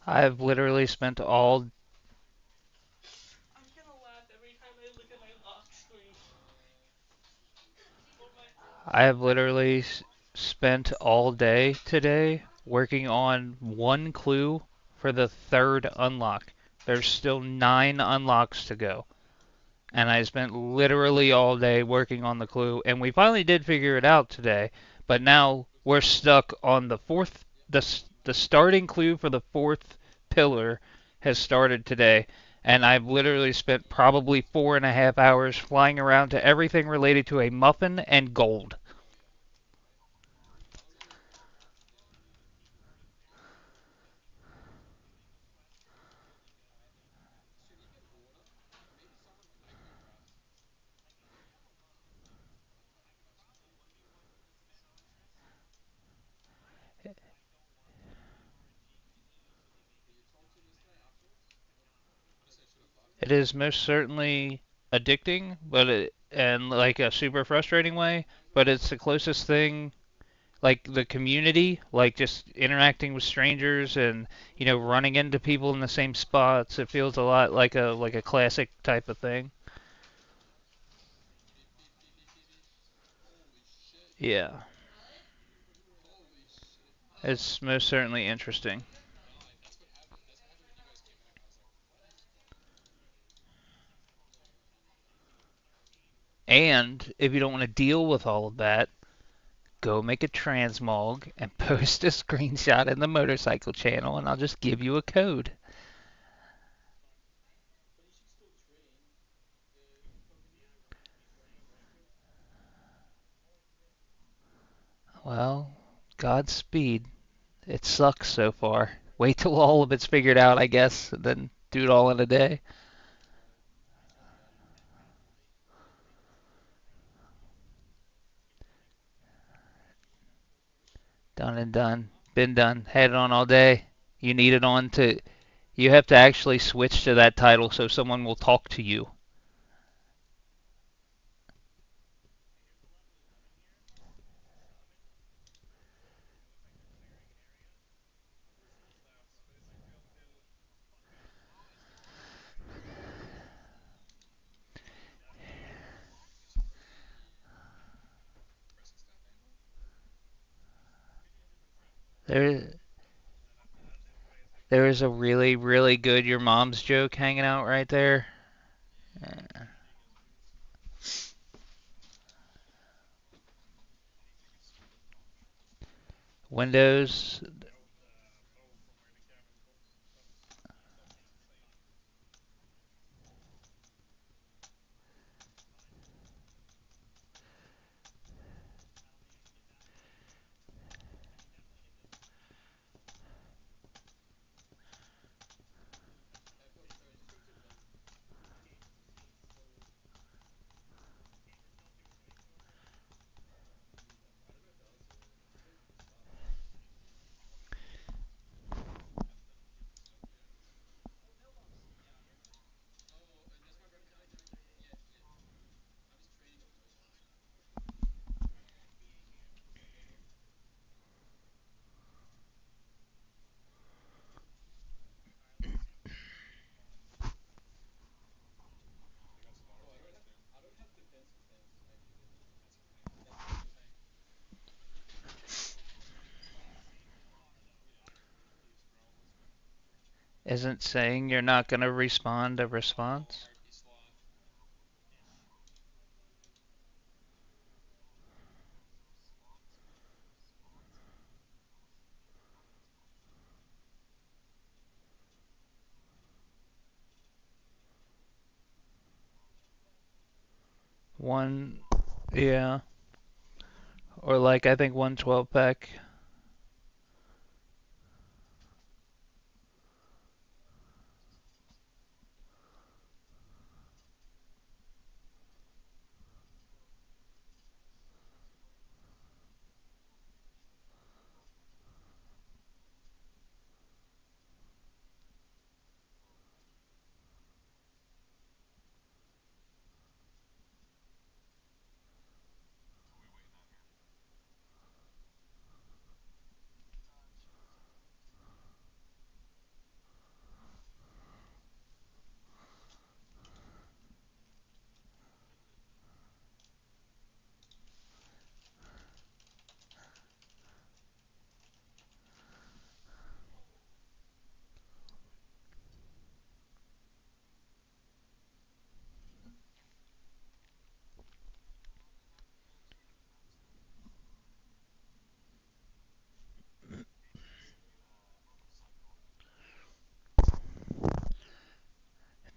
I've literally spent all I have literally spent all day today working on one clue for the third unlock. There's still 9 unlocks to go. And I spent literally all day working on the clue, and we finally did figure it out today. But now we're stuck on the starting clue for the fourth pillar has started today, and I've literally spent probably 4.5 hours flying around to everything related to a muffin and gold. It is most certainly addicting, and like a super frustrating way, but it's the closest thing, like the community, like just interacting with strangers and running into people in the same spots. It feels a lot like a classic type of thing. Yeah, it's most certainly interesting. And if you don't want to deal with all of that, go make a transmog and post a screenshot in the motorcycle channel, and I'll just give you a code. Well, Godspeed. It sucks so far. Wait till all of it's figured out, I guess, and then do it all in a day. Done and done. Been done. Had it on all day. You need it on to. You have to actually switch to that title so someone will talk to you. There, there is a really, really good your mom's joke hanging out right there. Uh, Windows. Isn't saying you're not going to respond a response? One, yeah. Or like, I think 112 pack.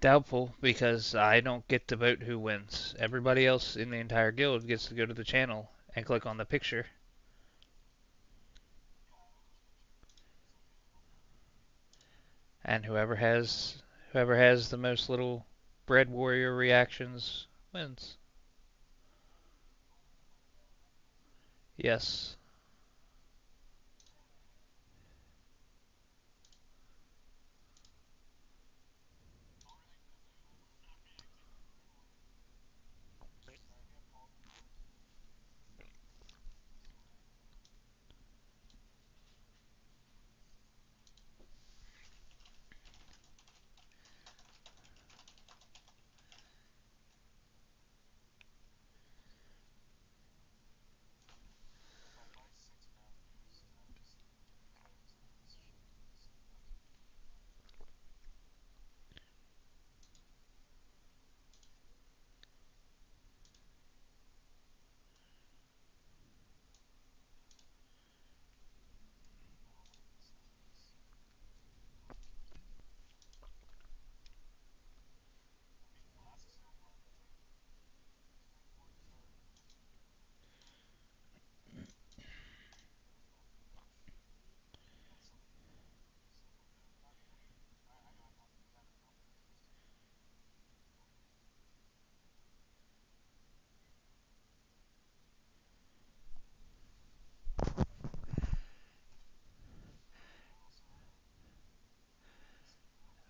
Doubtful, because I don't get to vote who wins. Everybody else in the entire guild gets to go to the channel and click on the picture. And whoever has the most little bread warrior reactions wins. Yes.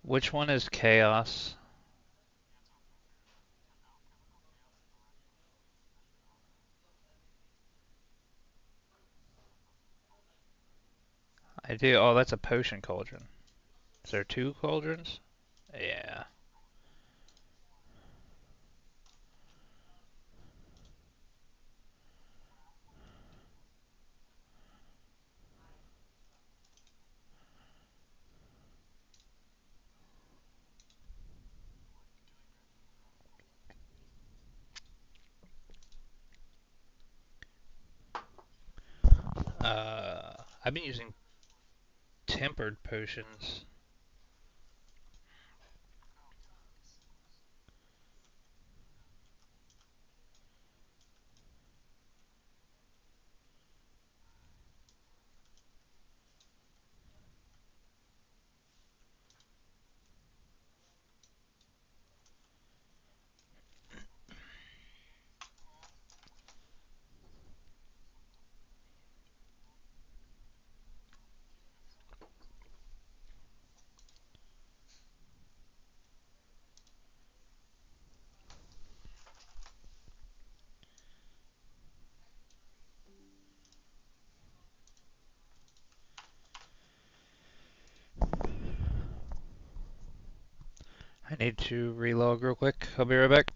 Which one is chaos? I do. Oh, that's a potion cauldron. Is there two cauldrons? Yeah. I've been using tempered potions. I need to relog real quick. I'll be right back.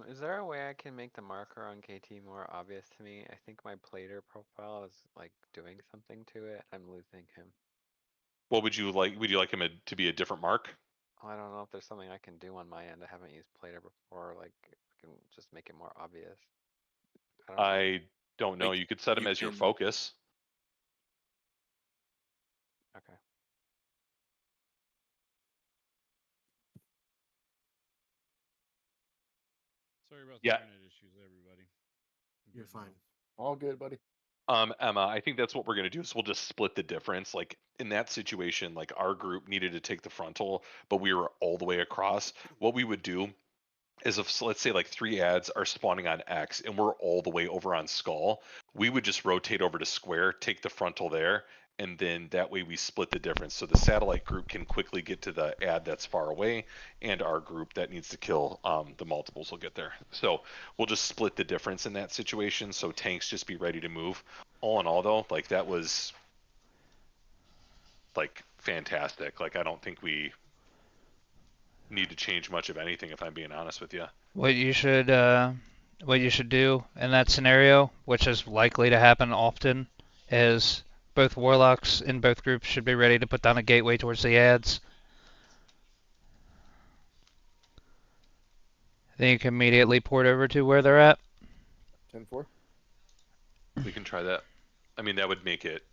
Is there a way I can make the marker on KT more obvious to me? I think my plater profile is like doing something to it. I'm losing him. What would you like? Would you like him to be a different mark? Oh, I don't know if there's something I can do on my end. I haven't used plater before. Like, I can just make it more obvious. I don't know. I don't know. Like You could set him you as your can. focus. Okay. Sorry about the Yeah. internet issues, everybody. I'm You're good now. fine. All good, buddy. Emma, I think that's what we're gonna do is we'll just split the difference. Like in that situation, like our group needed to take the frontal, but we were all the way across. What we would do is if let's say like 3 ads are spawning on X and we're all the way over on Skull, we would just rotate over to Square, take the frontal there, and then that way we split the difference. So the satellite group can quickly get to the ad that's far away, and our group that needs to kill the multiples will get there. So we'll just split the difference in that situation. So tanks just be ready to move. All in all, though, like that was like fantastic. Like I don't think we need to change much of anything if I'm being honest with you. What you should do in that scenario, which is likely to happen often, is both warlocks in both groups should be ready to put down a gateway towards the ads. Then you can immediately port over to where they're at. 10-4. We can try that. I mean, that would make it.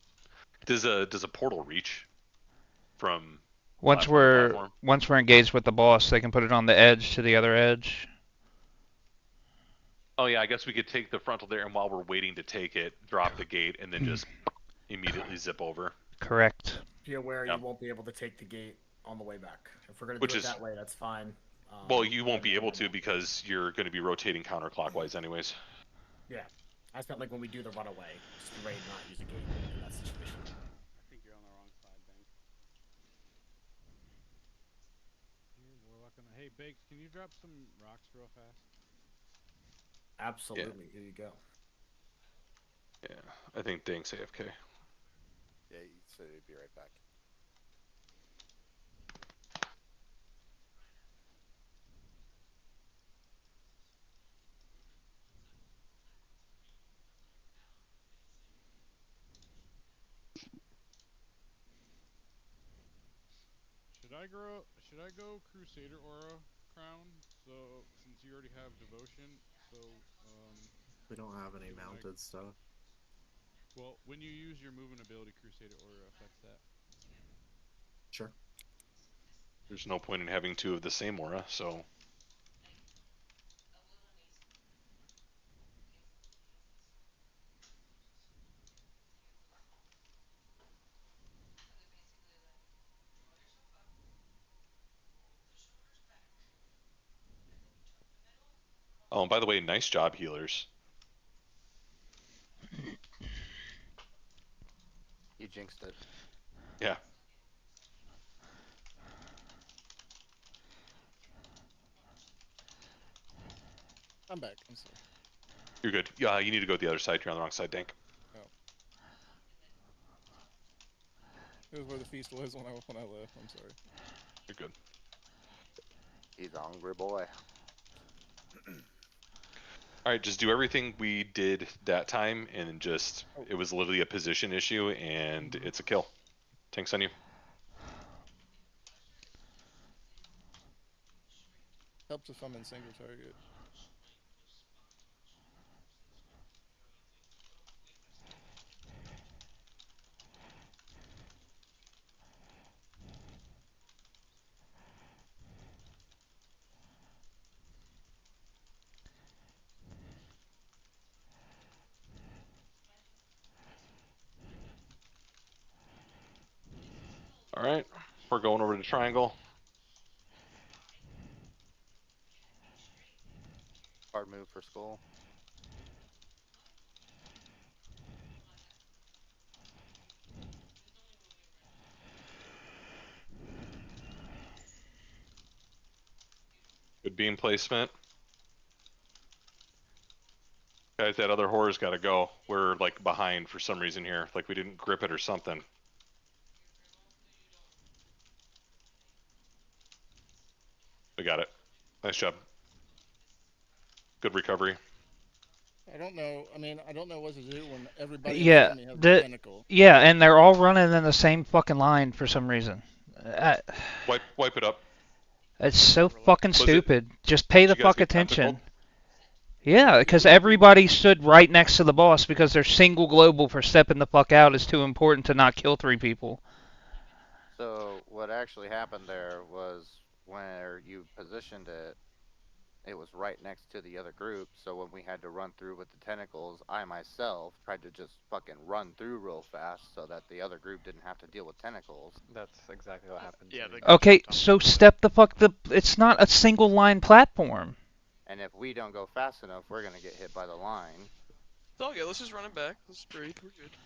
Does a portal reach from Once platform to we're platform? once we're engaged with the boss, they can put it on the edge to the other edge. Oh yeah, I guess we could take the frontal there, and while we're waiting to take it, drop the gate, and then just immediately zip over. Correct. Be aware Yeah. you won't be able to take the gate on the way back. If we're gonna do Which it is that way, that's fine. well, you won't But be no, able no, to no. because you're going to be rotating counterclockwise anyways. Yeah, I spent like when we do the runaway, just be ready to not use a gate in that situation. I think you're on the wrong side, Banks. You're warlock on the. Hey, Bakes, can you drop some rocks real fast? Yeah, Absolutely. Here you go. yeah. I think Dank's AFK. Yeah, he said he'd be right back. Should I go Crusader Aura Crown? So since you already have Devotion, so We don't have any maybe when I mounted stuff. well when you use your movement ability, Crusader Aura affects that. Sure. There's no point in having two of the same aura, so oh, and by the way, nice job, healers. You jinxed it. Yeah, I'm back. I'm sorry. you're good. Yeah, you need to go the other side. You're on the wrong side, Dank. Oh. It was where the feast was when I left. I'm sorry. You're good. He's a hungry boy. All right, just do everything we did that time, and just Oh. it was literally a position issue, and it's a kill. Tanks on you. Helps if I'm in single target. All right, we're going over to triangle. Hard move for Skull. Good beam placement. Guys, that other horror's got to go. We're like behind for some reason here. Like we didn't grip it or something. We got it. Nice job. Good recovery. I don't know. I mean, I don't know what to do when everybody in front Yeah, of me has a the tentacle. yeah, and they're all running in the same fucking line for some reason. Uh, Wipe it up. it's so Relax. fucking Was it? stupid. Just pay Did the you guys fuck get attention. tentacled? Yeah, because everybody stood right next to the boss because their single global for stepping the fuck out is too important to not kill 3 people. So what actually happened there was where you positioned it, it was right next to the other group. So when we had to run through with the tentacles, I myself tried to just fucking run through real fast so that the other group didn't have to deal with tentacles. That's exactly what happened to Yeah, me. the group Okay, jumped on so top of it. step the fuck the. It's not a single line platform. And if we don't go fast enough, we're gonna get hit by the line. It's all good. Let's just run it back. Let's breathe. We're good.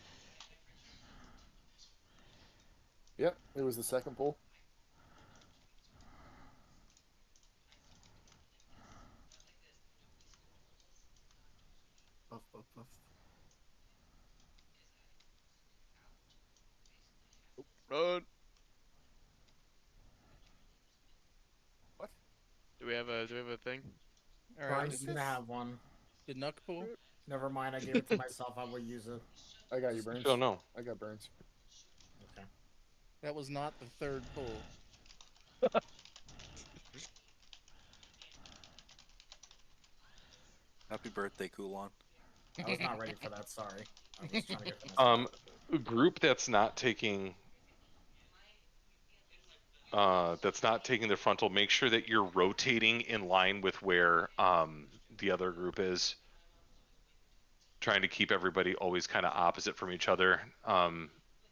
Yep, it was the second pull. Puff, puff, puff. Run. What? Do we have a thing? All right. Burns didn't have one. Did Nuck pull? Never mind, I gave it to myself. I will use it. I got you, Burns. Oh no. I got Burns. Okay. That was not the third pull. Happy birthday, Kulon. I was not ready for that. Sorry. I was trying to get to my spot. Group that's not taking the frontal, make sure that you're rotating in line with where the other group is. Trying to keep everybody always kind of opposite from each other.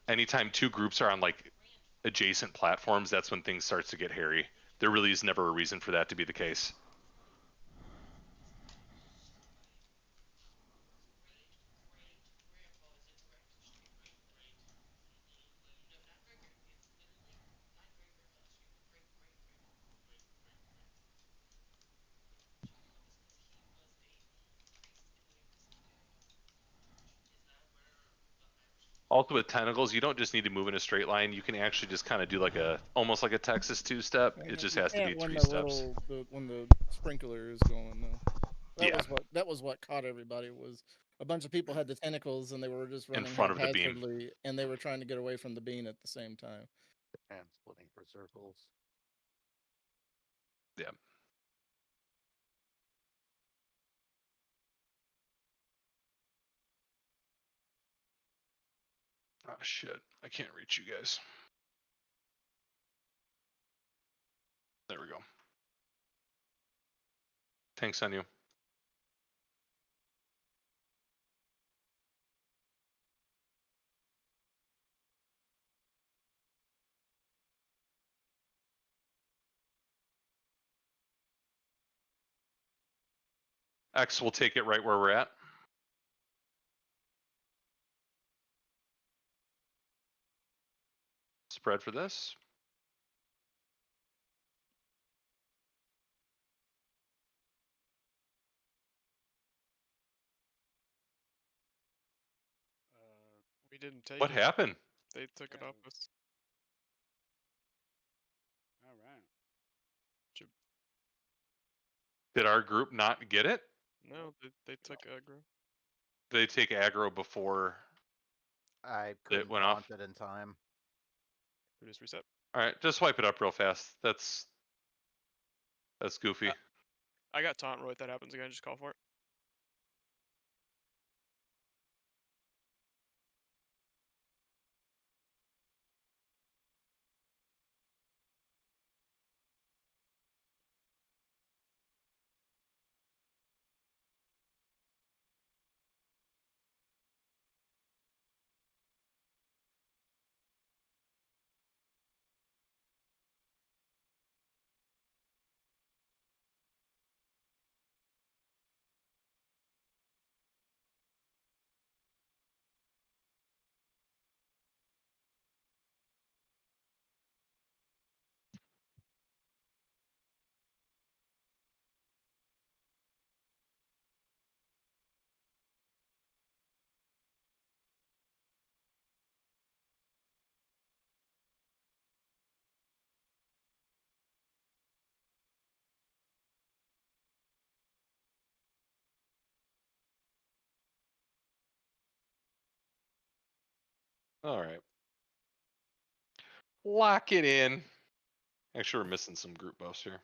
Anytime two groups are on like adjacent platforms, that's when things starts to get hairy. There really is never a reason for that to be the case. Also with tentacles, you don't just need to move in a straight line. You can actually just kind of do like almost like a Texas two-step. It just You has to be can't when three the steps. when the sprinkler is going though. Yeah, That was what caught everybody was a bunch of people had the tentacles and they were just in running front of the beam. haphazardly and they were trying to get away from the bean at the same time. And splitting for circles. Yeah. Oh shit, I can't reach you guys. There we go. Tanks on you. X will take it right where we're at. Spread for this. We didn't take What it. happened? They took it off us. All right. Did our group not get it? No, they took aggro. Did they take aggro before I it couldn't went taunt off? it in time. We just reset. All right, just wipe it up real fast. That's goofy. I got taunt roll. If that happens again, just call for it. All right. Lock it in. Actually, we're missing some group buffs here.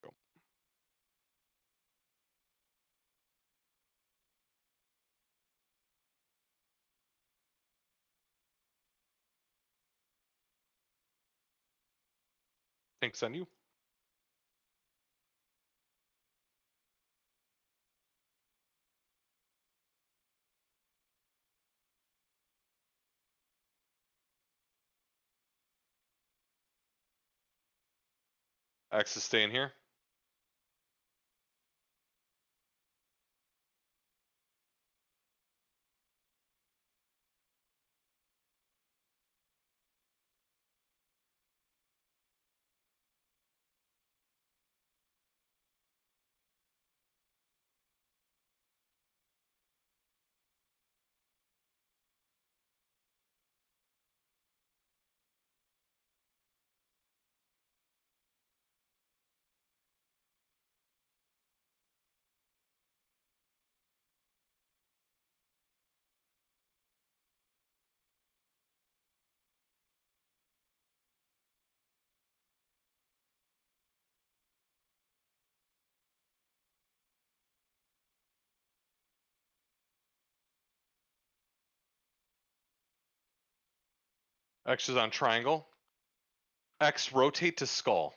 Go. Thanks on you. X is staying here. X is on triangle. X, rotate to skull.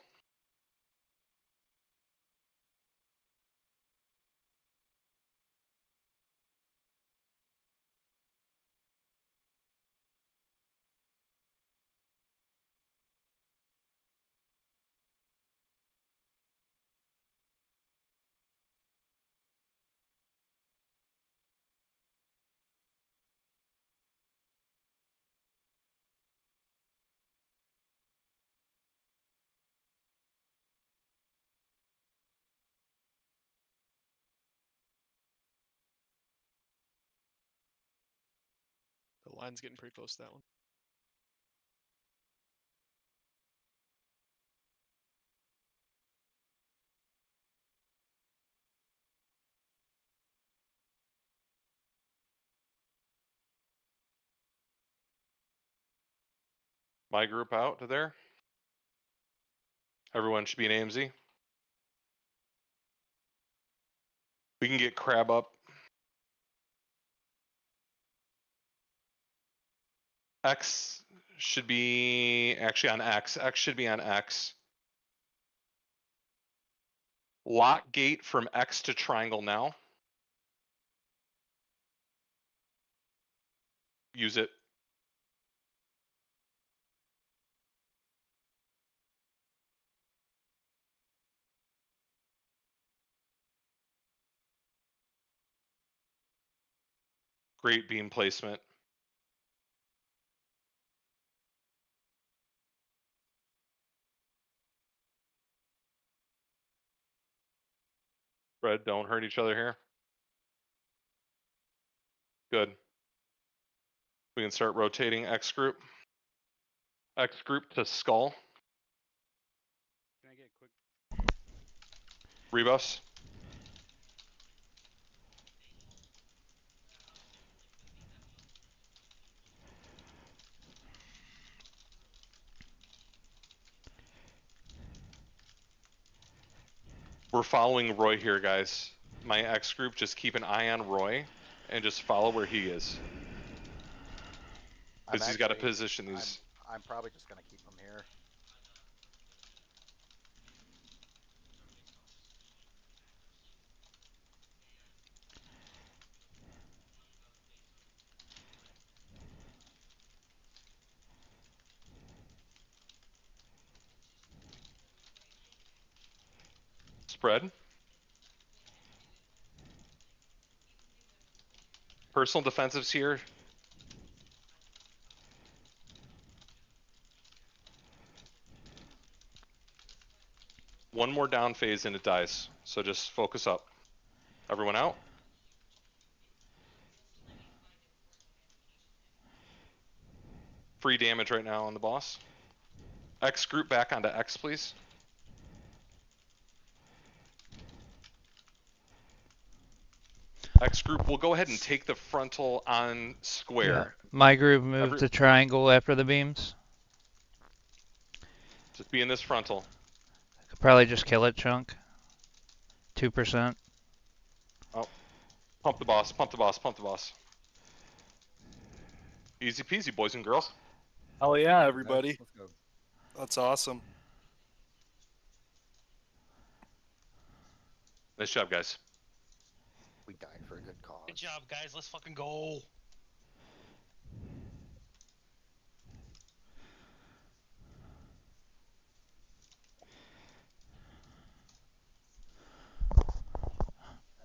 The line's getting pretty close to that one. My group out to there. Everyone should be in AMZ. We can get crab up. X should be actually on X. X should be on X. Lock gate from X to triangle now. Use it. Great beam placement. Fred, don't hurt each other here. Good. We can start rotating X group. X group to skull. Can I get a quick? Rebuffs. We're following Roy here, guys. My X group, just keep an eye on Roy and just follow where he is. Because he's got to position these. I'm probably just gonna keep him here. Spread. Personal defensives here. One more down phase and it dies. So just focus up. Everyone out. Free damage right now on the boss. X group back onto X, please. X group, we'll go ahead and take the frontal on Yeah. square. My group moved Every- to triangle after the beams. Just be in this frontal. Could probably just kill it, Chunk. 2%. Oh, pump the boss, pump the boss, pump the boss. Easy peasy, boys and girls. Oh yeah, everybody. Let's go. That's awesome. Nice job, guys. We died for a good cause. Good job, guys. Let's fucking go.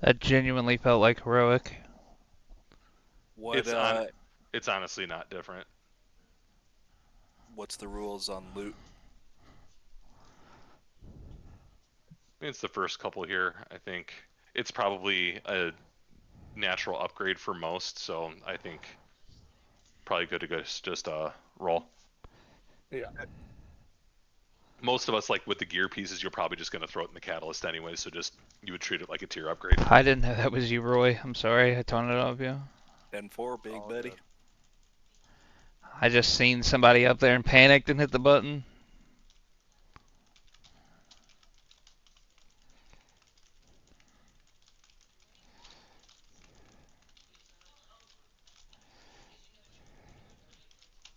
That genuinely felt like heroic. What It's honestly not different. what's the rules on loot? It's the first couple here. I think it's probably a natural upgrade for most, so I think probably good to go just roll. Yeah. Most of us, like with the gear pieces, you're probably just going to throw it in the catalyst anyway, so just you would treat it like a tier upgrade. I didn't know that was you, Roy. I'm sorry. I taunted off you. 10-4, big All buddy. good. I just seen somebody up there and panicked and hit the button.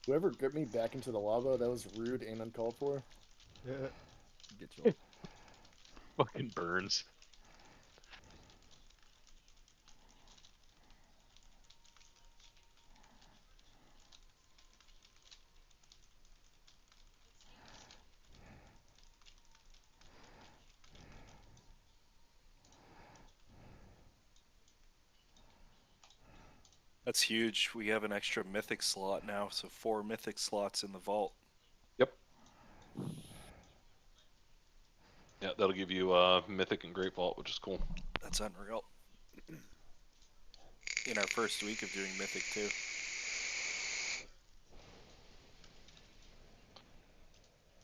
Whoever got me back into the lava, that was rude and uncalled for. Yeah. Get you. Fucking burns. That's huge. We have an extra mythic slot now, so 4 mythic slots in the vault. Yep. Yeah, that'll give you Mythic and Great Vault, which is cool. That's unreal. In our first week of doing mythic too.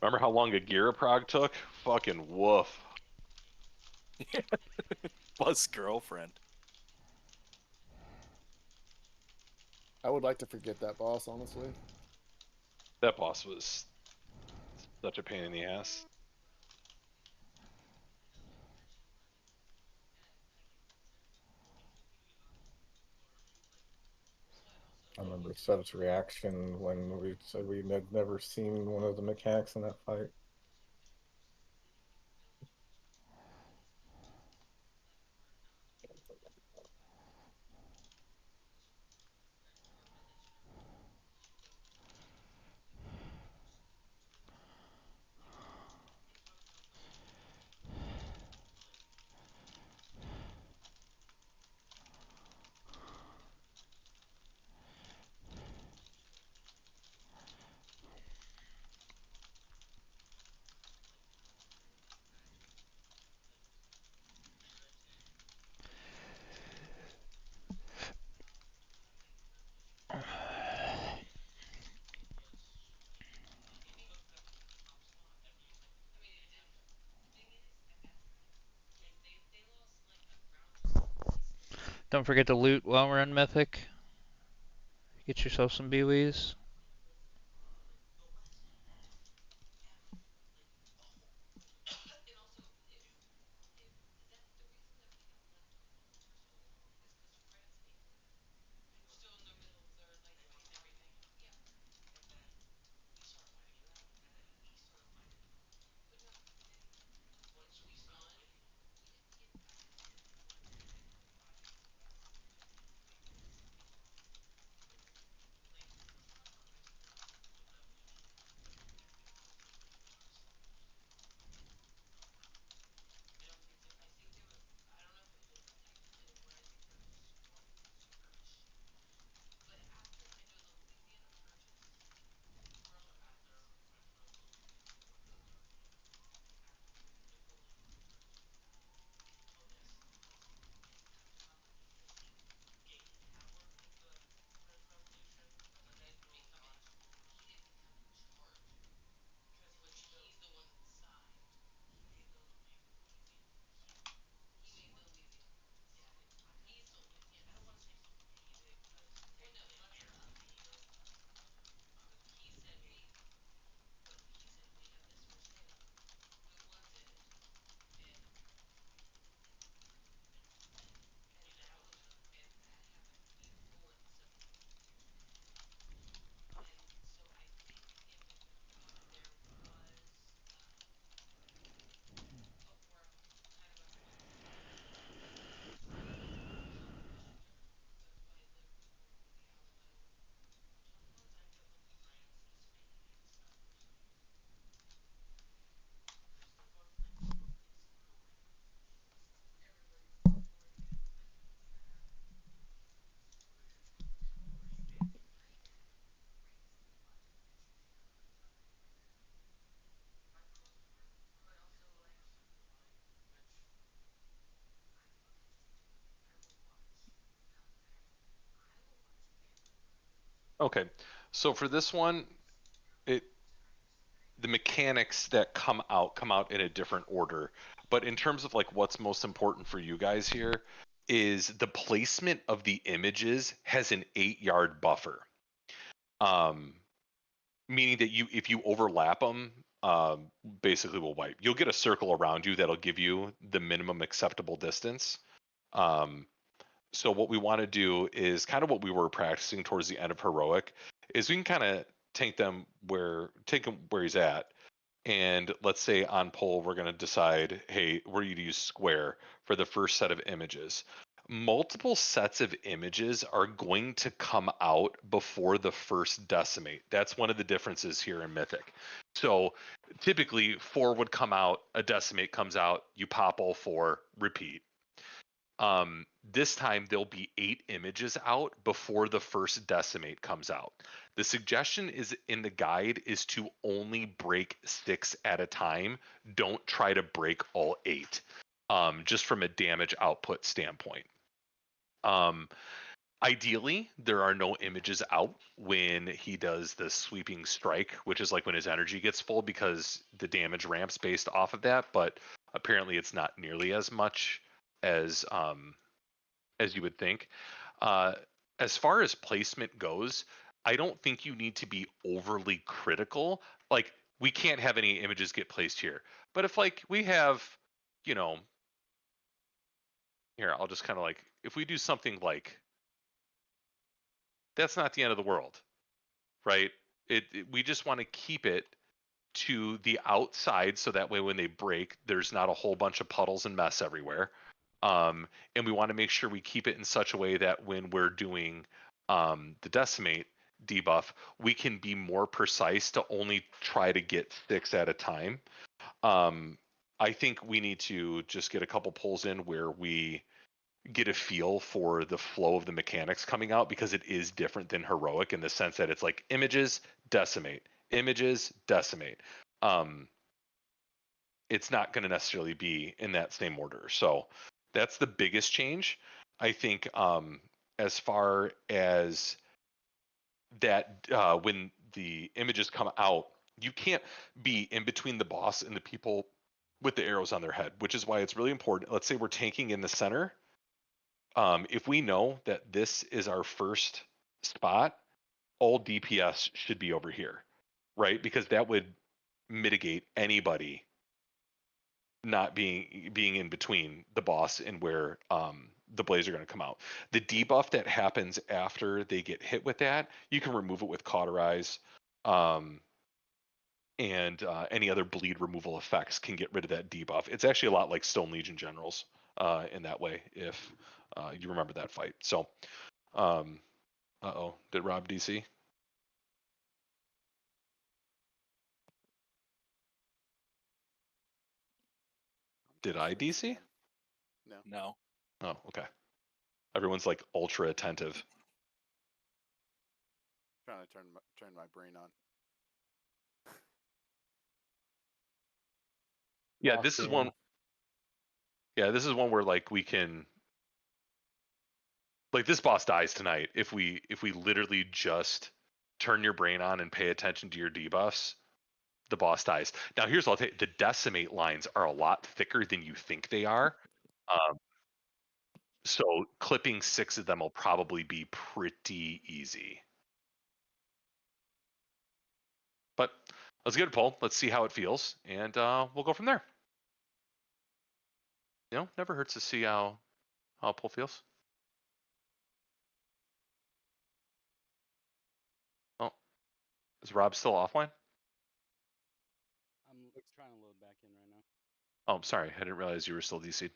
Remember how long a Gira Prog took? Fucking woof. Buzz girlfriend. I would like to forget that boss, honestly. That boss was such a pain in the ass. I remember Seb's reaction when we said we had never seen one of the mechanics in that fight. Don't forget to loot while we're in Mythic. Get yourself some BWs. Okay, so for this one, the mechanics that come out in a different order. But in terms of like what's most important for you guys here is the placement of the images has an 8-yard buffer. Meaning that if you overlap them, basically will wipe. You'll get a circle around you that'll give you the minimum acceptable distance. So what we want to do is kind of what we were practicing towards the end of heroic is we can kind of take him where he's at, and let's say on poll we're going to decide, hey, we're going to use square for the first set of images. Multiple sets of images are going to come out before the first decimate. That's one of the differences here in Mythic. So typically 4 would come out, a decimate comes out, you pop all 4, repeat. This time there'll be 8 images out before the first decimate comes out. The suggestion is in the guide is to only break 6 at a time. Don't try to break all 8, just from a damage output standpoint. Ideally, there are no images out when he does the sweeping strike, which is like when his energy gets full, because the damage ramps based off of that. But apparently, it's not nearly as much as you would think. As far as placement goes, I don't think you need to be overly critical. Like, we can't have any images get placed here. But if like we have, you know, here, I'll just kind of like, if we do something like, that's not the end of the world, right? We just want to keep it to the outside so that way when they break, there's not a whole bunch of puddles and mess everywhere. And we want to make sure we keep it in such a way that when we're doing the decimate debuff, we can be more precise to only try to get 6 at a time. I think we need to just get a couple pulls in where we get a feel for the flow of the mechanics coming out, because it is different than heroic in the sense that it's like images, decimate, images, decimate. It's not going to necessarily be in that same order. So that's the biggest change. I think as far as that, when the images come out, you can't be in between the boss and the people with the arrows on their head, which is why it's really important. Let's say we're tanking in the center. If we know that this is our first spot, all DPS should be over here, right? Because that would mitigate anybody not being in between the boss and where the blades are going to come out. The debuff that happens after they get hit with that, you can remove it with cauterize, and any other bleed removal effects can get rid of that debuff. It's actually a lot like Stone Legion Generals in that way, if you remember that fight. So, uh-oh, did Rob DC? Did I DC? No. Oh, okay. Everyone's like ultra attentive. Trying to turn my brain on. Yeah, this is one. Yeah, this is one where like we can, like, this boss dies tonight if we literally just turn your brain on and pay attention to your debuffs. The boss dies. Now here's what I'll tell you: the decimate lines are a lot thicker than you think they are. So clipping 6 of them will probably be pretty easy. But let's get a poll. Let's see how it feels, and we'll go from there. You know, never hurts to see how a poll feels. Oh, is Rob still offline? I'm trying to load back in right now. Oh, I'm sorry. I didn't realize you were still DC'd.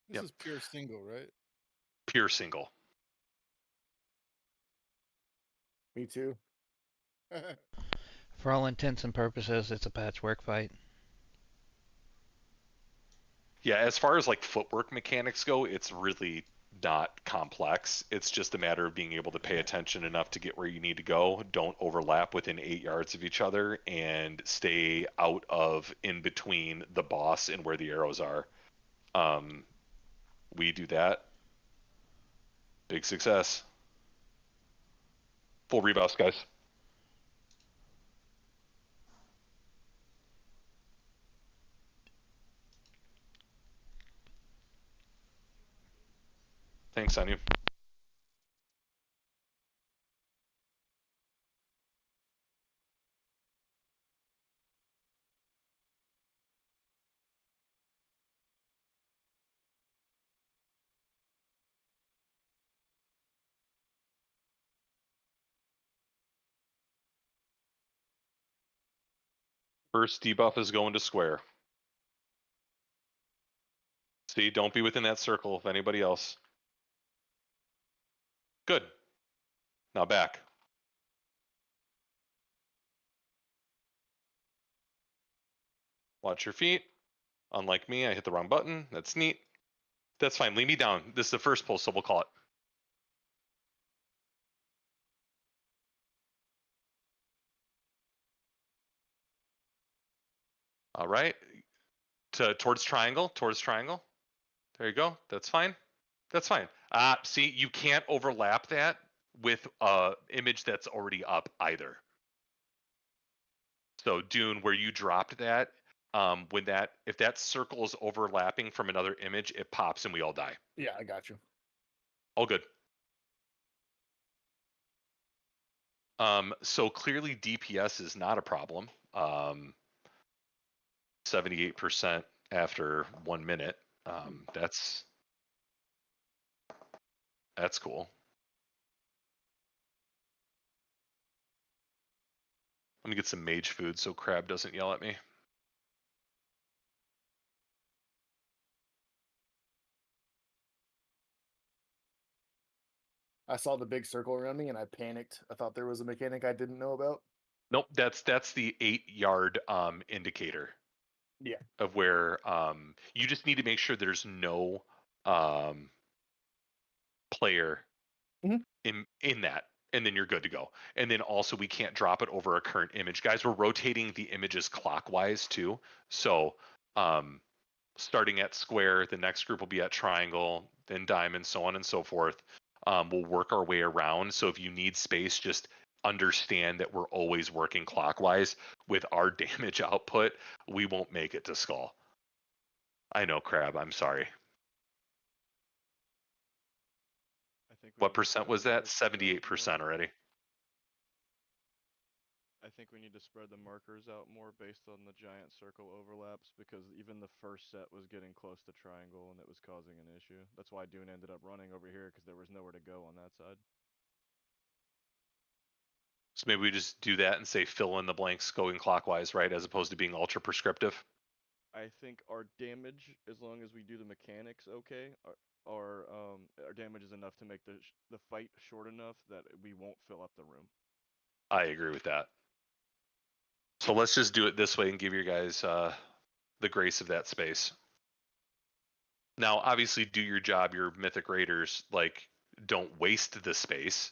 This is pure single, right? Pure single. Me too. For all intents and purposes, it's a patchwork fight. Yeah, as far as like footwork mechanics go, it's really not complex. It's just a matter of being able to pay attention enough to get where you need to go. Don't overlap within 8 yards of each other, and stay out of in between the boss and where the arrows are. Um, we do that. Big success. Full rebuffs, guys. Thanks, Anya. First debuff is going to square. See, don't be within that circle of anybody else. Good. Now back. Watch your feet. Unlike me, I hit the wrong button. That's neat. That's fine. Leave me down. This is the first pull, so we'll call it. All right. Towards triangle. Towards triangle. There you go. That's fine. That's fine. See, you can't overlap that with image that's already up either. So Dune, where you dropped that, if that circle is overlapping from another image, it pops and we all die. Yeah, I got you. All good. So clearly DPS is not a problem. 78% after 1 minute. That's cool. I'm gonna get some mage food so Crab doesn't yell at me. I saw the big circle around me and I panicked. I thought there was a mechanic I didn't know about. Nope, that's the 8 yard indicator. Yeah. Of where you just need to make sure there's no player in that, and then you're good to go. And then also we can't drop it over a current image. Guys, we're rotating the images clockwise too. So starting at square, the next group will be at triangle, then diamond, so on and so forth. We'll work our way around. So if you need space, just understand that we're always working clockwise. With our damage output, we won't make it to skull. I know, Crab, I'm sorry. What percent was that? 78% already. I think we need to spread the markers out more based on the giant circle overlaps, because even the first set was getting close to triangle and it was causing an issue. That's why Dune ended up running over here, because there was nowhere to go on that side. So maybe we just do that and say fill in the blanks going clockwise, right? As opposed to being ultra prescriptive. I think our damage, as long as we do the mechanics okay, our damage is enough to make the fight short enough that we won't fill up the room. I agree with that. So let's just do it this way and give you guys the grace of that space. Now, obviously, do your job. Your Mythic Raiders, like, don't waste the space.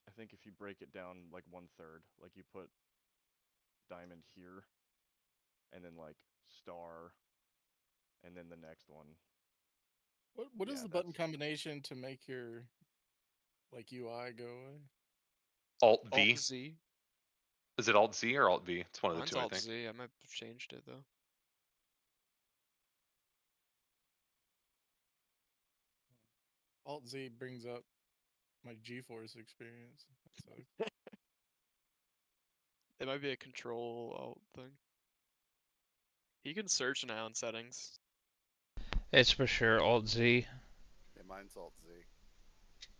I think if you break it down like 1/3, like you put diamond here, and then like star, and then the next one. What is the button combination to make your like UI go away? Alt V. Alt Z. Is it Alt Z or Alt V? It's one of the Mine's two, Alt I think. Z. I might have changed it though. Alt Z brings up my GeForce experience. It might be a control alt thing. You can search now in settings. It's for sure Alt Z. Yeah, mine's Alt Z.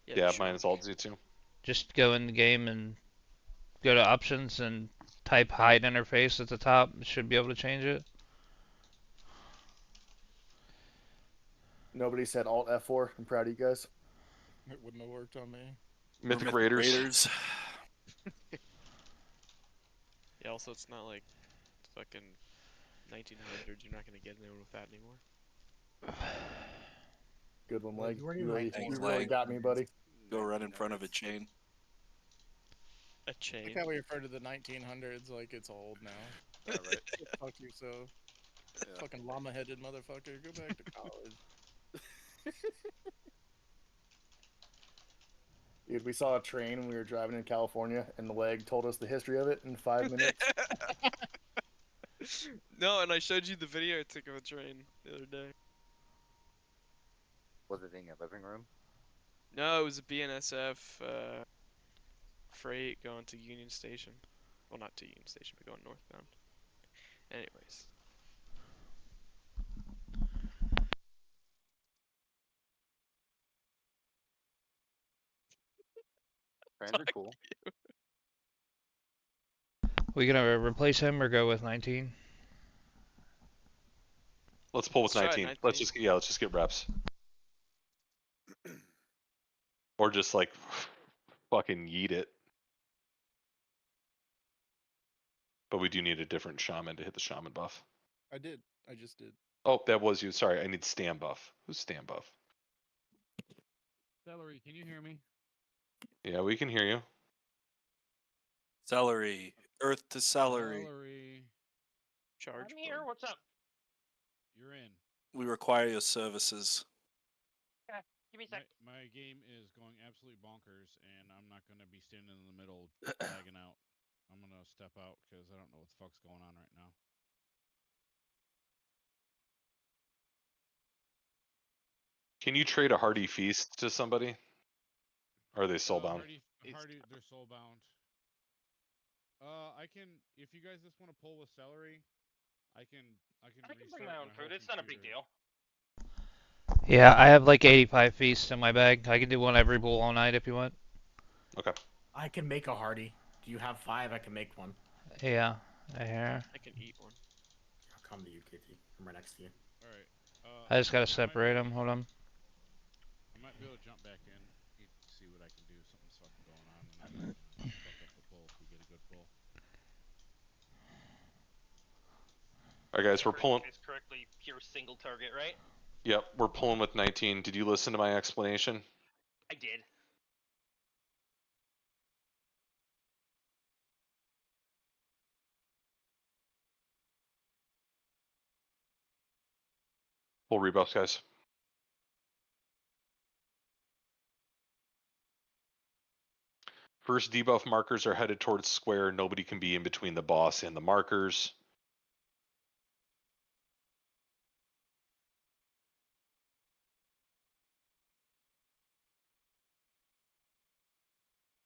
Yeah, mine's Alt Z too. Just go in the game and go to options and type hide interface at the top. It should be able to change it. Nobody said Alt F4. I'm proud of you guys. It wouldn't have worked on me. Mythic Raiders. Yeah, also it's not like fucking 1900s. You're not gonna get anyone with that anymore. Good one, Well, Leg. you weren't You even really, like you born really in got me, 1900s. buddy. Go right in front of a chain. A I chain. like how we refer to the 1900s like it's old now. Yeah, right. Go fuck yourself. Yeah. Fucking llama-headed motherfucker. Go back to college. Dude, we saw a train when we were driving in California, and the Leg told us the history of it in 5 minutes. No, and I showed you the video I took of a train the other day. Was it in your living room? No, it was a BNSF freight going to Union Station. Well, not to Union Station, but going northbound. Anyways. Trains are cool. We gonna replace him or go with 19? Let's pull with Let's try 19. 19. Let's just get reps. Or just like fucking yeet it. But we do need a different shaman to hit the shaman buff. I did. I just did. Oh, that was you. Sorry, I need stand buff. Who's stand buff? Celery, can you hear me? Yeah, we can hear you. Celery. Earth to celery. Celery. Charge. I'm here. What's up? You're in. We require your services. Okay, give me a sec. My game is going absolutely bonkers, and I'm not going to be standing in the middle lagging out. I'm going to step out because I don't know what the fuck's going on right now. Can you trade a hearty feast to somebody? Or are they soulbound? Hardy, they're soulbound. I can, if you guys just want to pull with celery, I can bring my own food. It's not a big deal. Yeah, I have like 85 feasts in my bag. I can do one every bowl all night if you want. Okay. I can make a hearty. Do you have 5? I can make one. Yeah, I hear. I can eat one. I'll come to you, Kitty. I'm right next to you. Alright. I just gotta separate them. Hold on. I might be able to jump back in, see what I can do. Something's fucking going on, and I might fuck up the pull if we get a good pull. Alright guys, we're pulling. It's correctly pure single target, right? Yep, we're pulling with 19. Did you listen to my explanation? I did. Full rebuffs, guys. First debuff markers are headed towards square. Nobody can be in between the boss and the markers.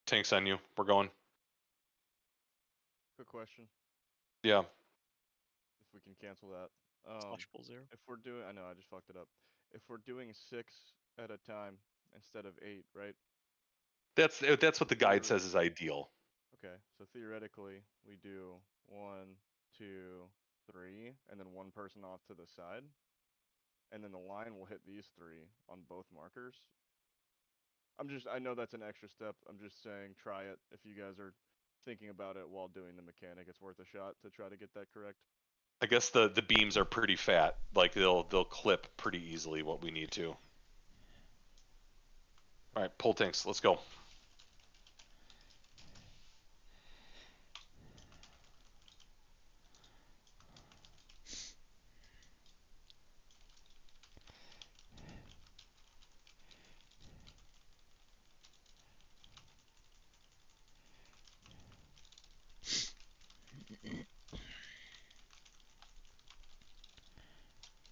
Tanks on you. We're going. Quick question. Yeah. If we can cancel that. Slash pull 0. If we're doing, I know I just fucked it up. If we're doing 6 at a time instead of 8, right? That's what the guide says is ideal. Okay, so theoretically we do 1, 2, 3, and then one person off to the side, and then the line will hit these 3 on both markers. I know that's an extra step. I'm just saying, try it if you guys are thinking about it while doing the mechanic. It's worth a shot to try to get that correct. I guess the beams are pretty fat. Like they'll clip pretty easily what we need to. All right, pull tanks. Let's go.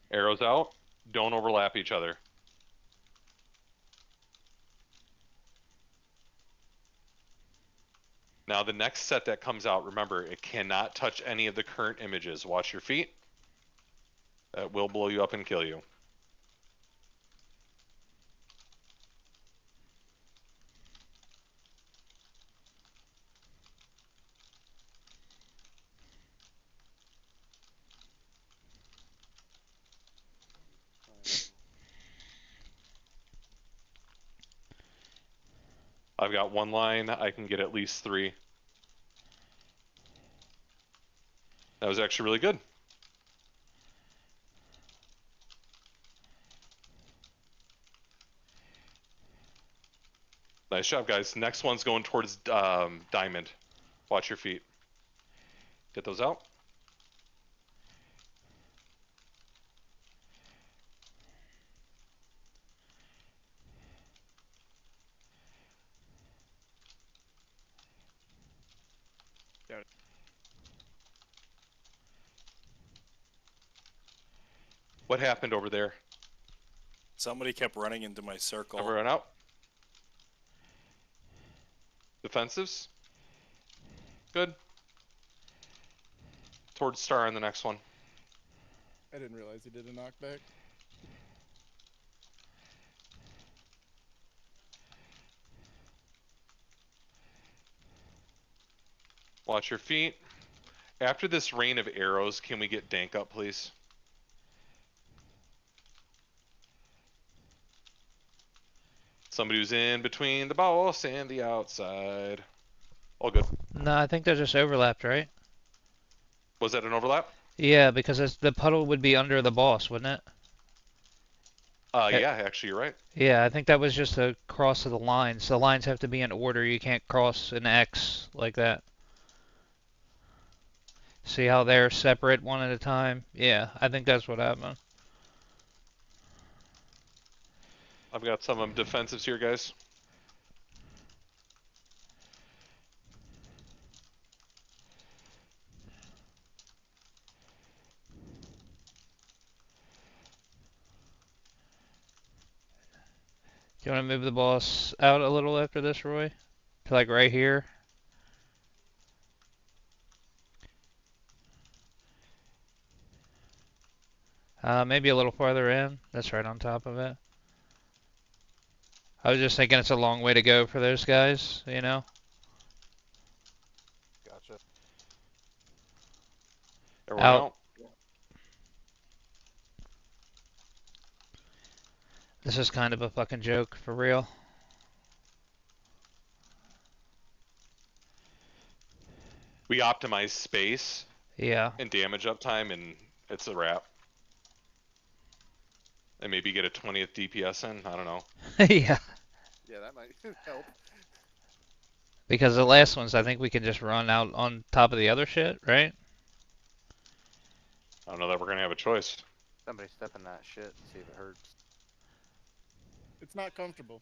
Arrows out. Don't overlap each other. Now the next set that comes out, remember, it cannot touch any of the current images. Watch your feet. That will blow you up and kill you. I've got one line. I can get at least 3. That was actually really good. Nice job, guys. Next one's going towards diamond. Watch your feet. Get those out. Got it. What happened over there? Somebody kept running into my circle. Ever run out? Defensives? Good. Towards star on the next one. I didn't realize he did a knockback. Watch your feet. After this rain of arrows, can we get dank up, please? Somebody who's in between the boss and the outside. All good. No, I think they're just overlapped, right? Was that an overlap? Yeah, because the puddle would be under the boss, wouldn't it? Yeah, actually, you're right. Yeah, I think that was just a cross of the lines. The lines have to be in order. You can't cross an X like that. See how they're separate one at a time? Yeah, I think that's what happened. I've got some defensives here, guys. Do you want to move the boss out a little after this, Roy? To like right here? Maybe a little farther in. That's right on top of it. I was just thinking it's a long way to go for those guys, you know? Gotcha. Everyone out. This is kind of a fucking joke, for real. We optimize space. Yeah. And damage uptime, and it's a wrap. And maybe get a 20th DPS in. I don't know. Yeah. Yeah, that might help. Because the last ones, I think we can just run out on top of the other shit, right? I don't know that we're gonna have a choice. Somebody step in that shit and see if it hurts. It's not comfortable.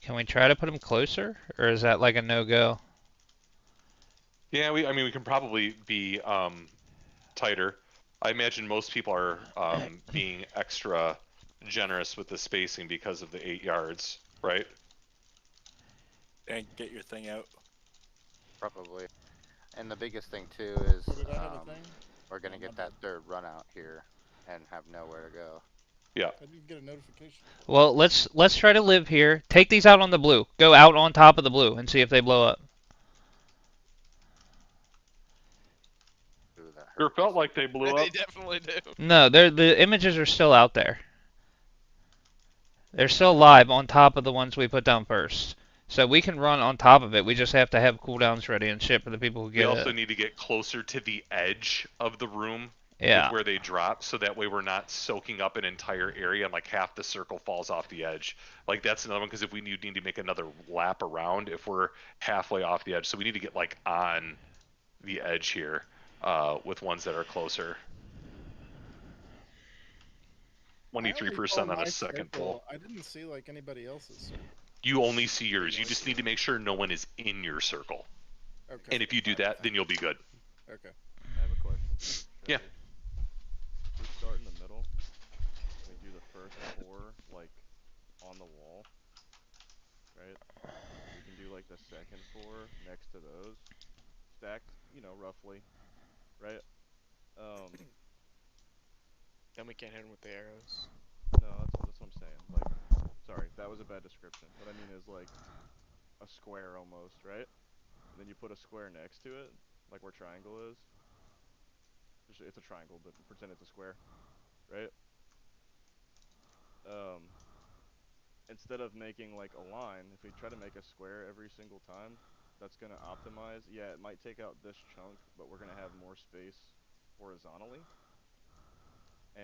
Can we try to put them closer, or is that like a no-go? Yeah, I mean, we can probably be tighter. I imagine most people are being extra generous with the spacing because of the 8 yards, right? And get your thing out. Probably. And the biggest thing too is Did I have a thing? we're gonna get that third run out here and have nowhere to go. Yeah. I didn't get a notification. Well, let's try to live here. Take these out on the blue. Go out on top of the blue and see if they blow up. Ooh, that Sure hurts. felt like they blew up. They definitely do. No, the images are still out there. They're still live on top of the ones we put down first. So we can run on top of it. We just have to have cooldowns ready and shit for the people who We get also it. need to get closer to the edge of the room Yeah. with where they drop, so that way we're not soaking up an entire area and like half the circle falls off the edge. Like that's another one, because if we need to make another lap around, if we're halfway off the edge, so we need to get like on the edge here with ones that are closer. 23% on a second pull. I didn't see like anybody else's circle. You only see yours. You just need to make sure no one is in your circle. Okay. And if you do that, then you'll be good. Okay. I have a question. Yeah. We start in the middle. We do the first 4 like on the wall, right? We can do like the second 4 next to those, stacked, roughly, right? Then we can't hit him with the arrows. No, that's what I'm saying. Like, sorry, that was a bad description. What I mean is like a square almost, right? And then you put a square next to it, like where triangle is. It's a triangle, but pretend it's a square, right? Um, Instead of making like a line, if we try to make a square every single time, that's gonna optimize. Yeah, it might take out this chunk, but we're gonna have more space horizontally.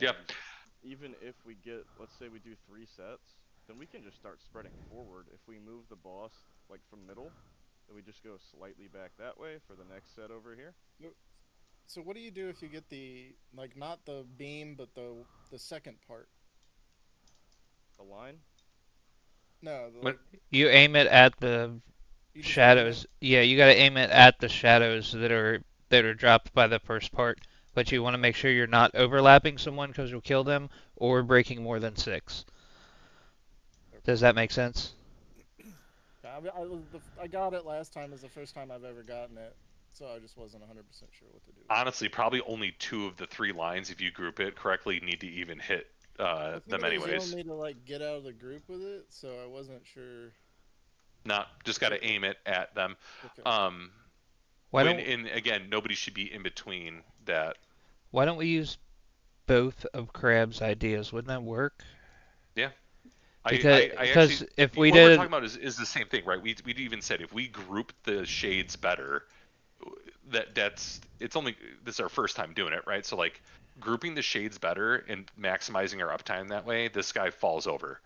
Yeah. And even if we get, let's say we do 3 sets, then we can just start spreading forward. If we move the boss like from middle, then we just go slightly back that way for the next set over here. So what do you do if you get the like not the beam but the second part? The line. No, When like you aim it at the you just aim it. shadows, yeah, you gotta aim it at the shadows that are dropped by the first part. But you want to make sure you're not overlapping someone because you'll kill them, or breaking more than 6. Okay. Does that make sense? I got it last time. Is the first time I've ever gotten it, so I just wasn't 100% sure what to do. Honestly, probably only 2 of the 3 lines, if you group it correctly, need to even hit I think them it was telling anyways. me to like get out of the group with it, so I wasn't sure. Not just got to aim it at them. Okay. Why When don't in again, nobody should be in between that. Why don't we use both of Crab's ideas? Wouldn't that work? Yeah. I actually Because if we what we're talking did, about is the same thing, right? We even said if we group the shades better, that's it's only this is our first time doing it, right? So like grouping the shades better and maximizing our uptime that way, this guy falls over.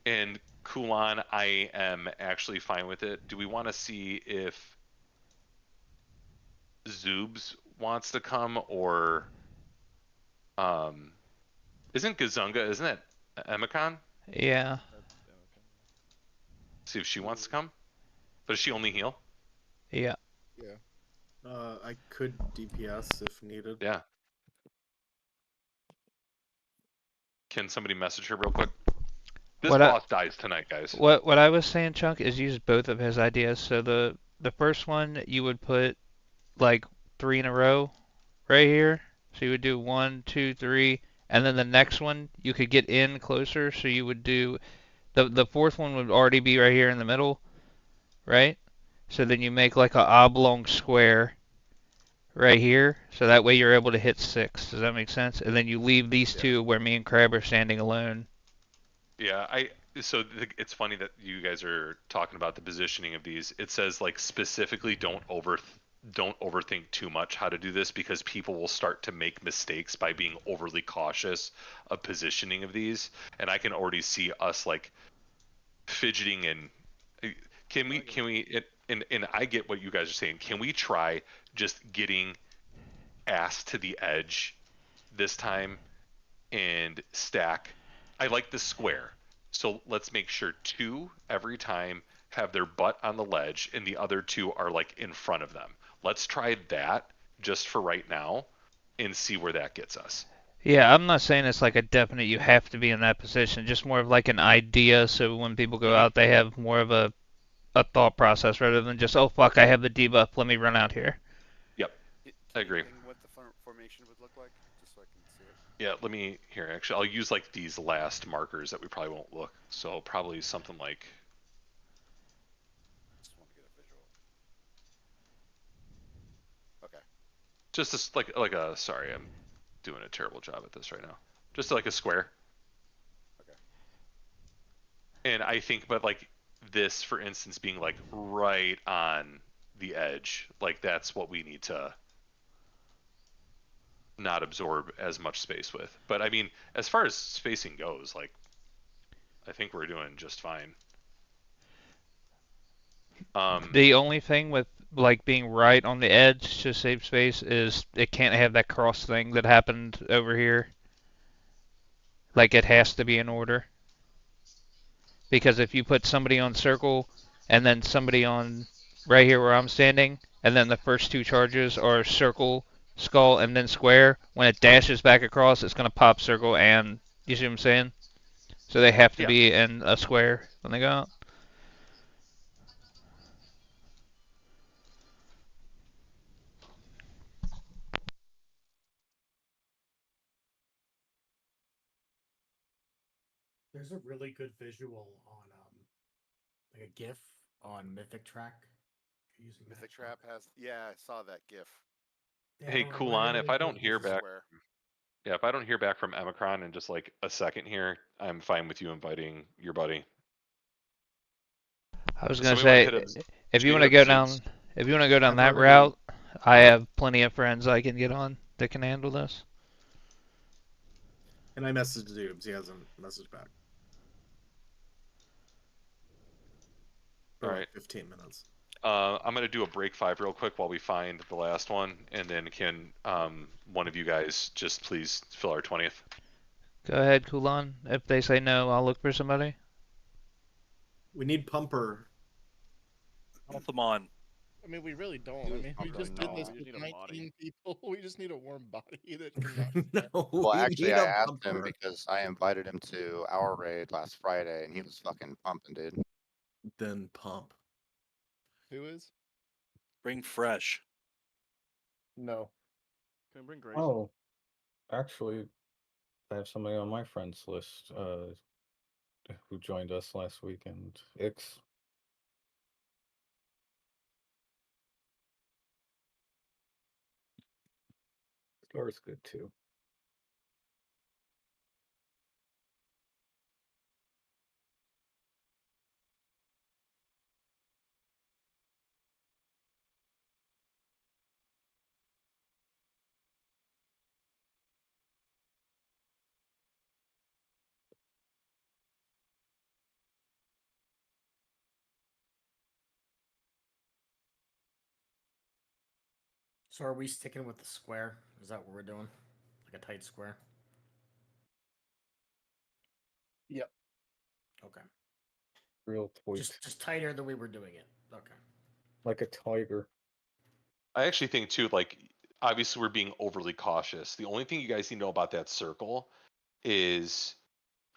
And Kulan, I am actually fine with it. Do we want to see if Zoobs wants to come or um isn't Gazunga, isn't it Emicon? yeah, That's okay. See if she wants to come. But does she only heal? yeah. Yeah. I could DPS if needed. Yeah. Can somebody message her real quick? This What I boss dies tonight, guys. what I was saying, Chunk, is use both of his ideas. So the first one you would put like 3 in a row right here. So you would do 1, 2, 3, and then the next one you could get in closer. So you would do the fourth one would already be right here in the middle, right? So then you make like a oblong square right here, so that way you're able to hit 6. Does that make sense? And then you leave these Yeah. two where me and Crab are standing alone. Yeah, it's funny that you guys are talking about the positioning of these. It says like specifically don't overthink too much how to do this because people will start to make mistakes by being overly cautious of positioning of these, and I can already see us like fidgeting and and I get what you guys are saying. Can we try just getting ass to the edge this time and stack? I like the square. So let's make sure 2 every time have their butt on the ledge and the other 2 are like in front of them. Let's try that just for right now and see where that gets us. Yeah, I'm not saying it's like a definite you have to be in that position, just more of like an idea so when people go Mm-hmm. out they have more of a thought process rather than just, oh fuck, I have the debuff, let me run out here. Yep, I Can you agree. ping what the formation would look like, just so I can see it? Yeah, let me here. Actually, I'll use like these last markers that we probably won't look. So probably something like Just want to get a visual. Okay. just this like a sorry, I'm doing a terrible job at this right now. Just like a square. Okay. And I think, but like this, for instance, being like right on the edge, like that's what we need to not absorb as much space with. But I mean, as far as spacing goes, like I think we're doing just fine. The only thing with like being right on the edge to save space is it can't have that cross thing that happened over here. Like it has to be in order. Because if you put somebody on circle and then somebody on right here where I'm standing, and then the first 2 charges are circle, skull, and then square, when it dashes back across, it's going to pop circle and, you see what I'm saying? So they have to yeah, be in a square when they go out. There's a really good visual on like a GIF on Mythic Track. If you're using Mythic that Trap has. Yeah, I saw that GIF. Hey, we're Kulan, if running I don't into hear the back, Square. yeah, if I don't hear back from Emicron in just like a second here, I'm fine with you inviting your buddy. I was gonna Somebody want to say, hit up, if you should we want to hit up go Ziggs? down, if you want to go down I've that already. route, I have plenty of friends I can get on that can handle this. And I messaged Dubes. He hasn't messaged back for All like right. 15 minutes. I'm gonna do a break 5 real quick while we find the last one, and then can one of you guys just please fill our 20th? Go ahead, Kulan. If they say no, I'll look for somebody. We need Pumper. Help them on. I mean, we really don't. He I was mean, we just pumping, did no. this We just with need a body. 19 people. We just need a warm body that can not. No, Well, we actually, need I a asked him Pumper. because I invited him to our raid last Friday, and he was fucking pumping, dude. Then pump. Who is? Bring fresh. No. Can I bring Grayson? Oh, actually, I have somebody on my friends list who joined us last weekend. Ix. Scar's good too. So are we sticking with the square? Is that what we're doing? Like a tight square? Yep. Okay. Real tight. Just tighter than we were doing it. Okay. Like a tiger. I actually think too, like obviously we're being overly cautious. The only thing you guys need to know about that circle is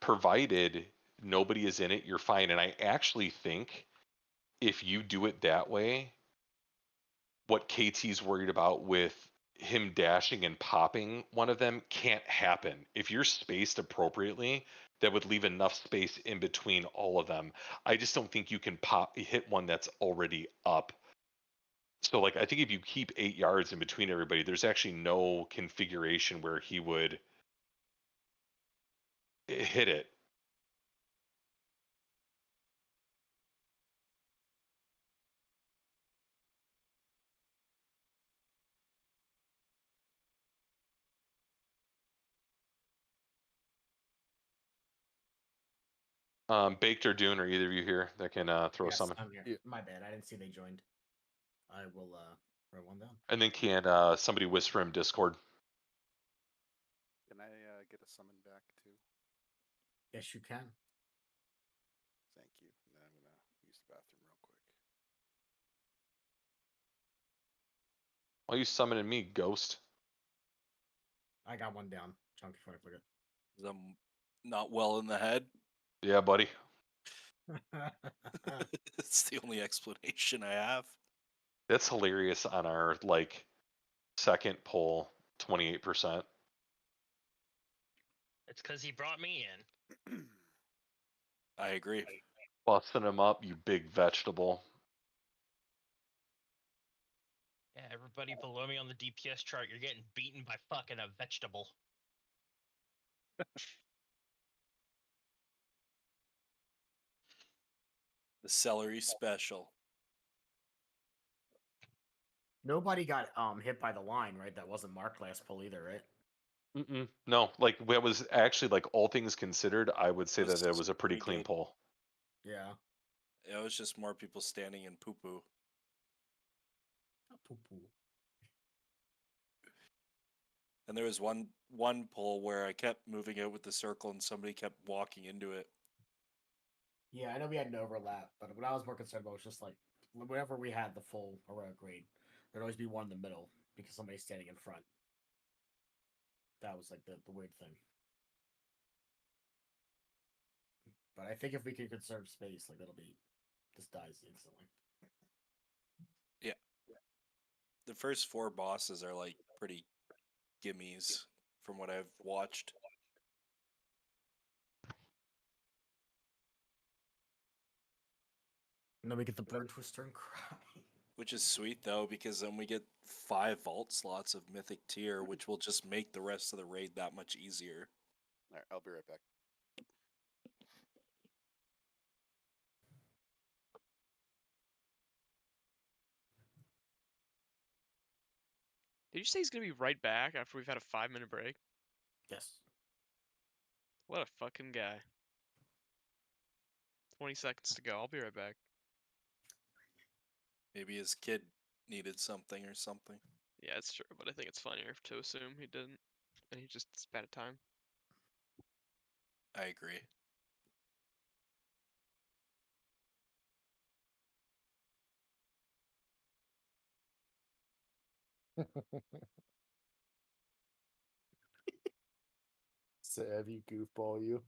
provided nobody is in it, you're fine. And I actually think if you do it that way, what KT's worried about with him dashing and popping one of them can't happen. If you're spaced appropriately, that would leave enough space in between all of them. I just don't think you can hit one that's already up. So like I think if you keep 8 yards in between everybody, there's actually no configuration where he would hit it. Baked or Dune, are either of you here that can throw Yes, summon? I'm here. Yeah. My bad. I didn't see they joined. I will write one down. And then can somebody whisper him Discord? Can I get a summon back too? Yes, you can. Thank you. And then I'm gonna use the bathroom real quick. Why are you summoning me, Ghost? I got one down. Chunky before I click it. 'Cause I'm not well in the head. Yeah, buddy. It's the only explanation I have. That's hilarious on our like second poll, 28%. It's because he brought me in. I agree. Busting him up, you big vegetable. Yeah, everybody below me on the DPS chart, you're getting beaten by fucking a vegetable. The celery special. Nobody got hit by the line, right? That wasn't Mark last pull either, right? No, like that was actually like all things considered, I would say that it Was was a pretty pretty clean good. poll. Yeah. It was just more people standing in poo poo. Poo poo. And there was one pull where I kept moving out with the circle and somebody kept walking into it. Yeah, I know we had an overlap, but what I was more concerned about was just like whenever we had the full heroic grade, there'd always be one in the middle because somebody's standing in front. That was like the weird thing. But I think if we can conserve space, like it'll be this dies instantly. Yeah. The first 4 bosses are like pretty gimmies from what I've watched. And then we get the bird twister and cry. Which is sweet though, because then we get 5 vault slots of mythic tier, which will just make the rest of the raid that much easier. Alright, I'll be right back. Did you say he's gonna be right back after we've had a 5-minute break? Yes. What a fucking guy. 20 seconds to go. I'll be right back. Maybe his kid needed something or something. Yeah, it's true, but I think it's funnier to assume he didn't, and he just spent time. I agree. Sav, you goofball, you.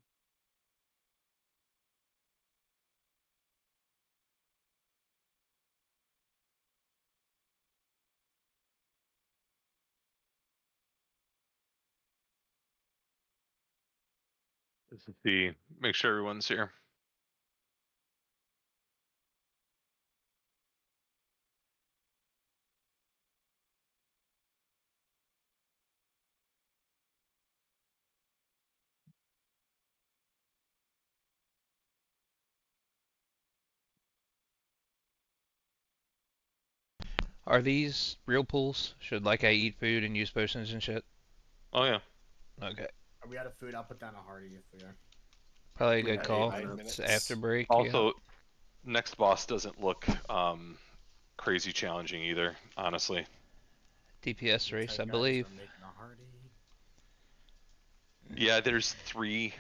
This is the make sure everyone's here. Are these real pools? Should like I eat food and use potions and shit? Oh yeah. Okay. Are we out of food? I'll put down a Hardy if we are. Probably a We good got call. 8 It's minutes. after break. Also, next boss doesn't look crazy challenging either, honestly. Yeah. DPS race, I Guys, believe. we're making a Hardy. Yeah, there's 3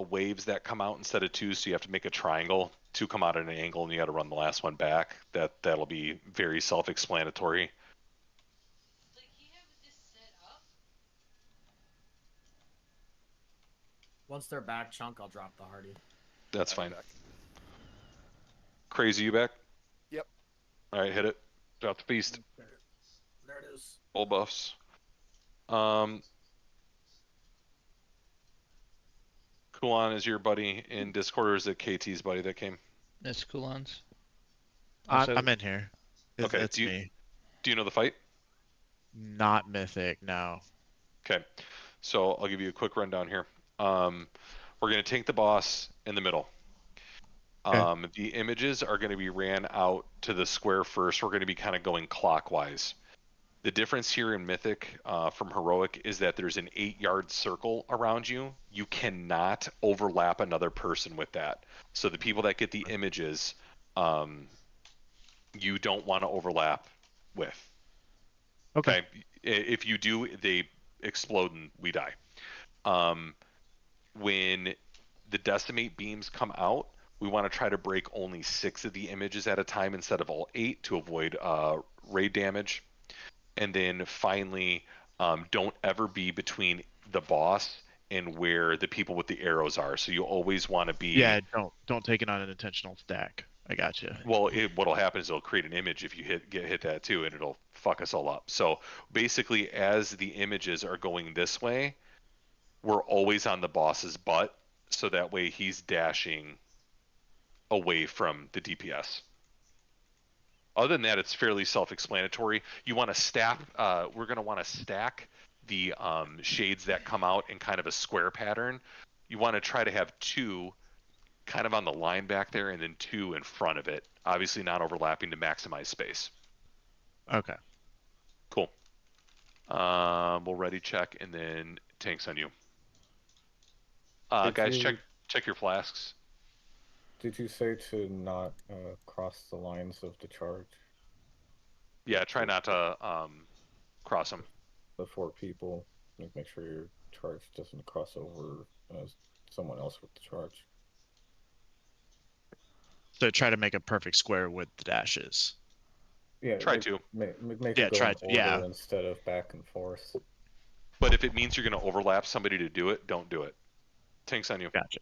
waves that come out instead of 2, so you have to make a triangle. 2 come out at an angle, and you got to run the last one back. That'll be very self-explanatory. Once they're back, Chunk, I'll drop the Hardy. That's I'll fine. be back. Crazy, you back? Yep. All right, hit it. Drop the beast. There it is. Full buffs. Kulan is your buddy in Discord, or is it KT's buddy that came? It's Coolons. I'm in here. Okay. It's me. Do you know the fight? Not Mythic, no. Okay. So I'll give you a quick rundown here. We're going to tank the boss in the middle. The images are going to be ran out to the square first. We're going to be kind of going clockwise. The difference here in Mythic from Heroic is that there's an 8-yard circle around you. You cannot overlap another person with that. So the people that get the images, you don't want to overlap with. Okay. If you do, they explode and we die. When the decimate beams come out, we want to try to break only 6 of the images at a time instead of all 8 to avoid raid damage. And then finally, don't ever be between the boss and where the people with the arrows are. So you always want to be. Yeah, don't take it on an intentional stack. I got you. Well, what'll happen is it'll create an image if you get hit that too, and it'll fuck us all up. So basically, as the images are going this way, we're always on the boss's butt, so that way he's dashing away from the DPS. Other than that, it's fairly self-explanatory. You want to stack. We're going to want to stack the shades that come out in kind of a square pattern. You want to try to have 2 kind of on the line back there, and then 2 in front of it. Obviously, not overlapping to maximize space. Okay. Cool. We'll ready check, and then tanks on you. Guys, check your flasks. Did you say to not cross the lines of the charge? Yeah, try not to cross them. The 4 people, make sure your charge doesn't cross over someone else with the charge. So try to make a perfect square with the dashes. Yeah, try to make it go in order instead of back and forth. But if it means you're going to overlap somebody to do it, don't do it. Tanks on you. Gotcha.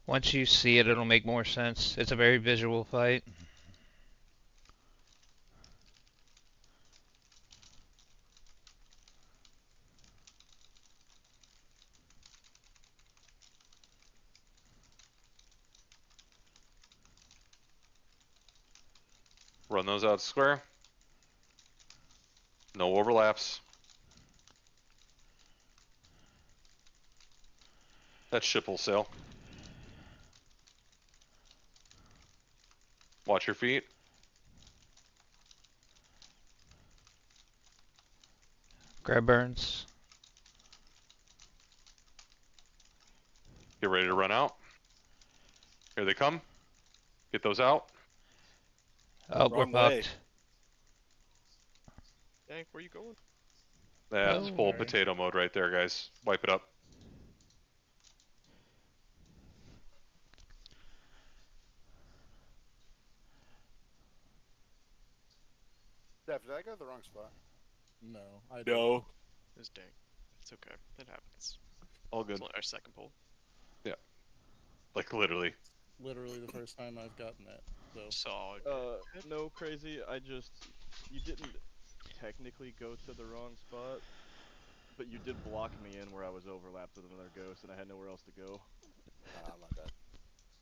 Once you see it, it'll make more sense. It's a very visual fight. Run those out square. No overlaps. That's ship wholesale. Watch your feet. Grab burns. Get ready to run out. Here they come. Get those out. Oh, we're Wrong way. fucked. Dank, where you going? That's Oh. full Sorry. potato mode right there, guys. Wipe it up. Dev, did I go to the wrong spot? No, I did. No. It's Dank. It's okay. It happens. All good. It's only our second pull. Yeah. Like literally. Literally the first time I've gotten that. So No, crazy. You didn't technically go to the wrong spot, but you did block me in where I was overlapped with another ghost, and I had nowhere else to go. My bad.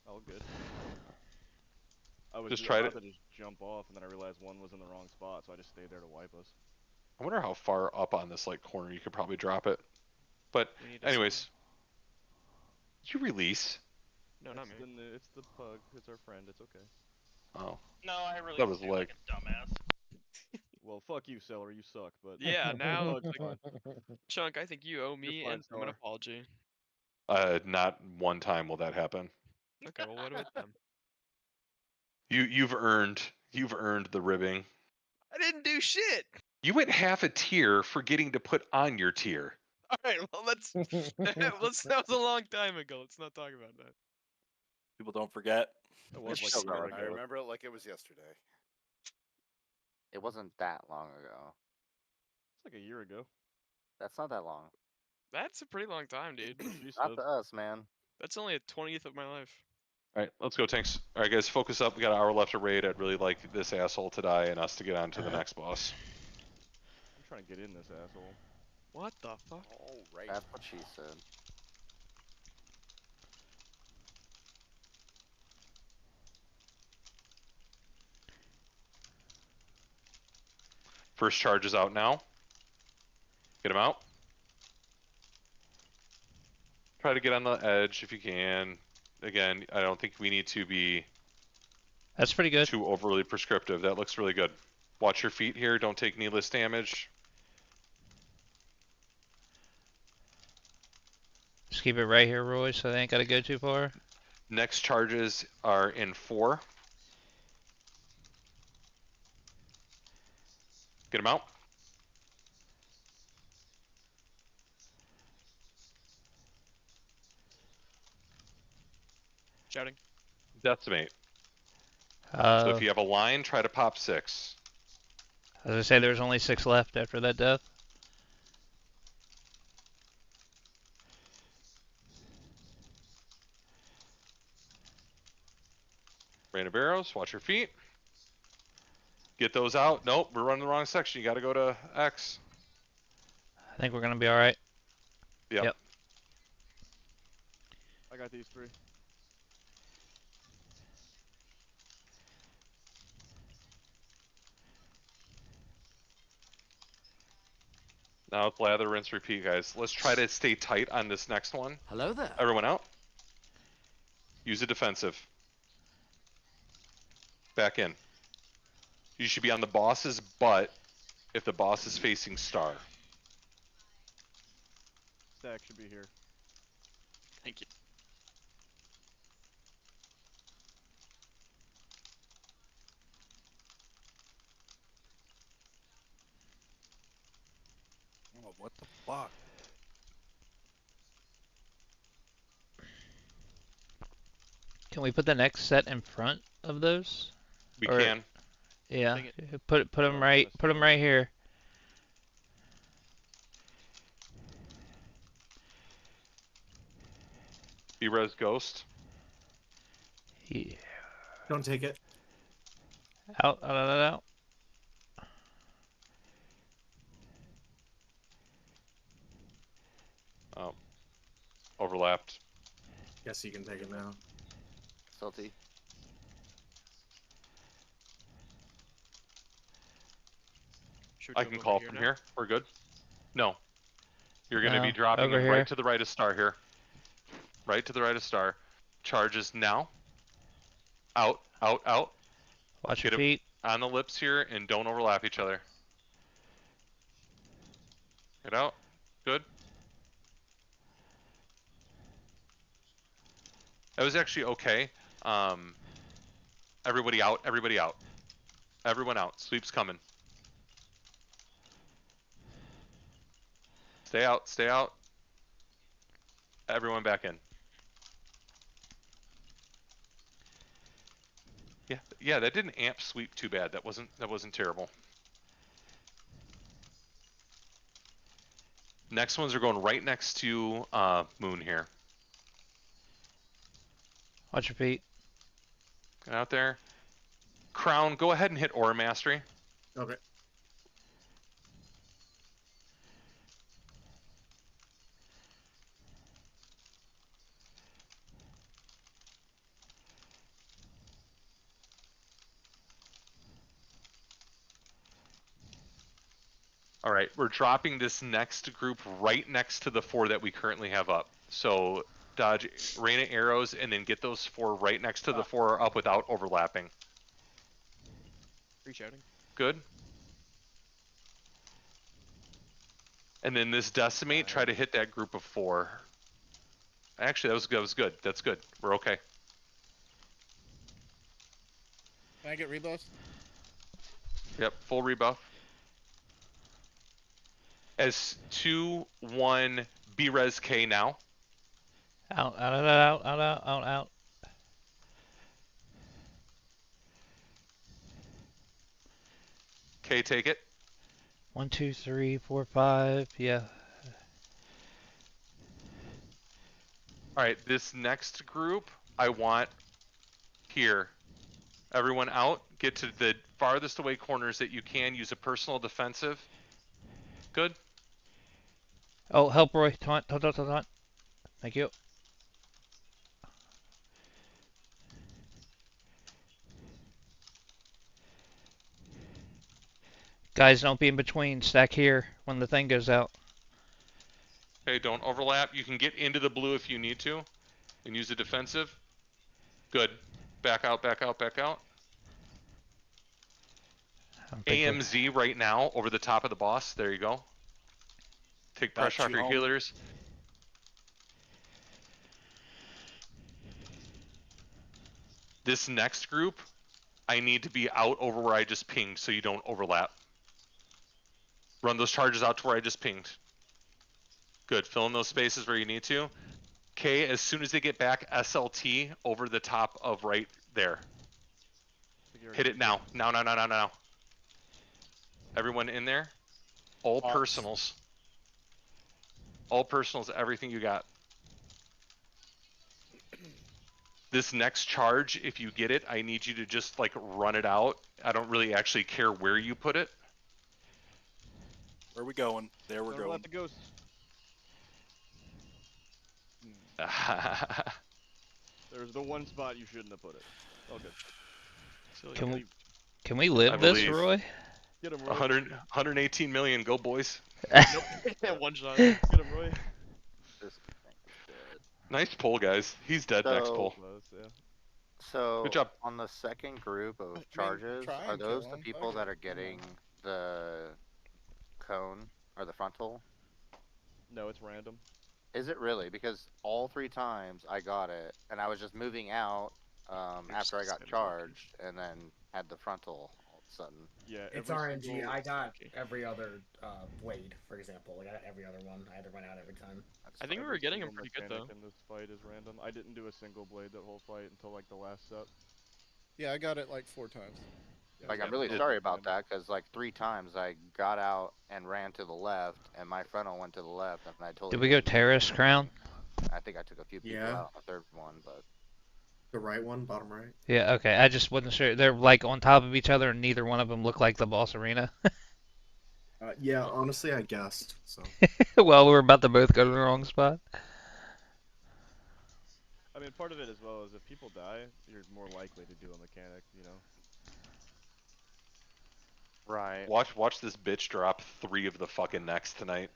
All good. I was Just tried about it. to just jump off, and then I realized one was in the wrong spot, so I just stayed there to wipe us. I wonder how far up on this like corner you could probably drop it. But We need to anyways, did you release? No, not me. It's the pug. It's our friend. It's okay. Oh. No, I really That was do leg. like a dumbass. Well, fuck you, Celery. You suck. But Yeah, now Pug's fine. Chunk, I think you owe me fine, and them an Star. apology. Not one time will that happen. Okay, well, what about them? You've earned the ribbing. I didn't do shit. You went half a tier for getting to put on your tier. All right, well, that was a long time ago. Let's not talk about that. People don't forget. It was It's like still a year going. I ago. remember it like it was yesterday. It wasn't that long ago. It's like a year ago. That's not that long. That's a pretty long time, dude. Not to us, man. That's only a 20th of my life. All right, let's go, tanks. All right, guys, focus up. We got an hour left to raid. I'd really like this asshole to die and us to get on to the next boss. I'm trying to get in this asshole. What the fuck? All right. That's what she said. First charge is out now. Get him out. Try to get on the edge if you can. Again, I don't think we need to be That's pretty good. too overly prescriptive. That looks really good. Watch your feet here. Don't take needless damage. Just keep it right here, Roy, so they ain't got to go too far. Next charges are in 4. Get him out. Shouting. Decimate. So Uh, if you have a line, try to pop 6. as I say, there's only 6 left after that death. Rain of arrows. Watch your feet. Get those out. Nope, we're running the wrong section. You got to go to X. I think we're gonna be all right. Yep. I got these 3. Now it's lather, rinse, repeat, guys. Let's try to stay tight on this next one. Hello there. Everyone out. Use a defensive. Back in. You should be on the boss's butt if the boss is facing star. Stack should be here. Thank you. Oh, what the fuck? Can we put the next set in front of those? We Or- can. Yeah. Dang it. Put them right. Put them right here. B-Res Ghost. Yeah. Don't take it. Out. Oh. Overlapped. Guess you can take it now. Salty. Should I we can jump call over here from now? here. We're good. No, you're going to be No, dropping over in right here. to the right of Star here. Right to the right of Star. Charges now. Out, out, out. Watch your Get it feet. on the lips here and don't overlap each other. Get out. Good. That was actually okay. Everybody out, everybody out. Everyone out. Sweep's coming. Stay out, stay out. Everyone back in. Yeah, that didn't amp sweep too bad. That wasn't terrible. Next ones are going right next to Moon here. Watch your feet. Get out there. Crown, go ahead and hit Aura Mastery. Okay. All right, we're dropping this next group right next to the 4 that we currently have up. So dodge rain of arrows and then get those 4 right next to the 4 up without overlapping. Pre-shouting. Good. And then this decimate, try to hit that group of 4. Actually, that was good. That was good. That's good. We're okay. Can I get rebuffs? Yep, full rebuff. As 2, 1, B-Res K now. Out, out, out, out, out, out, out, out. K, take it. 1, 2, 3, 4, 5. Yeah. All right, this next group, I want here. Everyone out. Get to the farthest away corners that you can. Use a personal defensive. Good. Oh, help, Roy. Taunt, taunt, taunt, taunt, taunt. Thank you. Guys, don't be in between. Stack here when the thing goes out. Okay, don't overlap. You can get into the blue if you need to and use a defensive. Good. Back out, back out, back out. AMZ right now over the top of the boss. There you go. Take pressure off your healers. This next group, I need to be out over where I just pinged so you don't overlap. Run those charges out to where I just pinged. Good. Fill in those spaces where you need to. Okay, as soon as they get back, SLT over the top of right there. Hit it now. Now, now, now, now, now. Everyone in there? All personals. All personals, everything you got. This next charge, if you get it, I need you to just like run it out. I don't really actually care where you put it. Where are we going? There we're going. Let the ghosts. There's the one spot you shouldn't have put it. Oh, good. Can we live this, Roy? Get him, Roy. 118 million. Go, boys. Nope. One shot. Get him, Roy. Nice pull, guys. He's dead next pull. So, Good job. on the second group of charges, try are and those kill the 'em. people Fuck that it. are getting the cone or the frontal? No, it's random. Is it really? Because all 3 times I got it, and I was just moving out after I got charged, and then had the frontal all of a sudden. Yeah, It's RNG. I got every other blade, for example. Like I got every other one. I had to run out every time. I think we were getting him pretty good though. In this fight is random. I didn't do a single blade that whole fight until like the last set. Yeah, I got it like 4 times. Like, I'm really sorry about that, because like 3 times I got out and ran to the left, and my frontal went to the left, and I totally. Did we go terrace, Crown? I think I took a few people out on the third one, but. The right one, bottom right. Yeah, okay. I just wasn't sure. They're like on top of each other, and neither one of them look like the boss arena. Yeah, honestly, I guessed. So. Well, we're about to both go to the wrong spot. I mean, part of it as well is if people die, you're more likely to do a mechanic, you know. Right. Watch this bitch drop 3 of the fucking necks tonight.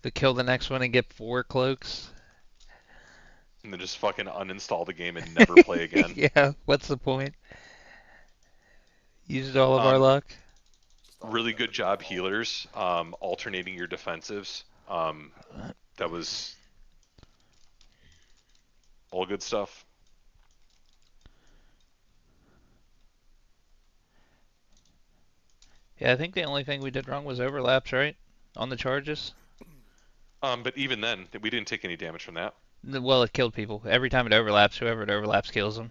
To kill the next one and get 4 cloaks. And then just fucking uninstall the game and never play again. Yeah, what's the point? Used all of our luck. Really good job, healers. Alternating your defensives. That was all good stuff. Yeah, I think the only thing we did wrong was overlaps, right? On the charges. But even then, we didn't take any damage from that. Well, it killed people. Every time it overlaps, whoever it overlaps kills them.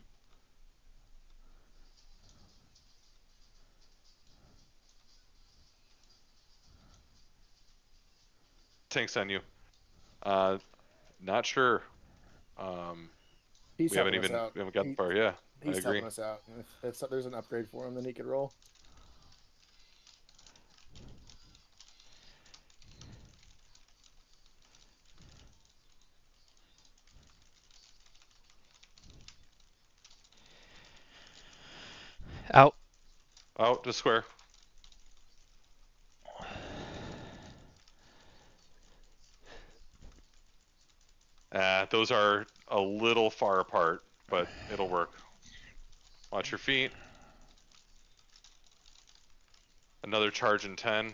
Tanks on you. Not sure. He's We haven't helping us out. we haven't gotten far. Yeah, I He's agree. helping us out. If there's an upgrade for him, then he could roll. Out. Out to square. Those are a little far apart, but it'll work. Watch your feet. Another charge in 10.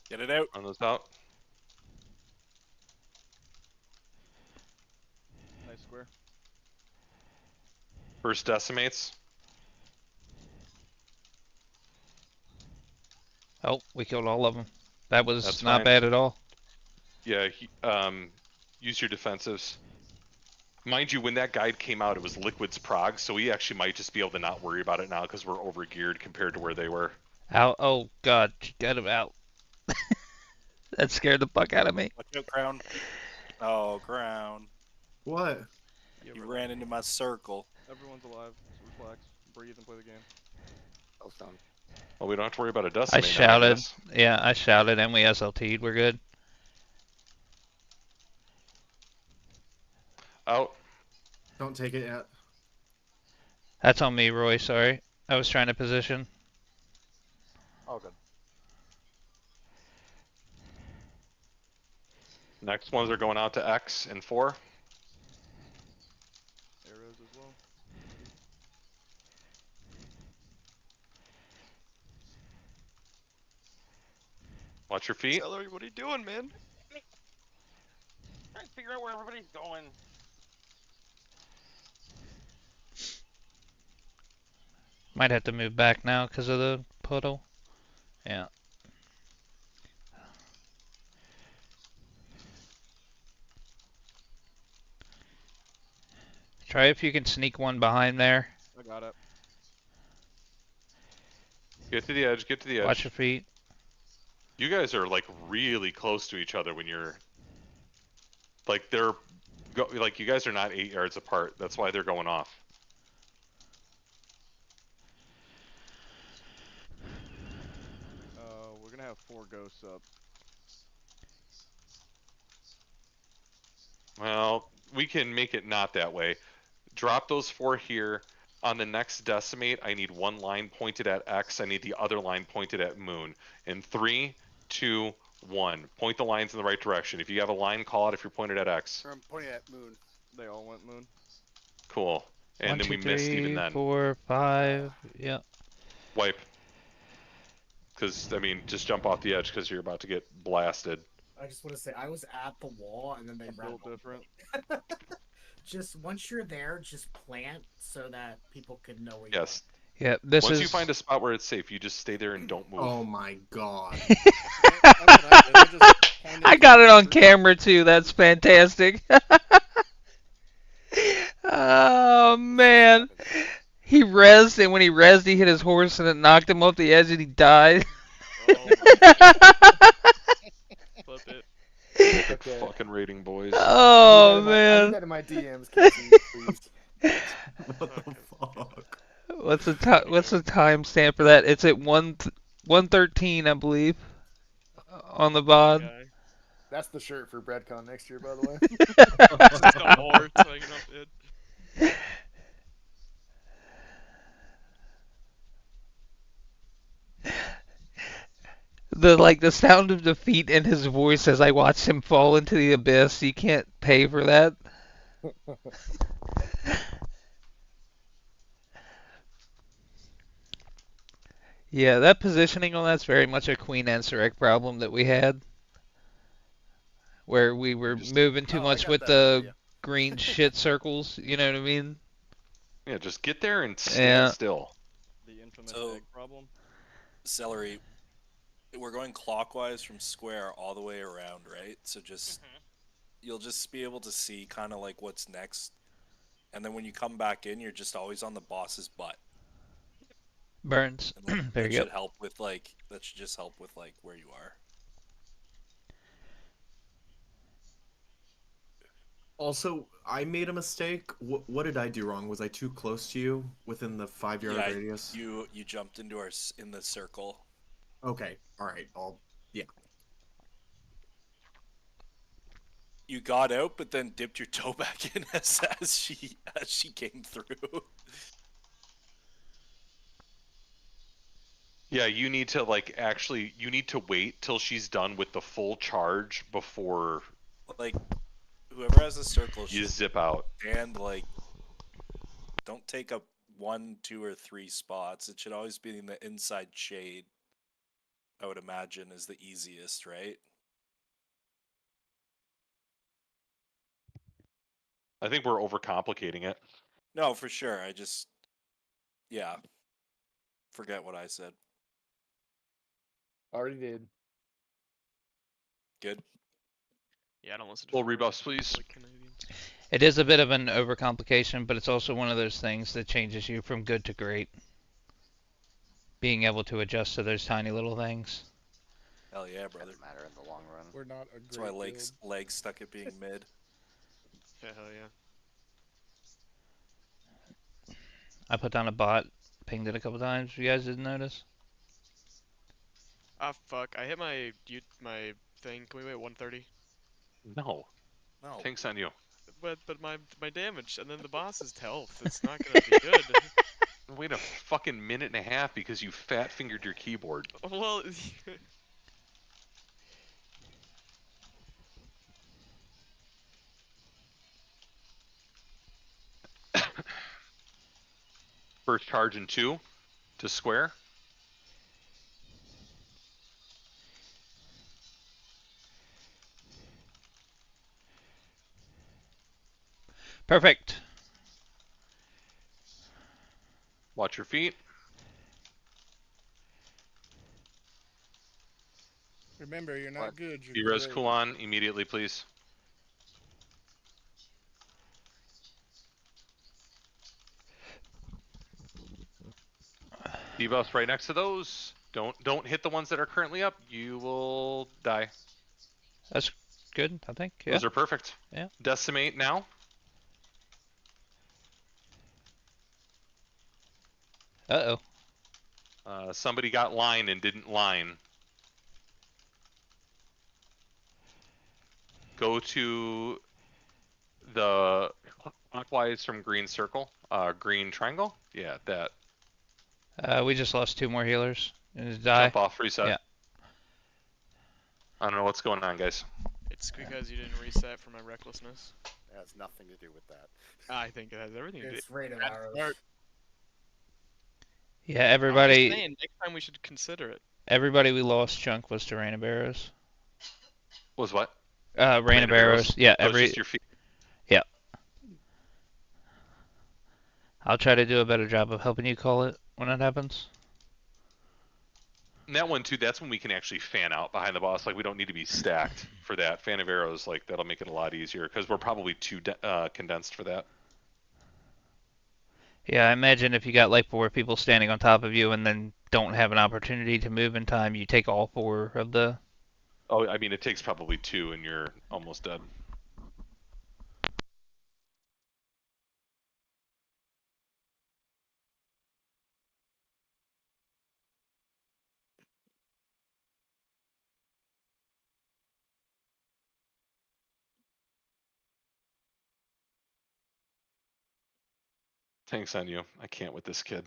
Get it out. Run those out. Nice square. First decimates. Oh, we killed all of them. That was That's not fine. bad at all. Yeah, use your defensives. Mind you, when that guide came out, it was Liquid's Prog, so we actually might just be able to not worry about it now because we're overgeared compared to where they were. Out. Oh, God. Get him out. That scared the fuck out of me. Watch out, Crown. Oh, Crown. What? You ran into my circle. Everyone's alive, so relax, breathe, and play the game. Well, we don't have to worry about a I decimate now, I shouted. guess. Yeah, I shouted and we SLT'd. We're good. Out. Don't take it yet. That's on me, Roy. Sorry. I was trying to position. Oh, good. Next ones are going out to X in 4. Arrows as well. Watch your feet. Celery, what are you doing, man? Trying to figure out where everybody's going. Might have to move back now because of the puddle. Yeah. Try if you can sneak one behind there. I got it. Get to the edge, get to the edge. Watch your feet. You guys are like really close to each other when you're like like you guys are not 8 yards apart. That's why they're going off. We're gonna have 4 ghosts up. Well, we can make it not that way. Drop those 4 here. On the next decimate, I need 1 line pointed at X. I need the other line pointed at Moon. In 3, 2, 1. Point the lines in the right direction. If you have a line, call it if you're pointed at X. I'm pointing at Moon. They all went Moon. Cool. And 1, then 2, we missed even 3, then. 4, 5. Yeah. Wipe. Because, I mean, just jump off the edge because you're about to get blasted. I just want to say, I was at the wall, and then they ran. Built different. Just once you're there, just plant so that people can know where Yes. Yeah, this Once is. you find a spot where it's safe, you just stay there and don't move. Oh my god. I got it on camera too. That's fantastic. Oh man. He rezzed, and when he rezzed, he hit his horse, and it knocked him off the edge, and he died. Flip it. Okay. Fucking rating, boys. Oh I need man. that in my DMs, Casey, please. What the fuck? What's the time stamp for that? It's at 1:13, I believe, on the bod. Guy. That's the shirt for BreadCon next year, by the way. Just a horse hanging off the head. The sound of defeat in his voice as I watched him fall into the abyss. You can't pay for that. Yeah, that positioning on that's very much a Queen Anseric problem that we had, where we were moving too Oh, I much got with that for the you. green shit circles. You know what I mean? Yeah, just get there and stand Yeah. still. The infamous So, egg problem. Celery, we're going clockwise from square all the way around, right? So just you'll just be able to see kind of like what's next, and then when you come back in, you're just always on the boss's butt, Burns. and that There that you go. should help with like that should just help with like where you are. Also, I made a mistake. What did I do wrong? Was I too close to you within the 5 yard Yeah, radius? you jumped into in the circle. Okay, all right. Yeah. You got out, but then dipped your toe back in as she came through. Yeah, you need to you need to wait till she's done with the full charge before Like whoever has a circle you should zip out. stand like don't take up 1, 2, or 3 spots. It should always be in the inside shade. I would imagine is the easiest, right? I think we're overcomplicating it. No, for sure. Yeah, forget what I said. Already did. Good. Yeah, I don't listen to Full foreign rebuffs, please. like Canadians. It is a bit of an overcomplication, but it's also one of those things that changes you from good to great. Being able to adjust to those tiny little things. Hell yeah, brother. Doesn't matter in the long run. We're not a That's why great guild. legs stuck at being mid. Yeah, hell yeah. I put down a bot, pinged it a couple times. You guys didn't notice? Ah, fuck. I hit my thing. Can we wait 130? No. No. Tank's on you. But my damage and then the boss's health. It's not gonna be good. Wait a fucking minute and a half because you fat fingered your keyboard. Well, First charge in 2 to square. Perfect. Watch your feet. Remember, you're not good. You're Derez great. Kulan immediately, please. Debuffs right next to those. Don't hit the ones that are currently up. You will die. That's good, I think. Yeah. Those are perfect. Yeah. Decimate now. Uh-oh. Somebody got line and didn't line. Go to the clockwise from green circle. Green triangle. Yeah, that. We just lost 2 more healers. Die. Jump off, reset. Yeah. I don't know what's going on, guys. it's because you didn't reset for my recklessness. It has nothing to do with that. I think it has everything to do. It's rated That's arrows. smart. Yeah, I'm everybody. just saying, next time we should consider it. Everybody we lost chunk was to Rain of Barrows. Was what? Rain of Barrows. Yeah, Oh, it's just your feet. Yeah. I'll try to do a better job of helping you call it when it happens. And that one too, that's when we can actually fan out behind the boss. Like we don't need to be stacked for that. Fan of arrows, like that'll make it a lot easier because we're probably too condensed for that. Yeah, I imagine if you got like 4 people standing on top of you and then don't have an opportunity to move in time, you take all 4 of the. Oh, I mean, it takes probably 2 and you're almost dead. Tanks on you. I can't with this kid.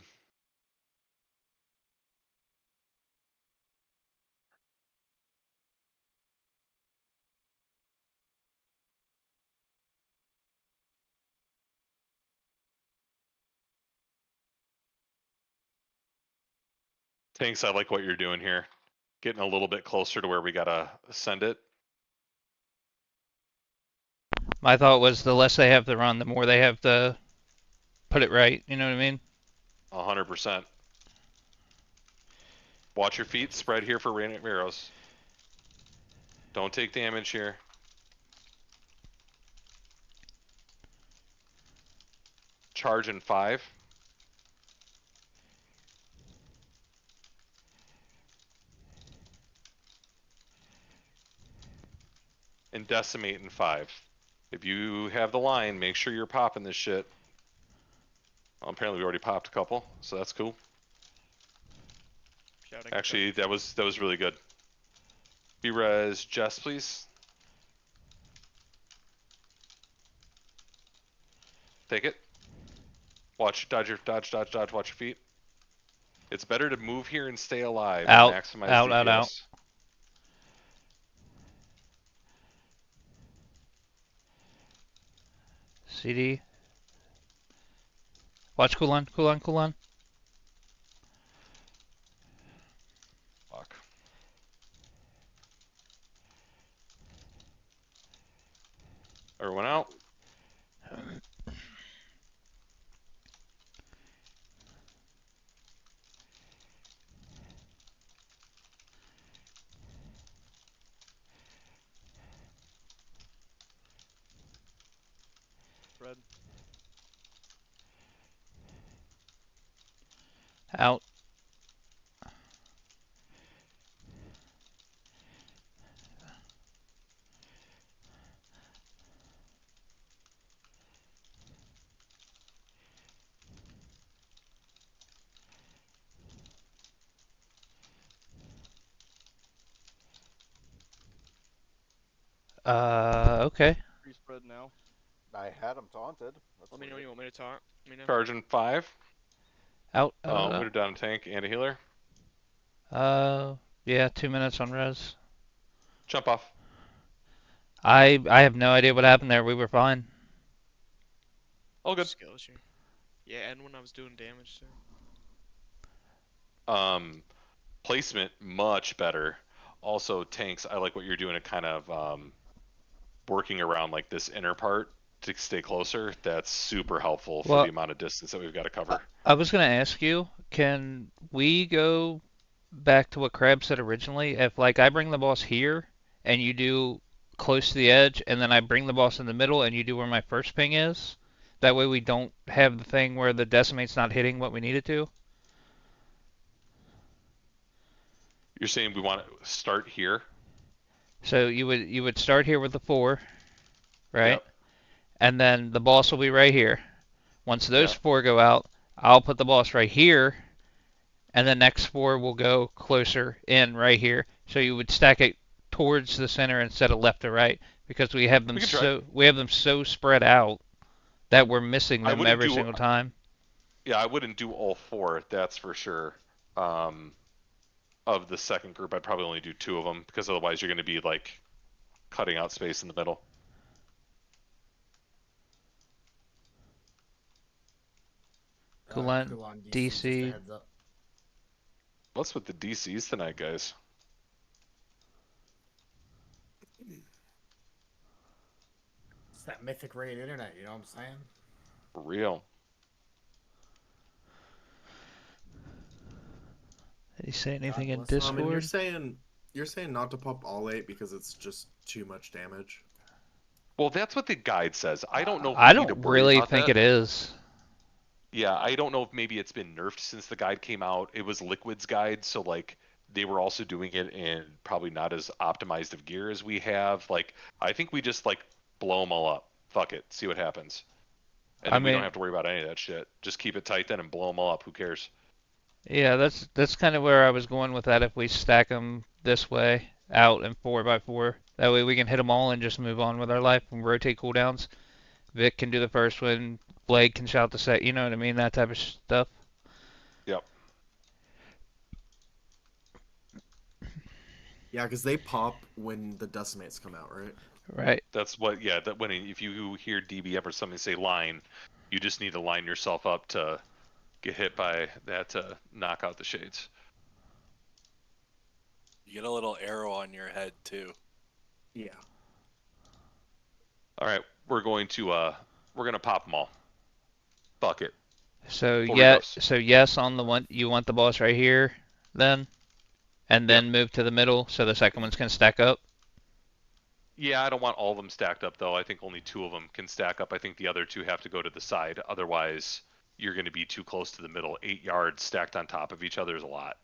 Tanks, I like what you're doing here. Getting a little bit closer to where we gotta send it. My thought was the less they have to run, the more they have to put it right. You know what I mean? 100%. Watch your feet. Spread here for rain arrows. Don't take damage here. Charge in 5. And decimate in 5. If you have the line, make sure you're popping this shit. Well, apparently we already popped a couple, so that's cool. Shouting, Actually, shouting, that was really good. B-res Jess, please. Take it. Watch, dodge, watch your feet. It's better to move here and stay alive and Out, maximize out, DPS. out. CD. Watch coolon, coolon, coolon. Fuck. Everyone out. Red. Out. Okay. Free spread now. I had him taunted. Let me know when you want me to talk. Let me know. Charge in 5. Out, Put it down a tank and a healer. Yeah, 2 minutes on res. Jump off. I have no idea what happened there. We were fine. All good. Skeleton. Yeah, and when I was doing damage too. Placement much better. Also, tanks, I like what you're doing at kind of working around like this inner part to stay closer. That's super helpful for Well, the amount of distance that we've got to cover. I was gonna ask you, can we go back to what Crab said originally? If like I bring the boss here and you do close to the edge, and then I bring the boss in the middle and you do where my first ping is, that way we don't have the thing where the decimate's not hitting what we need it to. You're saying we want to start here? So you would start here with the 4, right? Yep. And then the boss will be right here. Once those Yep. 4 go out, I'll put the boss right here, and the next 4 will go closer in right here. So you would stack it towards the center instead of left to right, because we have them so spread out that we're missing them every single time. Yeah, I wouldn't do all 4. That's for sure. Of the second group, I'd probably only do 2 of them because otherwise you're going to be like cutting out space in the middle. Coolant, DC. What's with the DCs tonight, guys? It's that mythic raid internet, you know what I'm saying? For real. Did he say anything in Discord? You're saying not to pop all 8 because it's just too much damage. Well, that's what the guide says. I don't know if I we need to don't worry really about think that. it is. Yeah, I don't know if maybe it's been nerfed since the guide came out. It was Liquid's guide, so like they were also doing it in probably not as optimized of gear as we have. Like I think we just like blow them all up. Fuck it, see what happens. And then we don't have to worry about any of that shit. Just keep it tight then and blow them all up. Who cares? Yeah, that's kind of where I was going with that. If we stack them this way out in 4x4, that way we can hit them all and just move on with our life and rotate cooldowns. Vic can do the first one, Blake can shout the set. You know what I mean? That type of stuff. Yep. Yeah, because they pop when the decimates come out, right? Right. That's what. Yeah. That when if you hear DBF or something say line, you just need to line yourself up to get hit by that to knock out the shades. You get a little arrow on your head too. Yeah. All right, we're gonna pop them all. Fuck it. So Overdose. So yes on the one. You want the boss right here, then, and then move to the middle so the second one's can stack up. Yeah, I don't want all of them stacked up though. I think only 2 of them can stack up. I think the other 2 have to go to the side. Otherwise, you're going to be too close to the middle. 8 yards stacked on top of each other is a lot.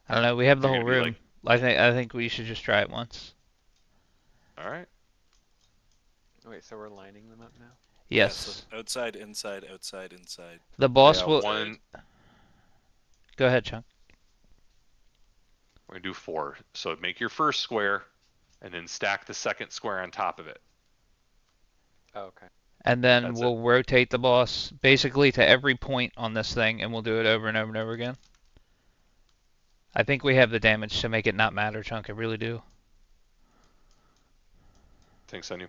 I don't know. We have the You're whole gonna be room. I think we should just try it once. All right. Wait, so we're lining them up now? Yes. Yeah, so outside, inside, outside, inside. The boss Yeah, will. one. Go ahead, Chunk. We're gonna do 4. So make your first square, and then stack the second square on top of it. Oh, okay. And then That's we'll rotate the boss basically to every point on this thing, and we'll do it over and over and over again. I think we have the damage to make it not matter, Chunk. I really do. Thanks on you.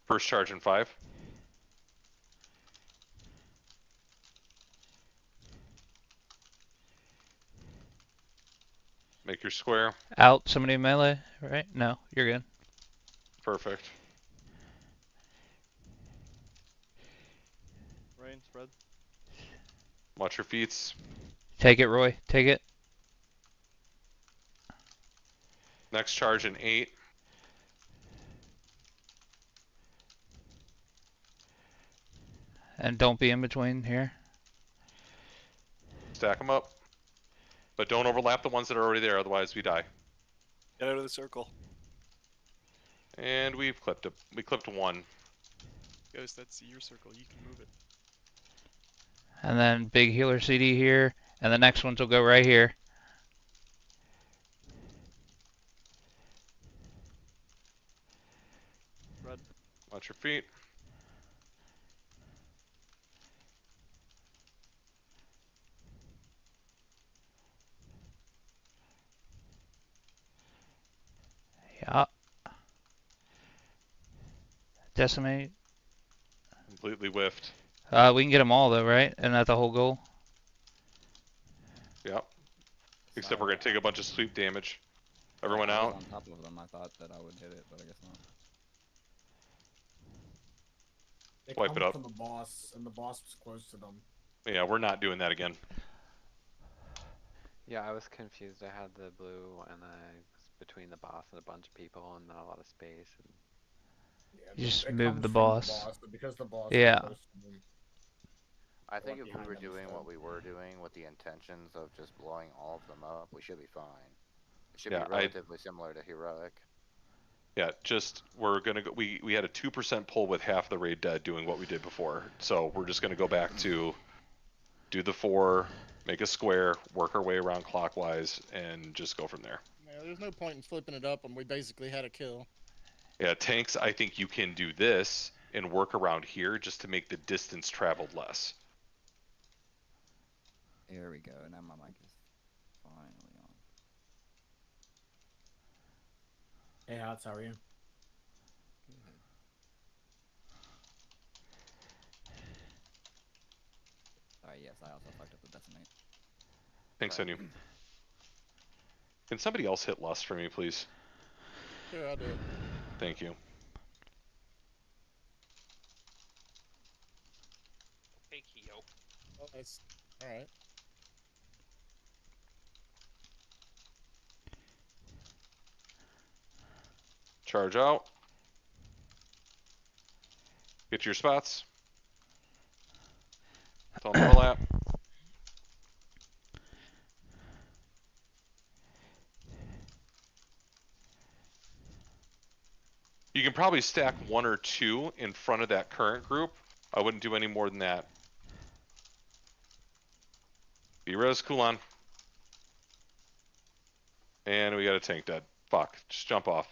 First charge in 5. Make your square. Out. Somebody melee, right? No, you're good. Perfect. Rain, spread. Watch your feats. Take it, Roy. Take it. Next charge in 8. And don't be in between here. Stack them up. But don't overlap the ones that are already there, otherwise we die. Get out of the circle. And we've clipped it. We clipped 1. Ghost, that's your circle. You can move it. And then big healer CD here. And the next ones will go right here. Spread. Watch your feet. Yeah. Decimate. Completely whiffed. We can get them all though, right? Isn't that the whole goal? Yep. Except we're gonna take a bunch of sweep damage. Everyone I was out. on top of them. I thought that I would hit it, but I guess not. They Wipe come it up. from the boss, and the boss was close to them. Yeah, we're not doing that again. Yeah, I was confused. I had the blue, and I was between the boss and a bunch of people, and not a lot of space. And... Yeah, You just it move comes the from boss. but because the boss Yeah. is close to them, I think Or if we behind were them doing instead. what we were doing with the intentions of just blowing all of them up, we should be fine. It should Yeah, be relatively similar to heroic. Yeah, just we're gonna go. We had a 2% pull with half the raid dead doing what we did before, so we're just gonna go back to do the 4, make a square, work our way around clockwise, and just go from there. Yeah, there's no point in flipping it up when we basically had a kill. Yeah, tanks. I think you can do this and work around here just to make the distance traveled less. Here we go. Now my mic is finally on. Hey, Hots, how are you? Good. Sorry, yes, I also fucked up the decimate. Thanks on you. Can somebody else hit lust for me, please? Here, I'll do it. Thank you. Hey, Keo. Oh, that's alright. Charge out. Get your spots. Don't overlap. You can probably stack 1 or 2 in front of that current group I wouldn't do any more than that. B-res, Kulan. And we got a tank dead. Fuck. Just jump off.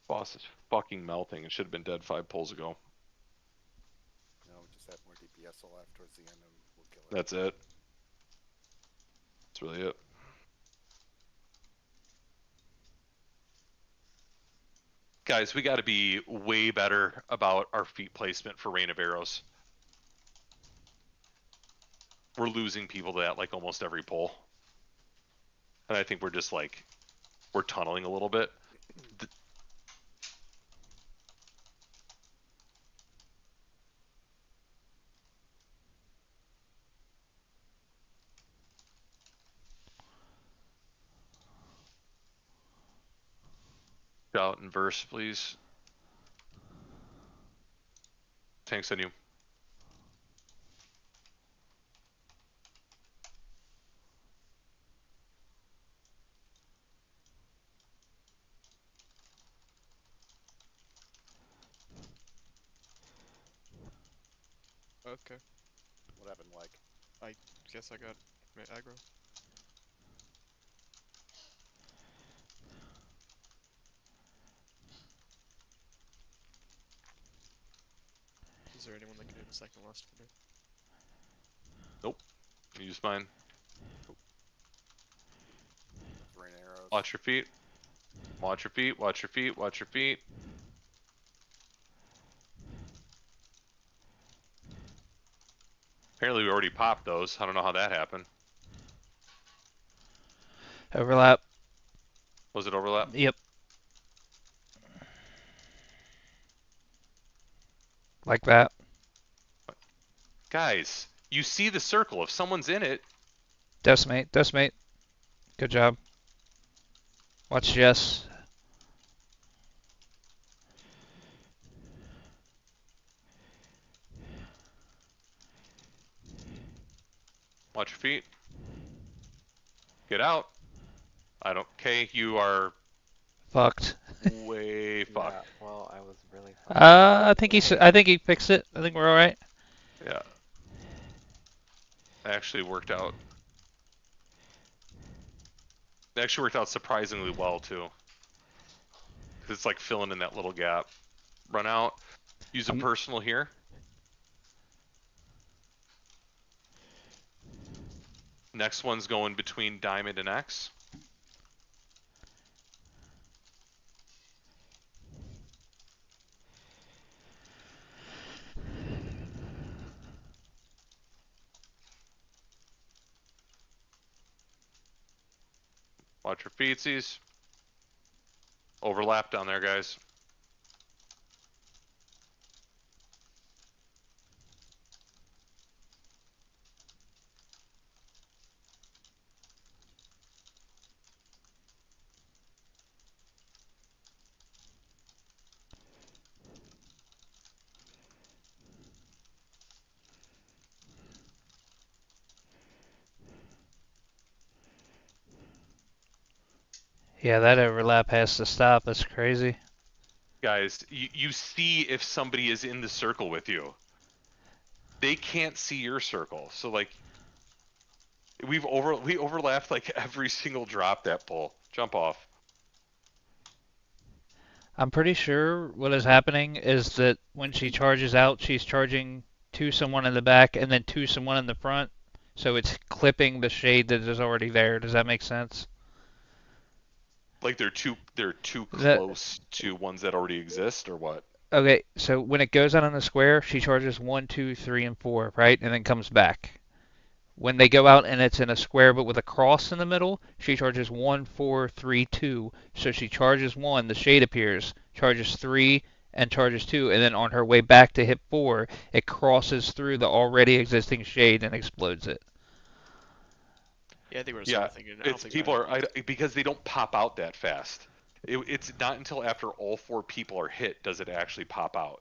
Boss is fucking melting. It should have been dead 5 pulls ago. No, just add more DPS alive towards the end and we'll kill it. That's it. That's really it. Guys, we got to be way better about our feet placement for Rain of Arrows. We're losing people to that like almost every pull. And I think we're just like, we're tunneling a little bit. Out and verse, please. Tanks on you. Okay. What happened, like? I guess I got aggro. Is there anyone that can do the second last for me? Nope. Use mine. Rain arrows. Watch your feet. Watch your feet. Watch your feet. Watch your feet. Apparently we already popped those. I don't know how that happened. Overlap. Was it overlap? Yep. Like that. Guys, you see the circle. If someone's in it. Decimate. Decimate. Good job. Watch Jess. Watch your feet. Get out. I don't. Okay, you are Fucked. way fucked. Yeah, well, I was really I think he fixed it. I think we're all right. Yeah. Actually worked out. It actually worked out surprisingly well too. Cause it's like filling in that little gap. Run out. Use a personal here. Next one's going between Diamond and X. Watch your feetsies. Overlap down there, guys. Yeah, that overlap has to stop. That's crazy. Guys, you see if somebody is in the circle with you. They can't see your circle. So like we overlapped like every single drop that pull. Jump off. I'm pretty sure what is happening is that when she charges out, she's charging to someone in the back and then to someone in the front. So it's clipping the shade that is already there. Does that make sense? Like they're too close to ones that already exist, or what? Okay, so when it goes out on the square, she charges 1, 2, 3, and 4, right? And then comes back. When they go out and it's in a square but with a cross in the middle, she charges 1, 4, 3, 2. So she charges 1, the shade appears, charges 3, and charges 2. And then on her way back to hit 4, it crosses through the already existing shade and explodes it. Yeah, I think we're Yeah, thinking. it's people are because they don't pop out that fast. It's not until after all 4 people are hit does it actually pop out.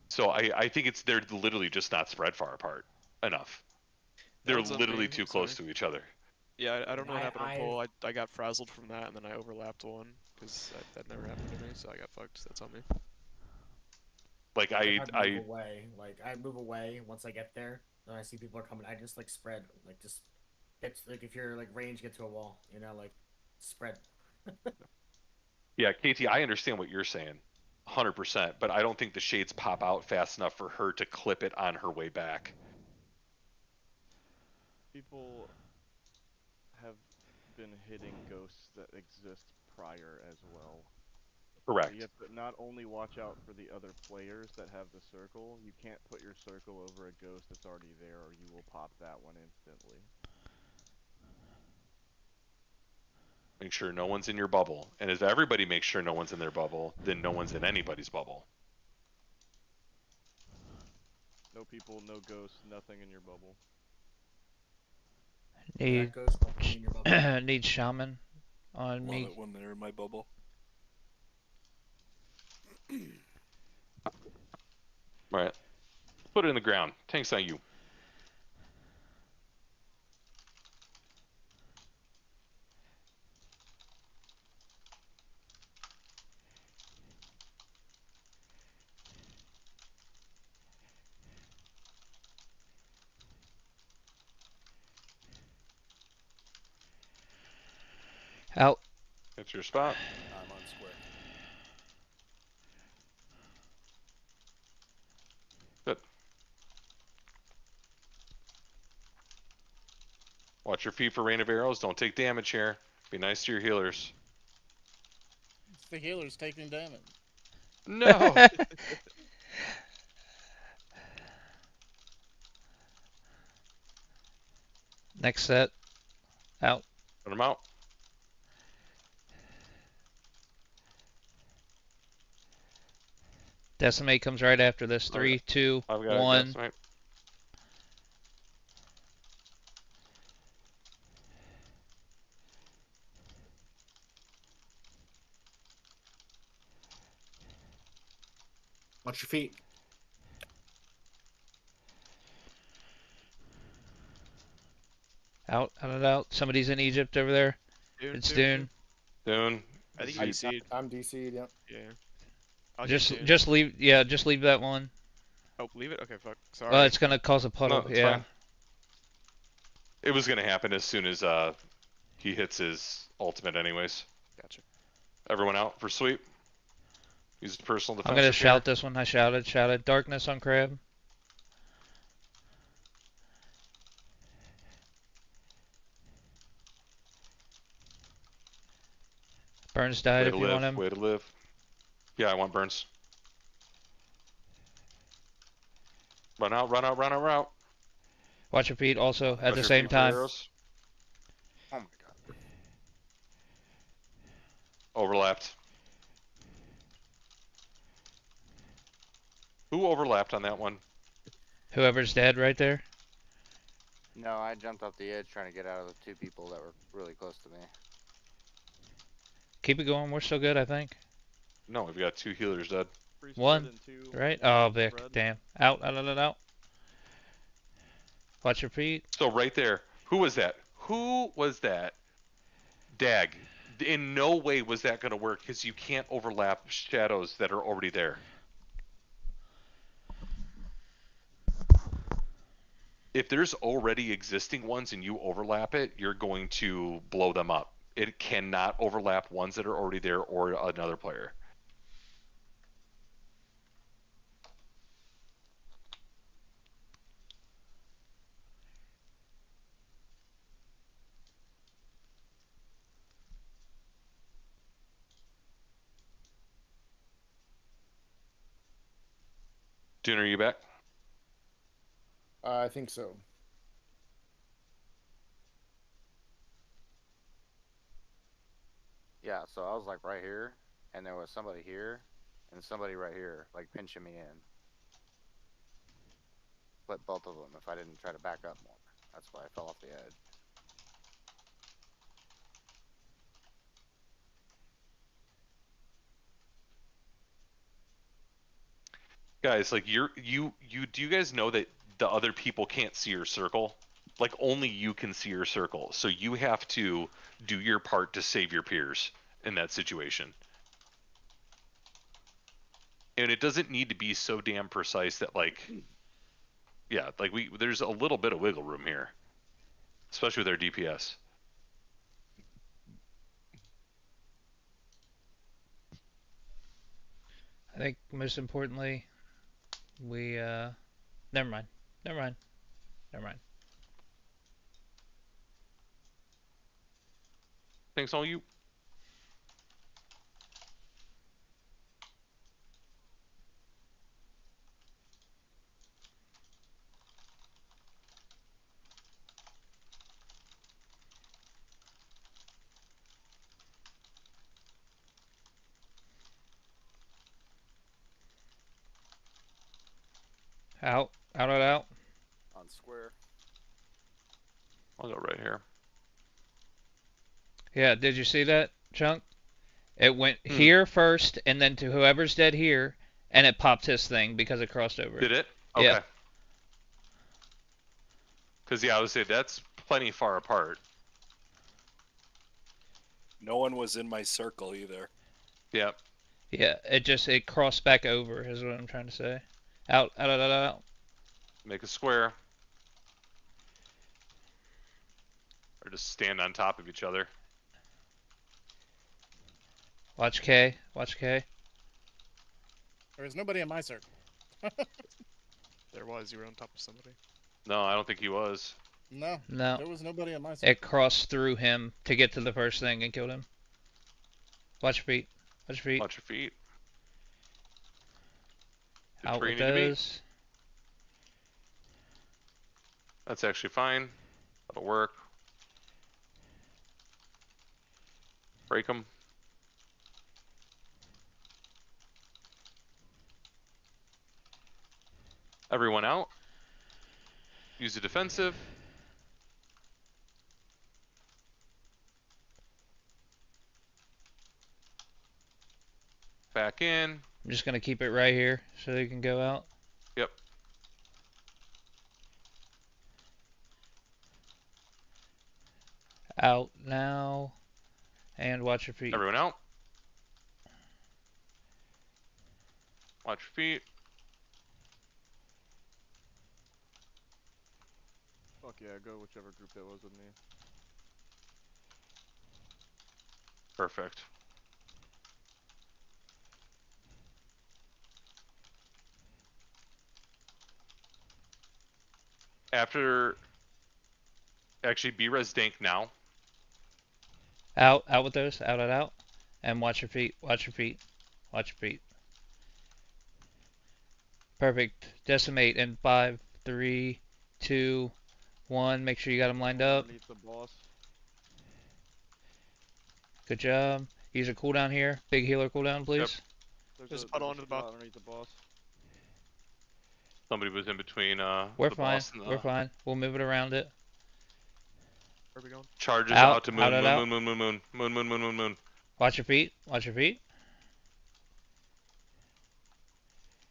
So I think they're literally just not spread far apart enough. That They're one's on literally me. too Sorry. close to each other. Yeah, I don't Like, know what happened on I've pole. I got frazzled from that, and then I overlapped one because that never happened to me, so I got fucked. That's on me. Like Like if I move I away, like I move away once I get there, then I see people are coming. I just like spread, like just it's like if you're like range get to a wall, you know, like spread. yeah, KT, I understand what you're saying, 100%. But I don't think the shades pop out fast enough for her to clip it on her way back. People have been hitting ghosts that exist prior as well. So Correct. you have to not only watch out for the other players that have the circle, you can't put your circle over a ghost that's already there or you will pop that one instantly. Make sure no one's in your bubble. And if everybody makes sure no one's in their bubble, then no one's in anybody's bubble. No people, no ghosts, nothing in your bubble. Need ghost in your bubble. need shaman on Love me. it when they're in my bubble. Right. Put it in the ground. Tank's on you. Out. That's your spot. I'm on square. Good. Watch your feet for rain of arrows. Don't take damage here. Be nice to your healers. It's the healer's taking damage. No. Next set. Out. Put them out. Decimate comes right after this. 3, 2, I've got 1. a decimate. Watch your feet. Out, out, out. Somebody's in Egypt over there. It's Dune. Dune. I think I- you DC'd. I'm DC'd, yeah. Yeah. I'll Just get Dune. just leave. Yeah, just leave that one. Oh, leave it? Okay, fuck. Sorry. It's gonna cause a puddle. No, it's Yeah. fine. It was gonna happen as soon as he hits his ultimate, anyways. Gotcha. Everyone out for sweep. Use personal defense. I'm gonna repair. shout this one. I shouted. Darkness on crab. Burns died Way if to you want live. him. Way to live. Yeah, I want Burns. Run out, run out, run out, run out. Watch your feet also at Watch the your same feet for time. arrows. Oh my god. Overlapped. Who overlapped on that one? Whoever's dead right there. No, I jumped off the edge trying to get out of the two people that were really close to me. Keep it going. We're still good, I think. No, we've got 2 healers dead. One. Right? Oh, Vic. Damn. Out, out, out, out, out. Watch your feet. So right there, who was that? Who was that? Dag. In no way was that going to work because you can't overlap shadows that are already there. If there's already existing ones and you overlap it, you're going to blow them up. It cannot overlap ones that are already there or another player. Dune, are you back? I think so. Yeah, so I was like right here, and there was somebody here, and somebody right here, like pinching me in. Split both of them if I didn't try to back up more. That's why I fell off the edge. Guys, like do you guys know that the other people can't see your circle? Like only you can see your circle. So you have to do your part to save your peers in that situation. And it doesn't need to be so damn precise that like yeah, like there's a little bit of wiggle room here. Especially with our DPS. I think most importantly, we never mind. Never mind. Never mind. Thanks all you. Out. Out. Out. Out. On square. I'll go right here. Yeah. Did you see that, Chunk? It went here first, and then to whoever's dead here, and it popped his thing because it crossed over. Did it? Yeah. Okay. Because yeah, I would say that's plenty far apart. No one was in my circle either. Yep. Yeah, it crossed back over is what I'm trying to say. Out, out, out, out, out. Make a square. Or just stand on top of each other. Watch K. Watch K. There was nobody in my circle. There was. You were on top of somebody. No, I don't think he was. No. No. There was nobody in my circle. It crossed through him to get to the first thing and killed him. Watch your feet. Watch your feet. Watch your feet. Good Out with training to me. those. That's actually fine. That'll work. Break them. Everyone out. Use the defensive. Back in. I'm just gonna keep it right here so they can go out. Yep. Out now. And watch your feet. Everyone out. Watch your feet. Fuck yeah, go whichever group that was with me. Perfect. After actually B-res dank now. Out, out with those. Out, out, out. And watch your feet. Watch your feet. Watch your feet. Perfect. Decimate in 5, 3, 2, 1. Make sure you got them lined up. Underneath the boss. Good job. Use a cooldown here. Big healer cooldown, please. There's a puddle under the boss. Underneath the boss. Somebody was in between We're the fine. boss and the We're fine. We'll move it around it. Where are we going? charges Out, out to moon, out, out, out. moon, moon, moon, moon, moon, moon, moon, moon, moon. Watch your feet. Watch your feet.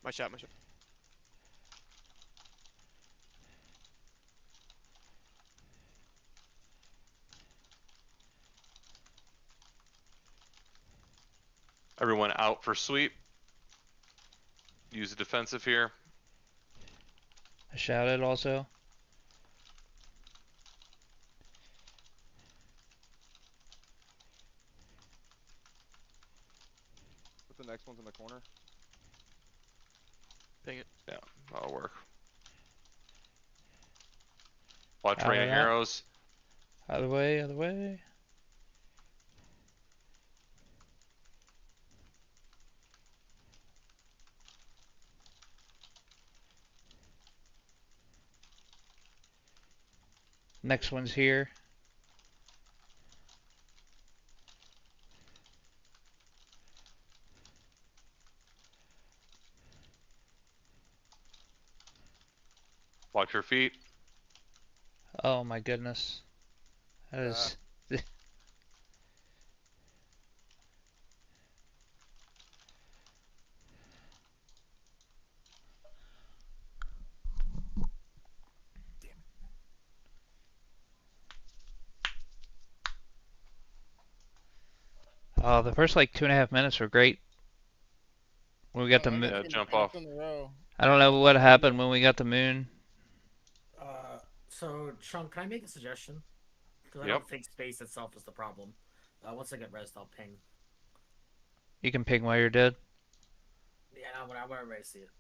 My shot, my shot. Everyone out for sweep. Use the defensive here. I shouted also. Put the next one's in the corner. Dang it. Yeah, that'll work. Watch Out, raining out, out. arrows. Out of the way. Out of the way. Next one's here. Watch your feet. Oh my goodness. That is. The first like 2.5 minutes were great. When we got the I'm moon. Yeah, getting jump bounced off. in the row. I don't know what happened when we got the moon. So Chunk, can I make a suggestion? Because I Yep. don't think space itself is the problem. Once I get rezzed, I'll ping. You can ping while you're dead. Yeah, I want everybody to see it.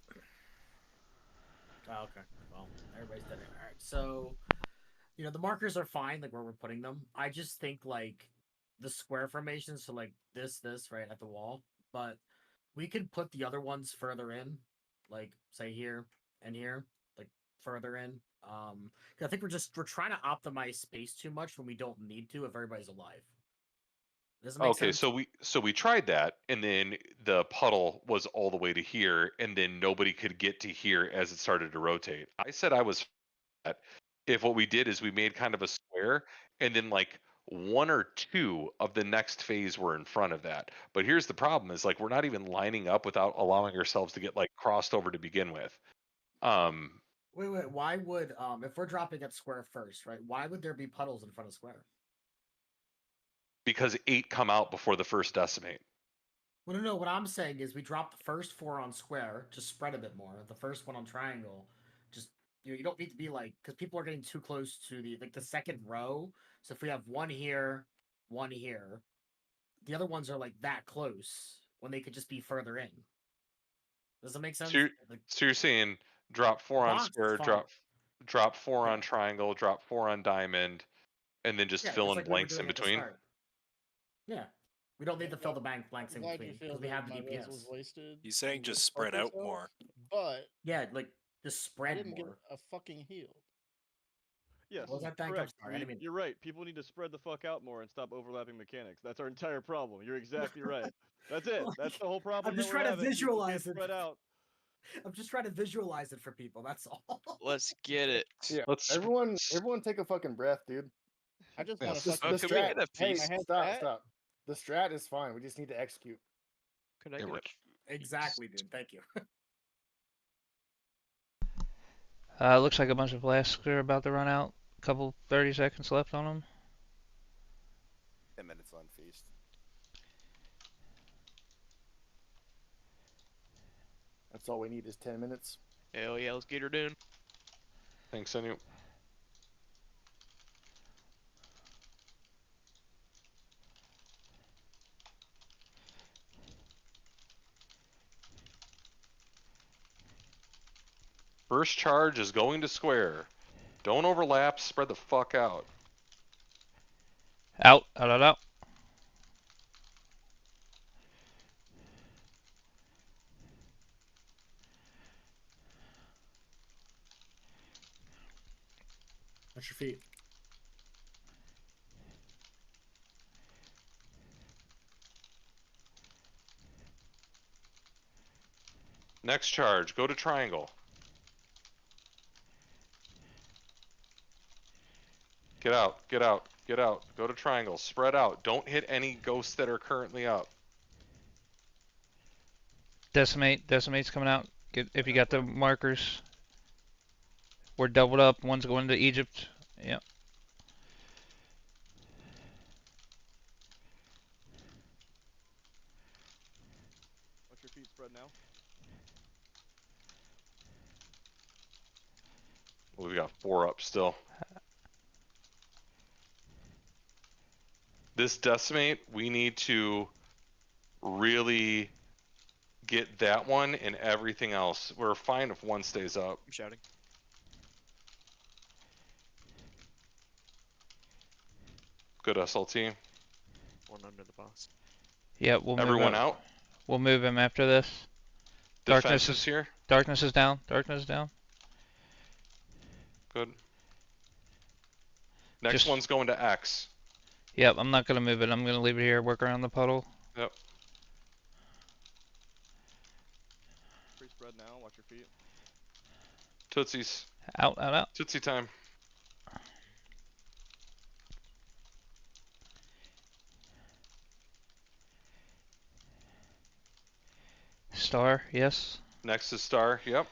Oh, okay. Well, everybody's dead anyway. All right. So, the markers are fine, like where we're putting them. I just think like the square formations, so like this, right at the wall. But we could put the other ones further in, like say here and here, like further in. 'Cause I think we're trying to optimize space too much when we don't need to if everybody's alive. Does it make Okay, sense? so we tried that, and then the puddle was all the way to here, and then nobody could get to here as it started to rotate. I said I was fat if what we did is we made kind of a square, and then like one or two of the next phase were in front of that. But here's the problem: is like we're not even lining up without allowing ourselves to get like crossed over to begin with. Wait. Why would if we're dropping at square first, right? Why would there be puddles in front of square? Because 8 come out before the first decimate. Well, no. What I'm saying is we drop the first 4 on square, just spread a bit more. The first one on triangle, just you don't need to be like because people are getting too close to the second row. So if we have one here, the other ones are like that close when they could just be further in. Does that make sense? So you're saying drop 4 on Box is square, fine. drop 4 on triangle, drop 4 on diamond, and then just Yeah, fill just in like we were blanks in doing at the between. start. Yeah, we don't need to fill the blanks in Glad you between feel because we that have the my res DPS. was wasted. He's saying and just fuck spread out yourself, more. But Yeah, like just I spread didn't get more. a fucking heal. Yes, What was that? Thank? I'm correct. sorry. I didn't mean. You're right. People need to spread the fuck out more and stop overlapping mechanics. That's our entire problem. You're exactly right. That's it. That's the whole problem I'm just that we're trying to having. People can't visualize it. spread out. I'm just trying to visualize it for people. That's all. Let's get it. Yeah, Let's everyone take a fucking breath, dude. I just Yeah. want to The, fucking. the Can we strat. get a Hey, feast? stop. The strat is fine. We just need to execute. Can I Yeah, get we're- a Exactly, dude. Thank you. Looks like a bunch of flasks are about to run out. Couple 30 seconds left on them. 10 minutes on feast. That's all we need is 10 minutes. Hell yeah, let's get her done. Thanks, Anu. First charge is going to square. Don't overlap, spread the fuck out. Out. Watch your feet. Next charge, go to triangle. Get out. Go to triangle. Spread out. Don't hit any ghosts that are currently up. Decimate's coming out. If you got the markers. We're doubled up. One's going to Egypt. Yep. Watch your feet spread now. We got 4 up still. This decimate, we need to really get that one and everything else. We're fine if one stays up. I'm shouting. Good SLT. One under the boss. Yeah, we'll move Everyone him. out. We'll move him after this. Defense is here. Darkness is down. Good. Next one's going to X. Yep, I'm not gonna move it. I'm gonna leave it here. Work around the puddle. Yep. Free spread now. Watch your feet. Tootsies. Out. Tootsie time. Star. Yes. Next is star. Yep.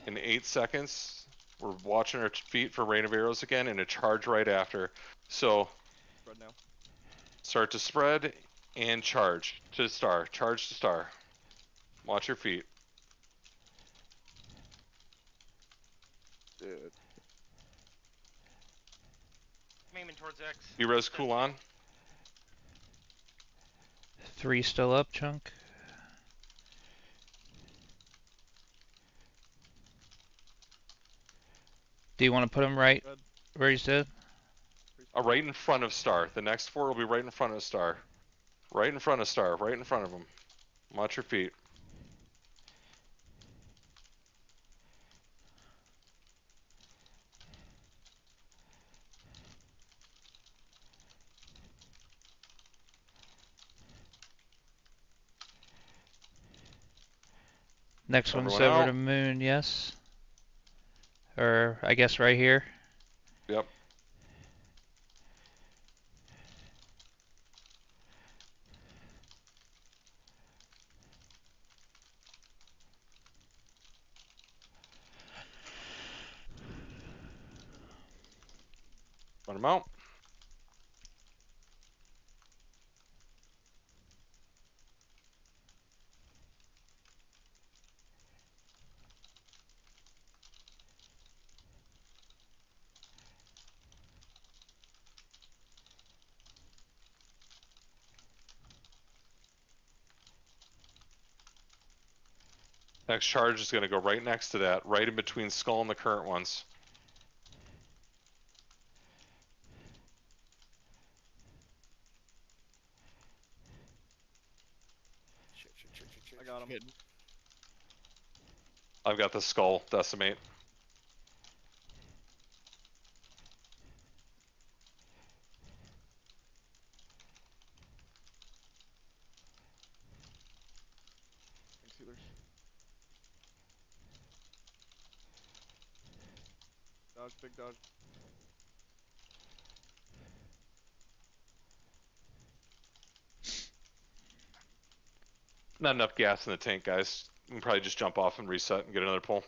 In 8 seconds. We're watching our feet for rain of arrows again, and a charge right after. So Spread now. start to spread and charge to star. Charge to star. Watch your feet. Dude. I'm aiming towards X. Heroes cool on. 3 still up, Chunk. Do you want to put him right Spread. where he's dead? Right in front of star. The next 4 will be right in front of star. Right in front of star. Right in front of him. Watch your feet. Next one's Everyone over out. to moon, yes. Or I guess right here. Yep. Run them out. Next charge is going to go right next to that, right in between skull and the current ones. I got him. I've got the skull decimate. Thanks, healers. Dodge, big dodge. Not enough gas in the tank, guys. We can probably just jump off and reset and get another pull.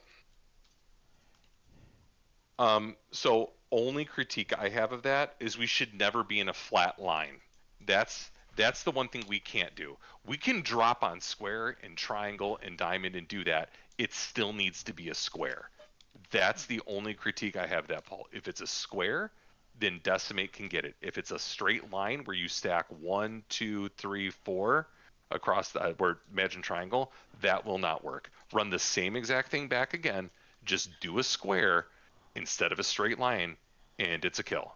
So only critique I have of that is we should never be in a flat line. That's the one thing we can't do. We can drop on square and triangle and diamond and do that. It still needs to be a square. That's the only critique I have of that, Paul. If it's a square, then decimate can get it. If it's a straight line where you stack 1, 2, 3, 4 across the where imagine triangle, that will not work. Run the same exact thing back again. Just do a square instead of a straight line, and it's a kill.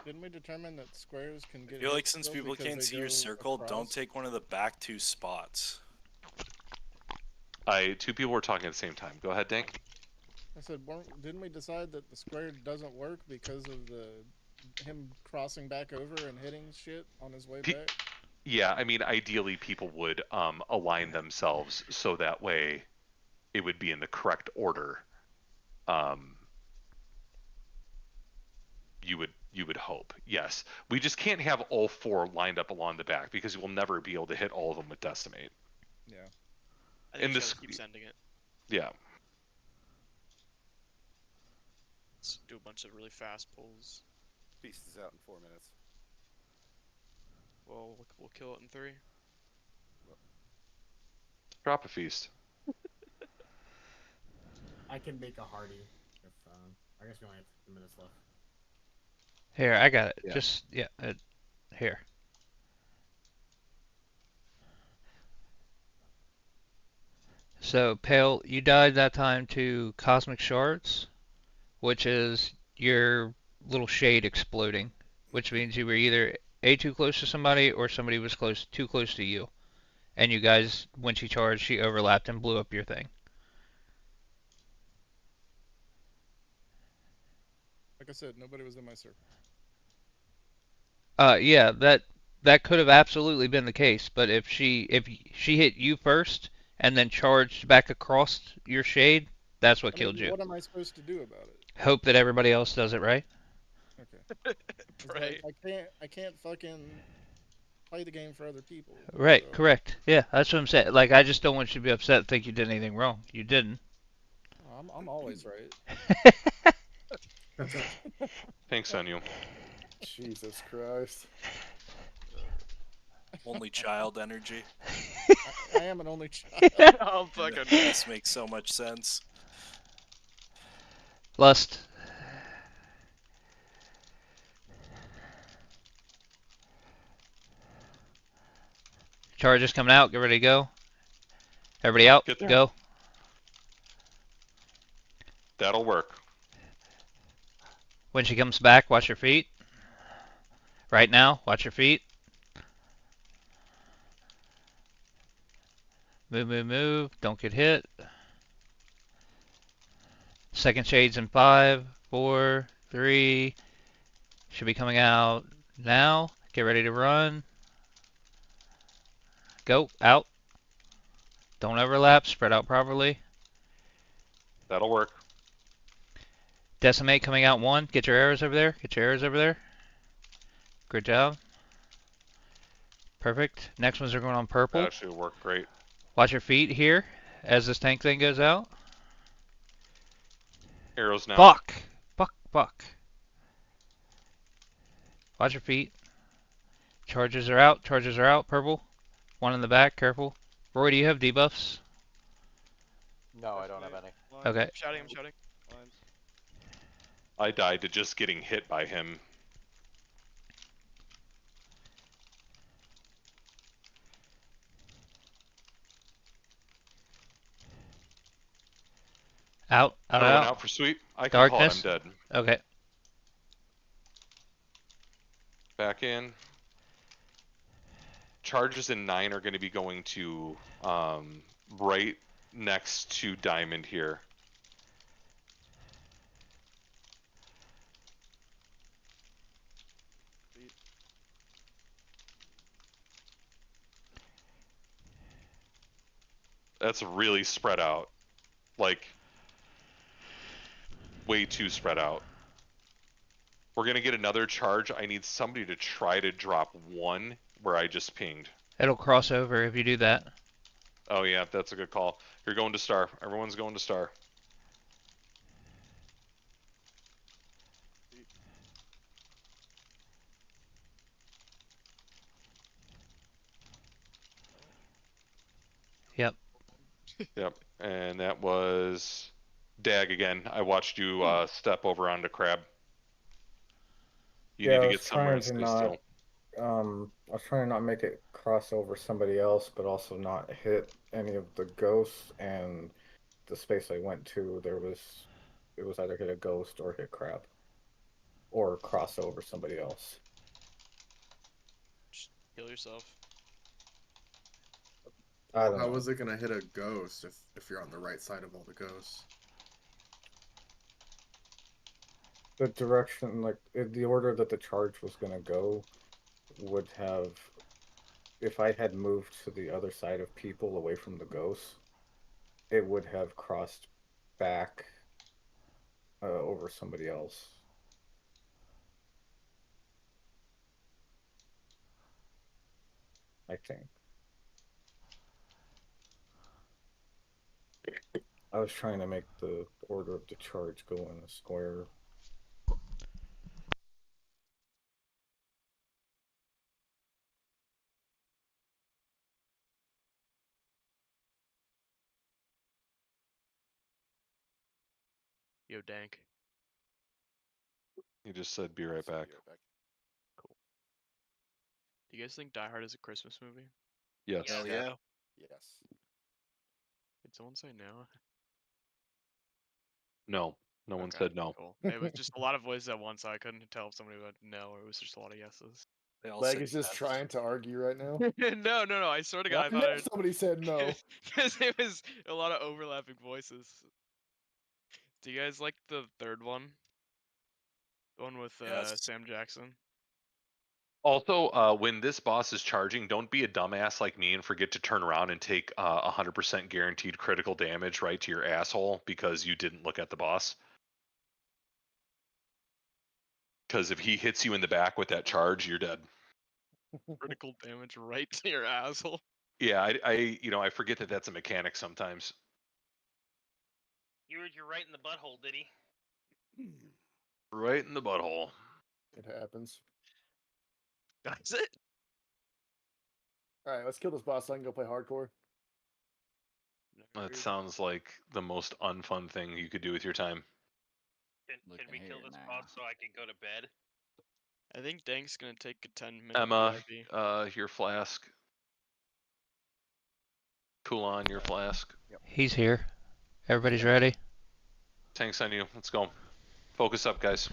Didn't we determine that squares can get I feel hit like since still people because can't they see your go circle, don't across? take one of the back 2 spots. Two people were talking at the same time. Go ahead, Dank. I said, didn't we decide that the square doesn't work because of him crossing back over and hitting shit on his way back? Yeah, I mean, ideally people would align themselves so that way it would be in the correct order. You would hope. Yes. We just can't have all 4 lined up along the back because we'll never be able to hit all of them with decimate. Yeah. I think you keep sending it. Yeah. Let's do a bunch of really fast pulls. Beast is out in 4 minutes. Well, we'll kill it in 3. Drop a feast. I can make a hardy if I guess we only have 2 minutes left. Here, I got it. Yeah. Just here. So, Pale, you died that time to cosmic shards, which is your little shade exploding, which means you were either too close to somebody or somebody was too close to you. And you guys, when she charged, she overlapped and blew up your thing. Like I said, nobody was in my circle. Yeah, that could have absolutely been the case, but if she hit you first and then charged back across your shade, that's what killed you. What am I supposed to do about it? Hope that everybody else does it right. Okay. Right. I can't fucking play the game for other people. Right, so. correct. Yeah, that's what I'm saying. Like, I just don't want you to be upset and think you did anything wrong. You didn't. I'm always right. Thanks on you. Jesus Christ. Only child energy. I am an only child. Oh, fucking. This makes so much sense. Lust. Charges coming out. Get ready to go. Everybody out. Get there. Go. That'll work. When she comes back, watch your feet. Right now, watch your feet. Move, move, move. Don't get hit. Second shade's in 5, 4, 3. Should be coming out now. Get ready to run. Go. Out. Don't overlap. Spread out properly. That'll work. Decimate coming out 1. Get your arrows over there. Get your arrows over there. Good job. Perfect. Next ones are going on purple. That actually worked great. Watch your feet here as this tank thing goes out. Arrows now. Buck. Buck, buck. Watch your feet. Charges are out. Charges are out. Purple. One in the back. Careful. Roy, do you have debuffs? No, I don't have any. Okay. I'm shouting, I'm shouting. I died to just getting hit by him. Out, out, Another one out. out for sweep. I can Darkness. call it. I'm dead. Okay. Back in. Charges in 9 are going to be going to right next to diamond here. That's really spread out. Like, way too spread out. We're going to get another charge. I need somebody to try to drop 1 where I just pinged. It'll cross over if you do that. Oh, yeah, that's a good call. You're going to star. Everyone's going to star. Yep. Yep. And that was Dag again. I watched you step over onto Crab. You Yeah, need to I get was somewhere trying to to stay not. still. I was trying to not make it cross over somebody else, but also not hit any of the ghosts. And the space I went to, it was either hit a ghost or hit crab, or cross over somebody else. Just heal yourself. I don't How know. was it gonna hit a ghost if you're on the right side of all the ghosts? The direction, like the order that the charge was gonna go, would have, if I had moved to the other side of people away from the ghosts, it would have crossed back over somebody else. I think. I was trying to make the order of the charge go in a square. Yo, Dank. He just said be right back. Cool. Do you guys think Die Hard is a Christmas movie? Yes. Hell yeah. Yes. Did someone say no? No. No one Okay, said no. Cool. It was just a lot of voices at once, so I couldn't tell if somebody would no or it was just a lot of yeses. They all Leg said is just yes. trying to argue right now. No. I swear to God, I I thought know somebody said no. because it was a lot of overlapping voices. Do you guys like the third one? The one with Yes. Sam Jackson? Also, when this boss is charging, don't be a dumbass like me and forget to turn around and take 100% guaranteed critical damage right to your asshole because you didn't look at the boss. Because if he hits you in the back with that charge, you're dead. Critical damage right to your asshole. Yeah, I forget that that's a mechanic sometimes. You're right in the butthole, did he? Right in the butthole. It happens. That's it. All right, let's kill this boss so I can go play hardcore. That sounds like the most unfun thing you could do with your time. Can we kill this boss so I can go to bed? I think Dank's gonna take a 10-minute Emma, BRB. your flask. Cool your flask. He's here. Everybody's ready. Tanks on you. Let's go. Focus up, guys.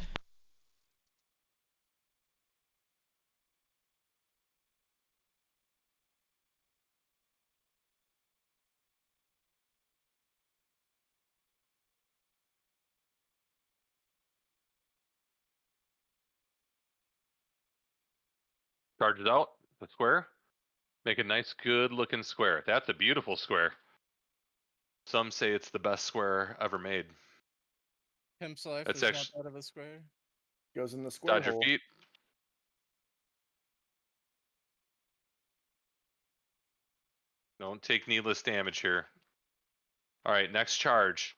Charge it out. The square. Make a nice, good-looking square. That's a beautiful square. Some say it's the best square ever made. Pimp's life That's is actually not that of a square. Goes in the square dodge your hole. feet. Don't take needless damage here. All right, next charge.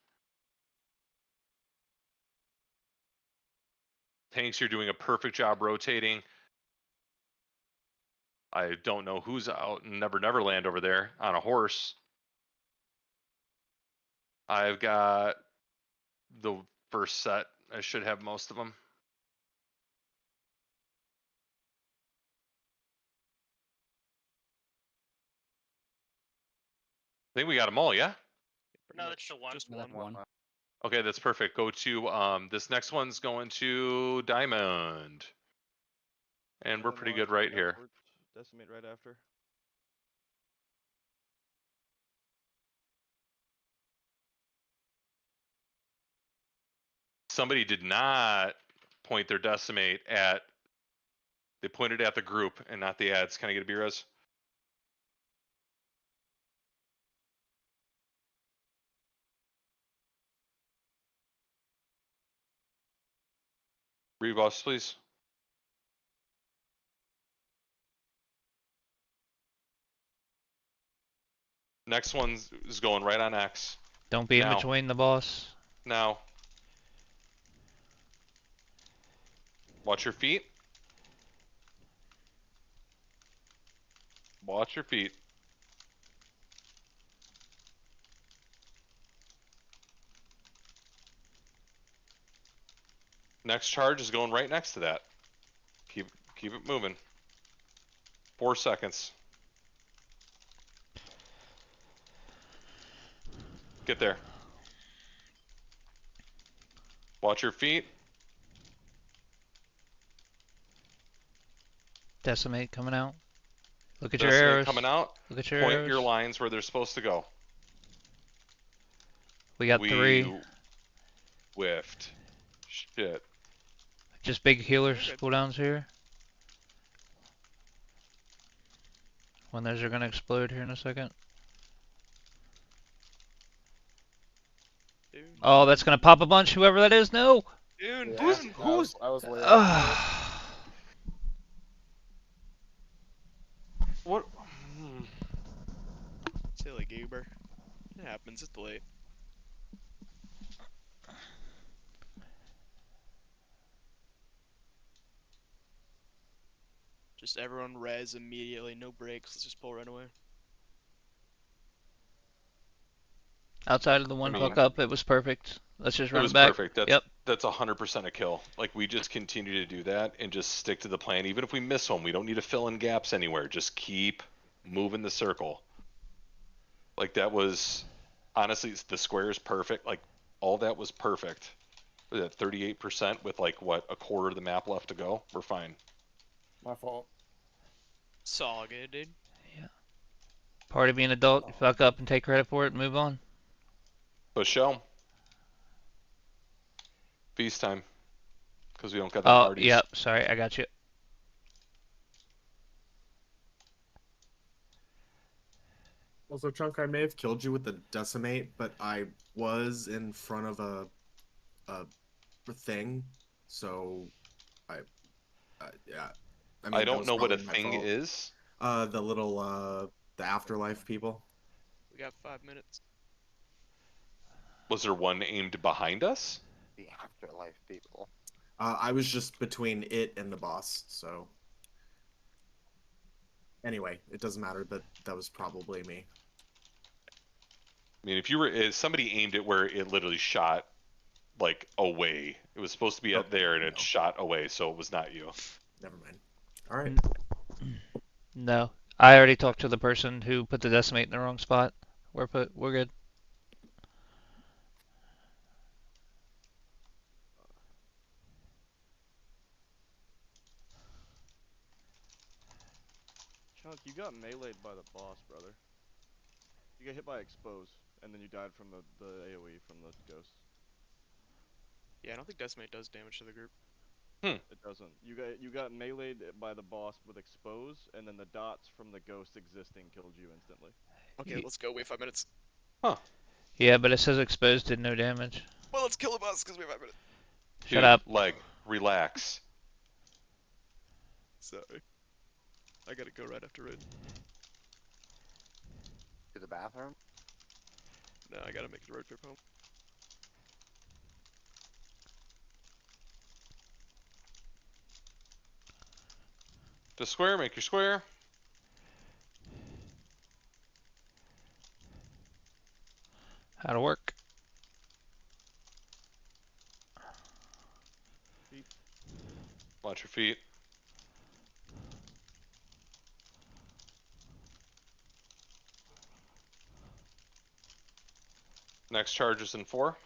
Tanks, you're doing a perfect job rotating. I don't know who's out in Never Never Land over there on a horse. I've got the first set. I should have most of them. I think we got them all, yeah? No, that's the one. Just one. Okay, that's perfect. Go to, this next one's going to Diamond. And we're pretty good right here. Decimate right after. Somebody did not point their decimate at, they pointed at the group and not the ads. Can I get a B-res? Rebuffs, please. Next one is going right on X. Don't be in Now. between the boss. Now. Watch your feet. Watch your feet. Next charge is going right next to that. Keep it moving. 4 seconds. Get there. Watch your feet. Decimate coming out. Look at your Decimate arrows. coming out. Look at your Point arrows. your lines where they're supposed to go. We got 3. Whiffed. Shit. Just big healers cooldowns here. When those are gonna explode here in a second. Dude. Oh, that's gonna pop a bunch. Whoever that is, no. Dude, Yeah, who's? I was late. What? Silly goober. It happens. It's late. Just everyone res immediately. No breaks. Let's just pull right away. Outside of the one fuck up, it was perfect. Let's just run It was back. perfect. That's 100% a kill. Like, we just continue to do that and just stick to the plan. Even if we miss one, we don't need to fill in gaps anywhere. Just keep moving the circle. Like, that was, honestly, the square is perfect. Like, all that was perfect. Was at 38% with, like, what, a quarter of the map left to go? We're fine. My fault. It's all good, dude. Yeah. Part of being an adult, you fuck up and take credit for it and move on. But show. Feast time. Because we don't got that Oh, Hardee's. yep. Sorry, I got you. Also, Chunk, I may have killed you with the decimate, but I was in front of a thing, so yeah. I mean, I don't know what a my thing fault. is. The little the afterlife people. We got 5 minutes. Was there one aimed behind us? The afterlife people. I was just between it and the boss, so. Anyway, it doesn't matter, but that was probably me. I mean, if somebody aimed it where it literally shot like away. It was supposed to be up there and it shot away, so it was not you. Never mind. All right. No, I already talked to the person who put the decimate in the wrong spot. We're good. Chunk, you got meleeed by the boss, brother. You got hit by expose, and then you died from the AoE from the ghost. Yeah, I don't think decimate does damage to the group. It doesn't. You got meleeed by the boss with expose, and then the dots from the ghost existing killed you instantly. Okay, let's go. Wait 5 minutes. Huh. Yeah, but it says exposed did no damage. Well, let's kill the boss because we have 5 minutes. Shut up. Leg, relax. Sorry. I gotta go right after raid. To the bathroom? No, I gotta make the road trip home. The square, make your square. How to work. Feet. Watch your feet. Next charge is in 4.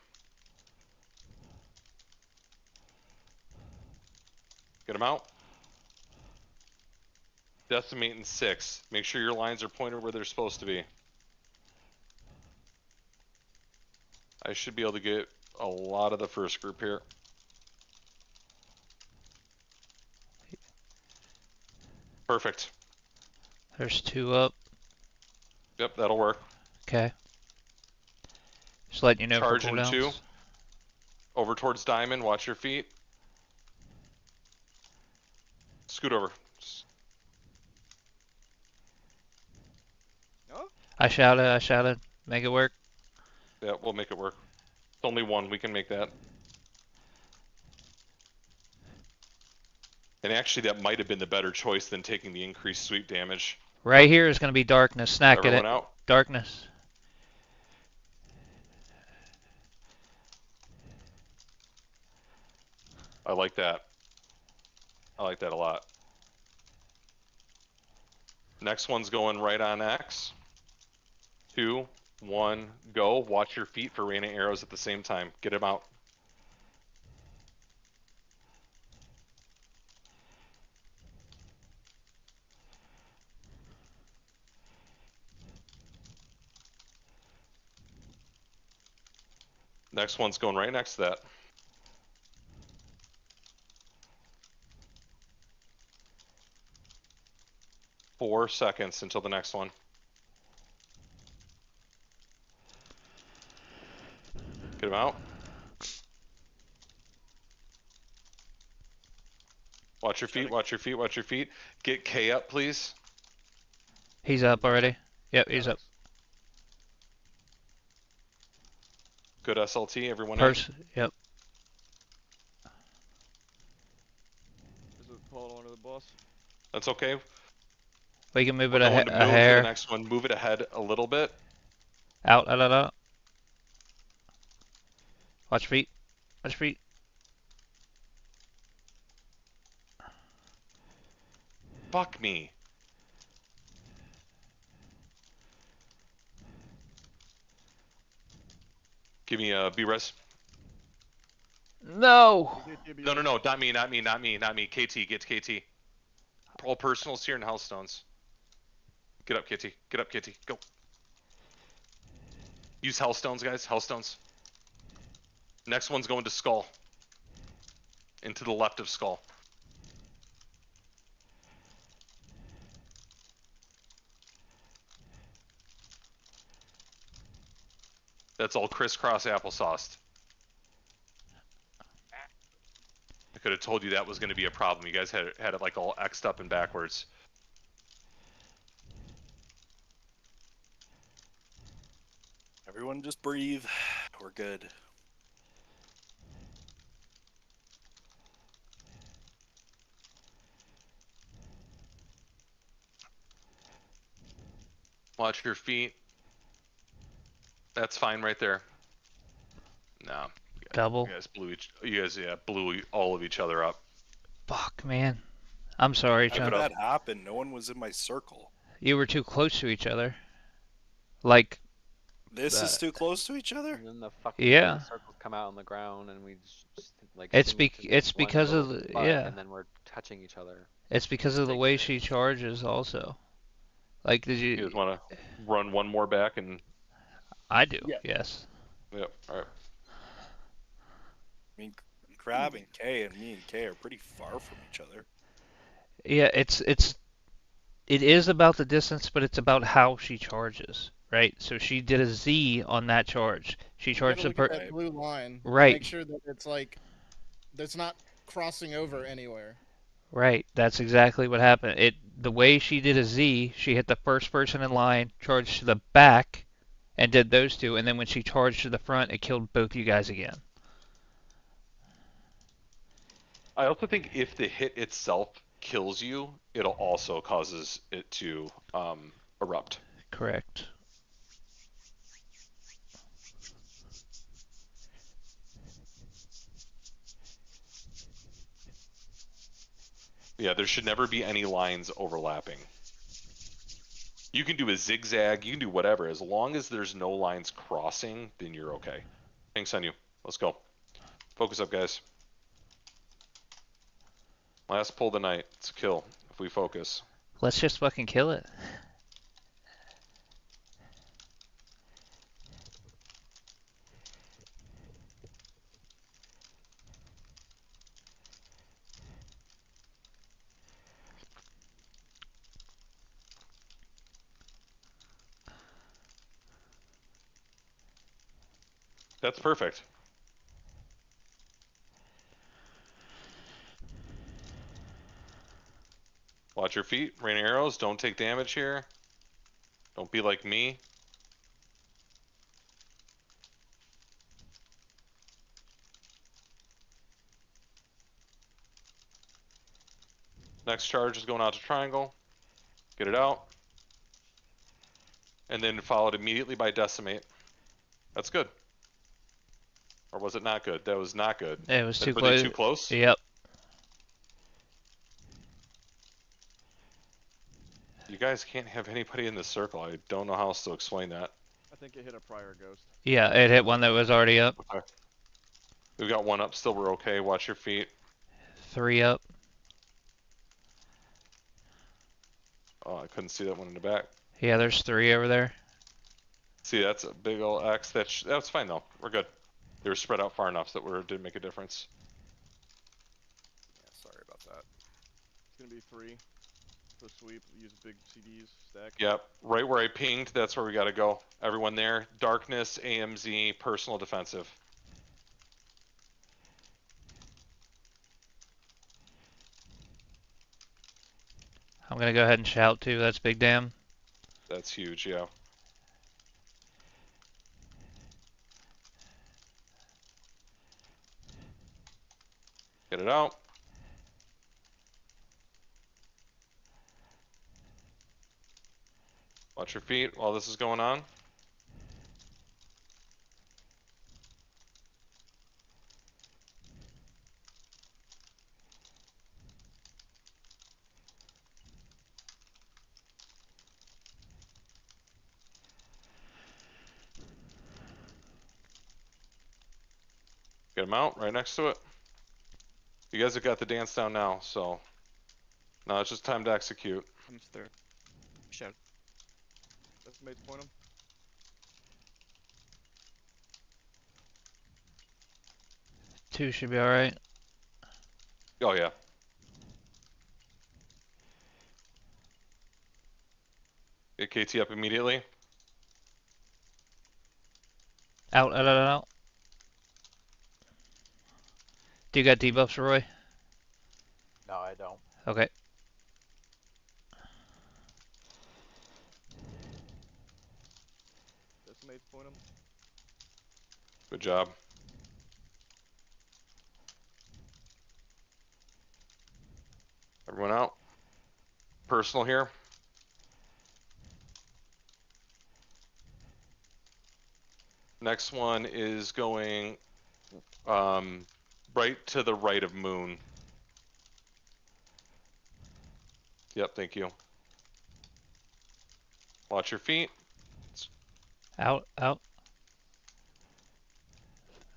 Get them out. Decimate in 6. Make sure your lines are pointed where they're supposed to be. I should be able to get a lot of the first group here. Perfect. There's 2 up. Yep, that'll work. Okay. Just letting you know Charge for in cooldowns. 2. Over towards diamond. Watch your feet. Scoot over. Oh? I shouted. Make it work. Yeah, we'll make it work. It's only 1. We can make that. And actually, that might have been the better choice than taking the increased sweep damage. Right here is going to be darkness. Snack at Everyone it. out. Darkness. I like that. I like that a lot. Next one's going right on X. 2, 1, go. Watch your feet for rain of arrows at the same time. Get them out. Next one's going right next to that. 4 seconds until the next one. Get him out. Watch your feet, watch your feet, watch your feet. Get K up, please. He's up already. Yep, he's up. Good SLT, everyone in. Yep. Is it falling onto the boss? That's okay. We can move We're it going to a move to hair. the next one. Move it ahead a little bit. Out. Watch feet. Watch feet. Fuck me. Give me a B-res. No. No, not me. KT, get to KT. All personals here in Hellstones. Get up, KT. Get up, KT. Go. Use Hellstones, guys. Hellstones. Next one's going to Skull. Into the left of Skull. That's all crisscross applesauced. I could have told you that was going to be a problem. You guys had it like all X'd up and backwards. Everyone just breathe. We're good. Watch your feet. That's fine right there. No. Double. You guys blew all of each other up. Fuck, man. I'm sorry, How did Chunk. that happen? No one was in my circle. You were too close to each other. Like. This is too close to each other? And then the fucking Yeah. circles come out on the ground, and we just like It's sink into it's one because of little the butt, yeah. and then we're touching each other. It's because of the Stick way she shift. charges, also. Like, did You you? guys want to run one more back and? I do. Yeah. Yes. Yep. All right. I mean, Crab and Kay and me and Kay are pretty far from each other. Yeah. It is about the distance, but it's about how she charges, right? So she did a Z on that charge. She You charged gotta the look at that blue line. Right. Make sure that it's like that's not crossing over anywhere. Right. That's exactly what happened. The way she did a Z, she hit the first person in line, charged to the back, and did those two, and then when she charged to the front, it killed both you guys again. I also think if the hit itself kills you, it'll also causes it to erupt. Correct. Yeah, there should never be any lines overlapping. You can do a zigzag, you can do whatever. As long as there's no lines crossing, then you're okay. Thanks on you. Let's go. Focus up, guys. Last pull of the night. It's a kill if we focus. Let's just fucking kill it. That's perfect. Watch your feet. Rain arrows. Don't take damage here. Don't be like me. Next charge is going out to triangle. Get it out. And then followed immediately by decimate. That's good. Or was it not good? That was not good. It was too Were close. they too close? Yep. You guys can't have anybody in the circle. I don't know how else to explain that. I think it hit a prior ghost. Yeah, it hit one that was already up. Okay. We've got one up still. We're okay. Watch your feet. 3 up. Oh, I couldn't see that one in the back. Yeah, there's 3 over there. See, that's a big old X. That's fine though. We're good. They were spread out far enough so that it didn't make a difference. Yeah, sorry about that. It's gonna be 3. So sweep, use big CDs, stack. Yep, right where I pinged, that's where we gotta go. Everyone there. Darkness, AMZ, personal defensive. I'm gonna go ahead and shout too. That's big damn. That's huge, yeah. Get it out. Watch your feet while this is going on. Get him out right next to it. You guys have got the dance down now, so now it's just time to execute. Comes through. Shout. Estimates point him. Two should be alright. Oh yeah. Get KT up immediately. Out, out, out, out. Do you got debuffs, Roy? No, I don't. Okay. Estimates point him. Good job. Everyone out. Personal here. Next one is going right to the right of Moon. Yep, thank you. Watch your feet. Out, out.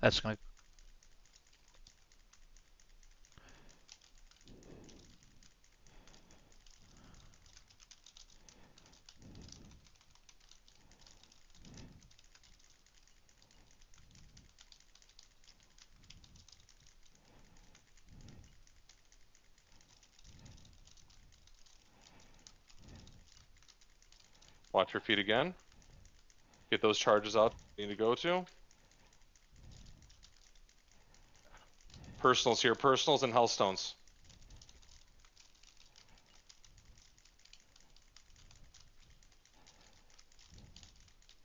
That's gonna. Watch your feet again. Get those charges out you need to go to. Personals here, personals and hellstones.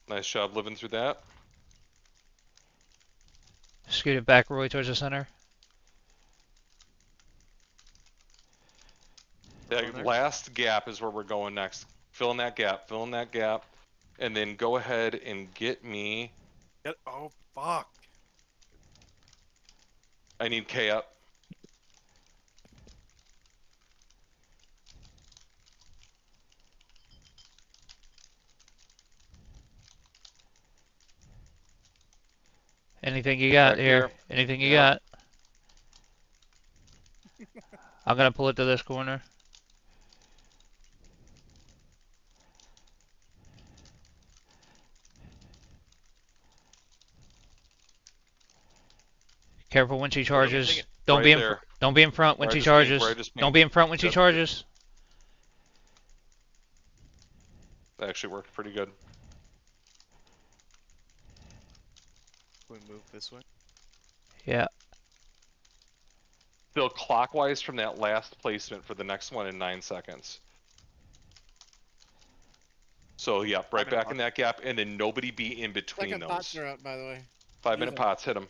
Nice job living through that. Scoot it back, Roy, towards the center. That last gap is where we're going next. Fill in that gap, and then go ahead and get me. Oh, fuck. I need K up. Anything you got Back here? Anything you got? I'm gonna pull it to this corner. Careful when she charges. Don't be in. Don't be in front when she charges. Don't be in front when she charges. That actually worked pretty good. We move this way. Yeah. Fill clockwise from that last placement for the next one in 9 seconds. So yeah, right back in that gap, and then nobody be in between Second those. pots are up, by the way. 5-minute pots, hit them.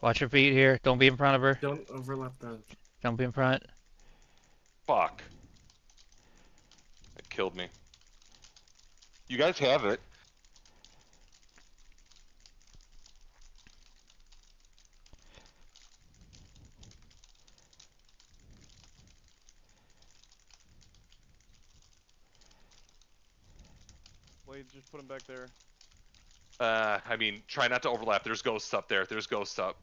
Watch your feet here. Don't be in front of her. Don't overlap them. Don't be in front. Fuck. It killed me. You guys have it. Wait, just put him back there. I mean, try not to overlap. There's ghosts up there. There's ghosts up.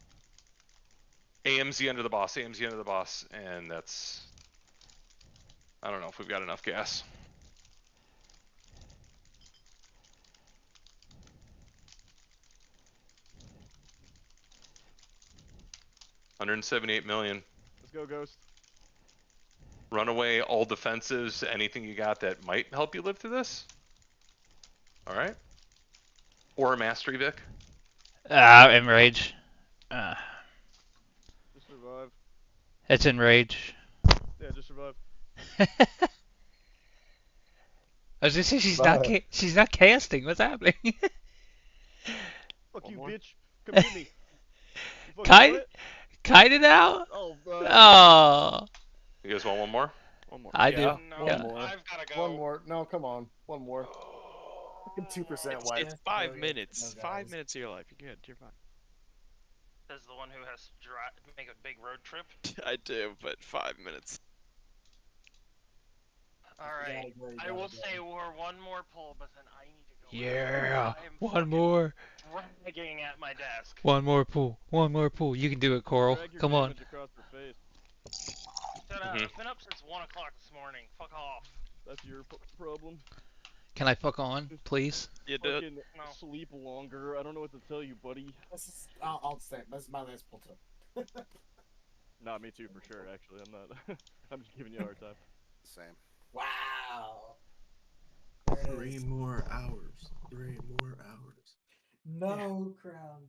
AMZ under the boss. AMZ under the boss. And that's... I don't know if we've got enough gas. $178 million. Let's go, Ghost. Run away, all defensives, anything you got that might help you live through this. Alright. Or a mastery, Vic. Enrage. Just survive. It's enrage. Yeah, just survive. I was gonna say she's not casting. What's happening? Fuck you, bitch. Come get me. You fucking Kite it out? Oh, Oh. You guys want one more? One more. I do. No, Yeah. one more. I've gotta go. One more. No, come on. One more. Fucking 2% wipe. It's 5 minutes. 5 minutes of your life. You're good. You're fine. Says the one who has to make a big road trip. I do, but 5 minutes. Alright. I will say we're one more pull, but then I need to go. Yeah. One more. Dragging at my desk. One more pull. One more pull. You can do it, Coral. Come on. Across her face. I've been up since 1 o'clock this morning. Fuck off. That's your problem. Can I fuck on, please? You did. No. Sleep longer. I don't know what to tell you, buddy. I'll say this is my last pull too. Not me too, for sure. Actually, I'm not. I'm just giving you a hard time. Same. Wow. 3 more hours. 3 more hours. No crown.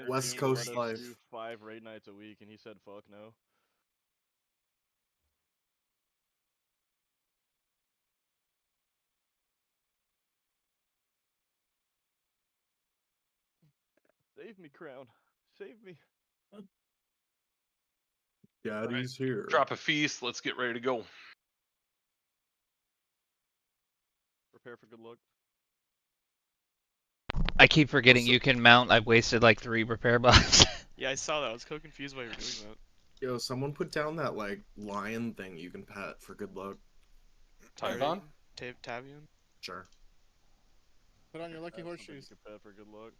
West Coast life. Do 5 raid nights a week, and he said, "Fuck no." Save me, Crown. Save me. Daddy's here. Drop a feast. Let's get ready to go. prepare for good luck. I keep forgetting Also- you can mount. I've wasted like 3 repair buffs. Yeah, I saw that. I was so confused why you were doing that. Yo, someone put down that like lion thing you can pet for good luck. Typhon? Tavian? Sure. Put on your lucky That's something horseshoes. you can pet for good luck.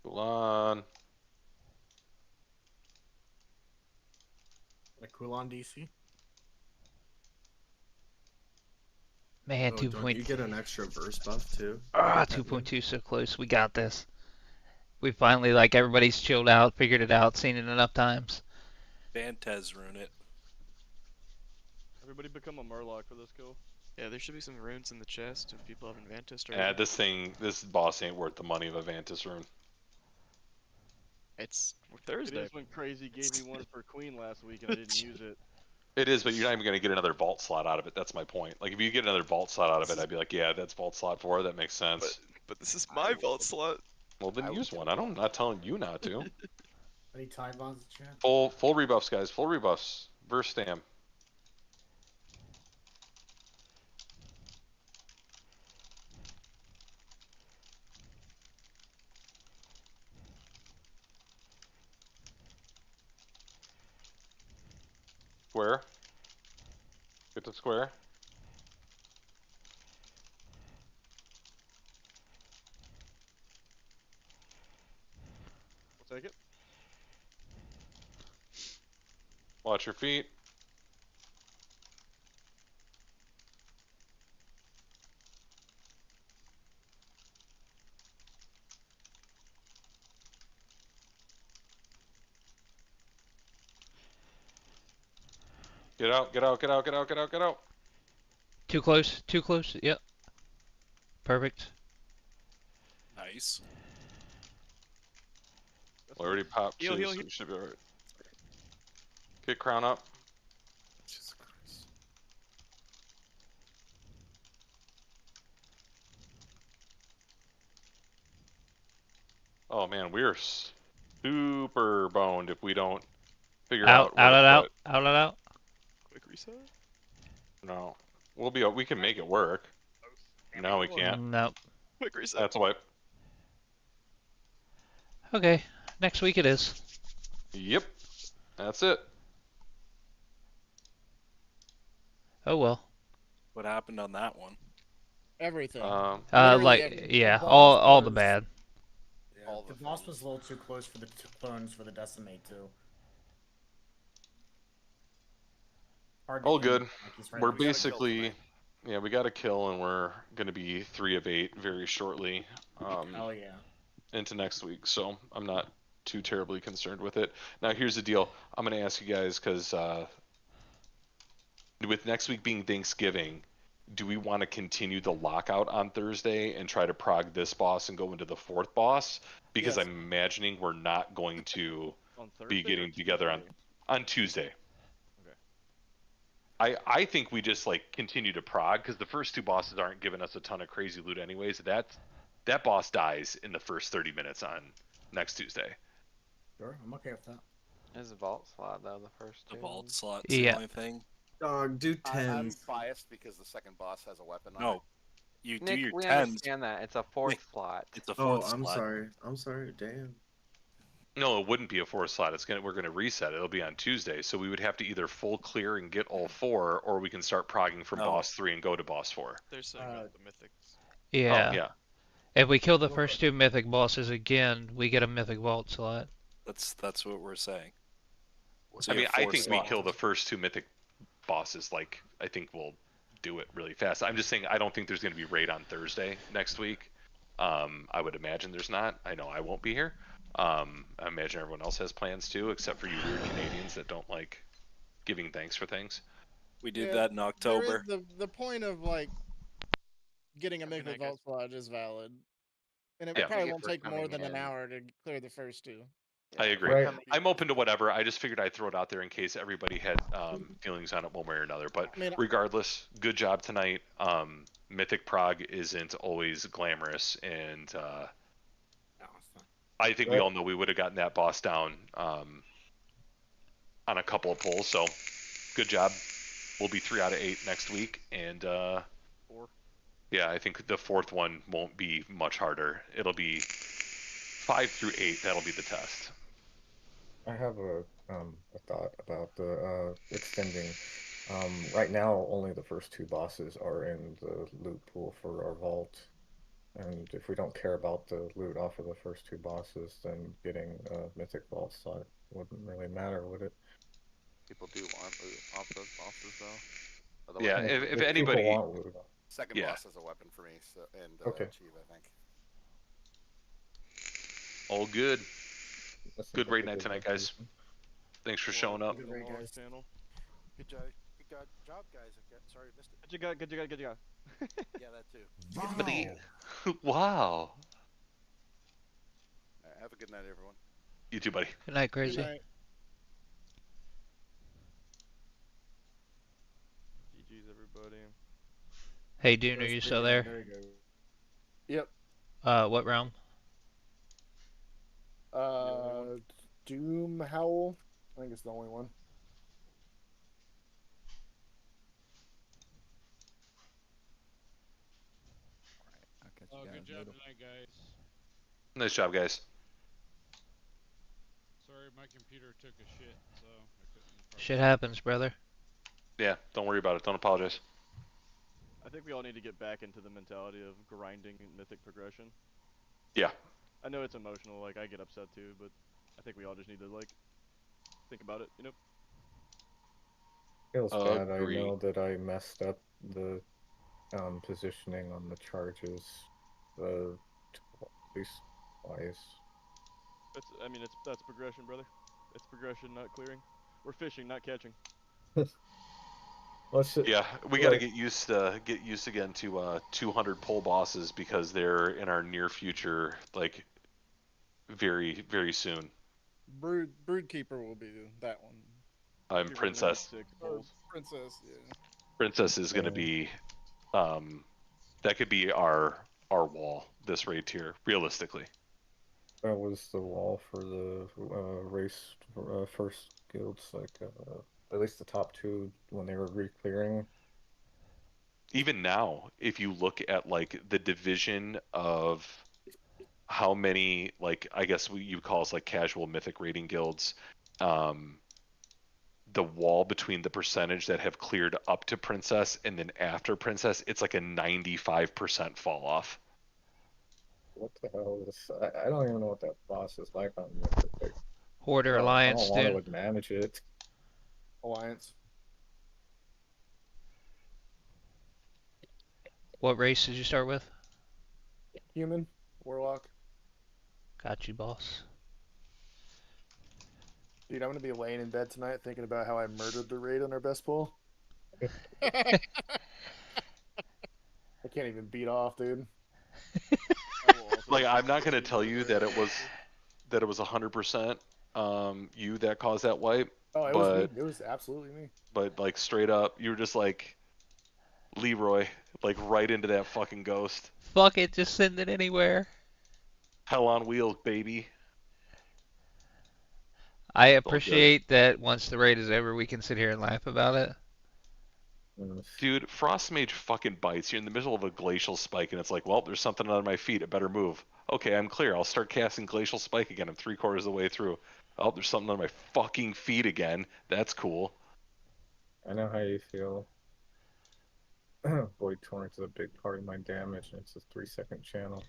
Hold on. Like Kulon DC. Man, Oh, 2 don't point. you get an extra verse buff too? Ah, Pet me? 2.2 so close. We got this. We finally, like, everybody's chilled out, figured it out, seen it enough times. Vantez ruin it. Everybody become a Murloc for this kill. Yeah, there should be some runes in the chest if people haven't Vantised already. This boss ain't worth the money of a Vantis rune. It's It Thursday. is when Crazy gave me one for Queen last week and I didn't use it. It is, but you're not even going to get another vault slot out of it. That's my point. Like, if you get another vault slot out of it, I'd be like, yeah, that's vault slot 4. That makes sense. But this is my vault slot. Well, then use one. I'm not telling you not to. Any Typhons in chat? Full rebuffs, guys. Full rebuffs. Verse stam. Square. Get to square. We'll take it. Watch your feet. Get out, get out, get out, get out, get out, get out. Too close, too close. Yep. Perfect. Nice. Already popped Heal, too, heal, so heal. we should be alright. Get crown up. Jesus Christ. Oh man, we're super boned if we don't figure Out, out where to out, put. out, out. Quick reset. No, we can make it work. No, we can't. Nope. Quick reset. That's why. Okay, next week it is. Yep, that's it. Oh well. What happened on that one? Everything. Literally Like, everything. yeah, The boss all the was- bad. Yeah, All the the boss things. was a little too close for the clones for the decimate too. Hard to All aim, good. like he's right We're next to you. basically, yeah, we got a kill and we're gonna be 3 of 8 very shortly. Oh yeah. Into next week, so I'm not too terribly concerned with it. Now here's the deal. I'm gonna ask you guys because with next week being Thanksgiving, do we want to continue the lockout on Thursday and try to prog this boss and go into the 4th boss? Because Yes. I'm imagining we're not going to On Thursday be or getting together Tuesday? on Tuesday. Okay. I think we just like continue to prog because the first 2 bosses aren't giving us a ton of crazy loot anyways. That boss dies in the first 30 minutes on next Tuesday. Sure, I'm okay with that. Is a vault slot though the first The two? vault slot's Yeah. the only thing. Dog, do I'm tens. biased because the second boss has a weapon on No, it. you do Nick, your we tens. understand that. It's a 4th slot. It's a Oh, 4th I'm slot. sorry. I'm sorry. Damn. No, it wouldn't be a 4 slot. We're gonna reset it. It'll be on Tuesday, so we would have to either full clear and get all 4, or we can start progging from No. boss 3 and go to boss 4. They're saying about the mythics. Yeah. Oh yeah. If we kill the first 2 mythic bosses again, we get a mythic vault slot. That's what we're saying. So I you mean, have I 4 think we slots. kill the first 2 mythic bosses. Like, I think we'll do it really fast. I'm just saying, I don't think there's gonna be raid on Thursday next week. I would imagine there's not. I know I won't be here. I imagine everyone else has plans too, except for you weird Canadians that don't like giving thanks for things. We did Yeah, that in There October. is the point of like getting a Good night, mythic guys. vault slot is valid, and it Yeah. probably Thank you won't for take more coming than an in. hour to clear the first 2. I agree. Right. I'm open to whatever. I just figured I'd throw it out there in case everybody had feelings on it one way or another. But I mean, regardless, good job tonight. Mythic Prog isn't always glamorous, and No, it's not. I think we Right. all know we would have gotten that boss down on a couple of pulls. So good job. We'll be 3 out of 8 next week, and 4. Yeah, I think the fourth one won't be much harder. It'll be 5 through 8. That'll be the test. I have a thought about the extending. Right now, only the first two bosses are in the loot pool for our vault, and if we don't care about the loot off of the first two bosses, then getting a mythic vault slot wouldn't really matter, would it? People do want loot off those bosses though. Yeah, Otherwise, if If people anybody, want loot, Second yeah, boss is a weapon for me, so and okay. Chief, I think. all good. That seems Good like raid a night good tonight, guys. resolution. Thanks for Well, showing up. the Good raid, Lost guys. channel. Good job, guys. Sorry, I missed it. Good job. Yeah, that too. Buddy. Wow. All right, have a good night, everyone. You too, buddy. Good night, Good Crazy. night. GG's, everybody. Hey, Dune, are you still there? There you go. Yep. What realm? Doom Howl. I think it's the only one. I'll catch you guys Good job later. tonight, guys. Nice job, guys. Sorry, my computer took a shit, so I couldn't. Shit happens, brother. Yeah, don't worry about it. Don't apologize. I think we all need to get back into the mentality of grinding mythic progression. Yeah. I know it's emotional, like I get upset too, but I think we all just need to like think about it, you know? Feels bad. I Agree. know that I messed up the positioning on the charges at least twice. That's progression, brother. It's progression, not clearing. We're fishing, not catching. Yeah, we got to get used again to 200 pull bosses because they're in our near future, like very very soon. Broodkeeper will be that one. Princess. Princess, yeah. Princess is going to be, that could be our wall. This raid tier, realistically. That was the wall for the race first guilds, like at least the top two when they were re-clearing. Even now, if you look at like the division of how many, like I guess you call us like casual mythic raiding guilds, the wall between the percentage that have cleared up to princess and then after princess, it's like a 95% fall off. What the hell is this? I don't even know what that boss is like on Mythic. Hoarder Alliance, I don't want dude. to manage it. Alliance. What race did you start with? Human. Warlock. Got you, boss. Dude, I'm gonna be laying in bed tonight thinking about how I murdered the raid on our best pool. I can't even beat off, dude. Like I'm not gonna tell you that it was 100% you that caused that wipe. Oh, it was me. It was absolutely me. But like straight up, you were just like Leroy, like right into that fucking ghost. Fuck it, just send it anywhere. Hell on wheels, baby. I appreciate that once the raid is over, we can sit here and laugh about it. Dude, Frost Mage fucking bites. You're in the middle of a glacial spike, and it's like, well, there's something under my feet. I better move. Okay, I'm clear. I'll start casting glacial spike again. I'm 3/4 of the way through. Oh, there's something under my fucking feet again. That's cool. I know how you feel. Void Torrent is a big part of my damage, and it's a 3-second channel.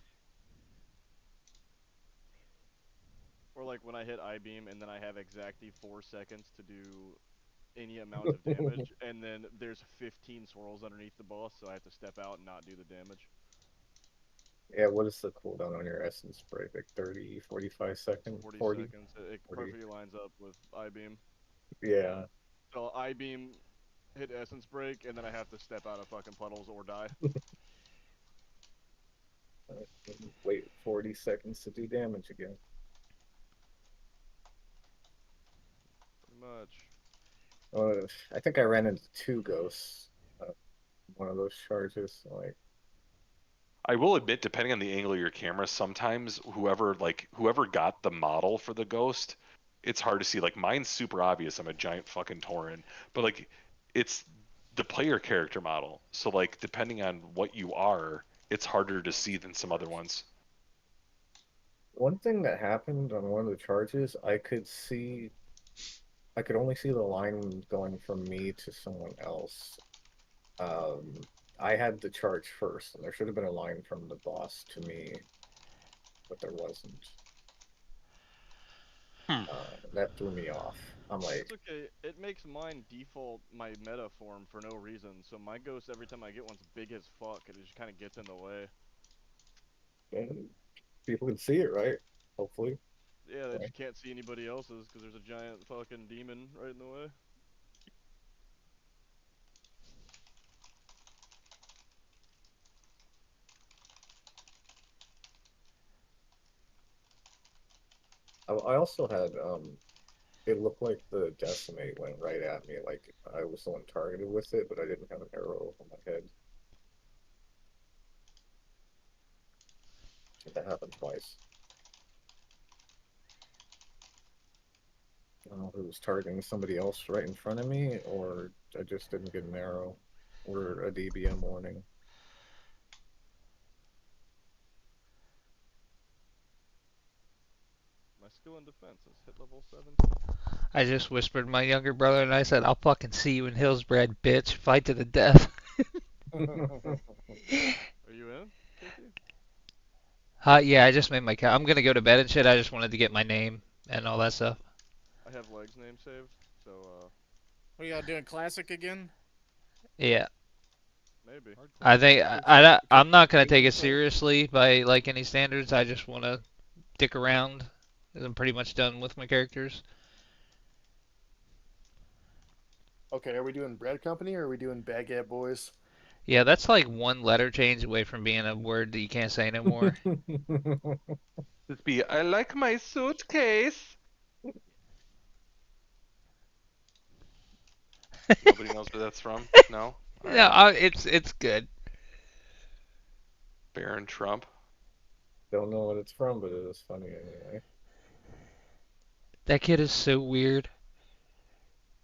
Or like when I hit I-beam and then I have exactly 4 seconds to do any amount of damage, and then there's 15 swirls underneath the boss, so I have to step out and not do the damage. Yeah, what is the cooldown on your essence break? Like 30, 45 seconds? 40 seconds. It perfectly lines up with I-beam. Yeah. So I-beam, hit essence break, and then I have to step out of fucking puddles or die. Wait 40 seconds to do damage again. Pretty much. I think I ran into 2 ghosts. One of those charges, like. I will admit, depending on the angle of your camera, sometimes whoever got the model for the ghost, it's hard to see. Like mine's super obvious. I'm a giant fucking Tauren, but like it's the player character model. So like depending on what you are, it's harder to see than some other ones. One thing that happened on one of the charges, I could only see the line going from me to someone else. Um, I had the charge first, and there should have been a line from the boss to me, but there wasn't. That threw me off. I'm It's like, okay. It makes mine default my meta form for no reason. So my ghost, every time I get one's big as fuck. It just kind of gets in the way. people can see it, right? Hopefully. Yeah, they Right. just can't see anybody else's because there's a giant fucking demon right in the way. I also had it looked like the decimate went right at me, like I was the one targeted with it, but I didn't have an arrow on my head. That happened twice. I don't know if it was targeting somebody else right in front of me, or I just didn't get an arrow or a DBM warning. My skill in defense is hit level 17. I just whispered my younger brother and I said, "I'll fucking see you in Hillsbrad, bitch. Fight to the death." Are you in, KT? Yeah, I just made my. I'm gonna go to bed and shit. I just wanted to get my name and all that stuff. I have Leg's name saved, so What are y'all doing? Classic again? Yeah. maybe. I think I'm not gonna take it seriously by like any standards. I just want to dick around. 'Cause I'm pretty much done with my characters. Okay, are we doing bread company or are we doing baguette boys? Yeah, that's like one letter change away from being a word that you can't say no more. Just be, I like my suitcase. Nobody knows where that's from? No? All No, right. it's good. Baron Trump. Don't know what it's from, but it is funny anyway. That kid is so weird.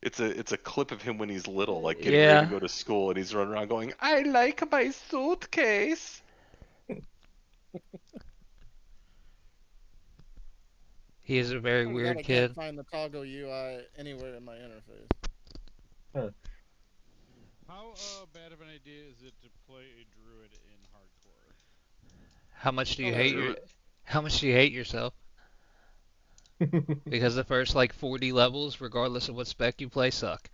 It's a clip of him when he's little, like getting ready to Yeah. go to school, and he's running around going, I like my suitcase. He is a very Oh god, weird I can't kid. find the toggle UI anywhere in my interface. How bad of an idea is it to play a druid in hardcore? How much do you Oh, hate your Druid. How much do you hate yourself? Because the first like 40 levels, regardless of what spec you play, suck.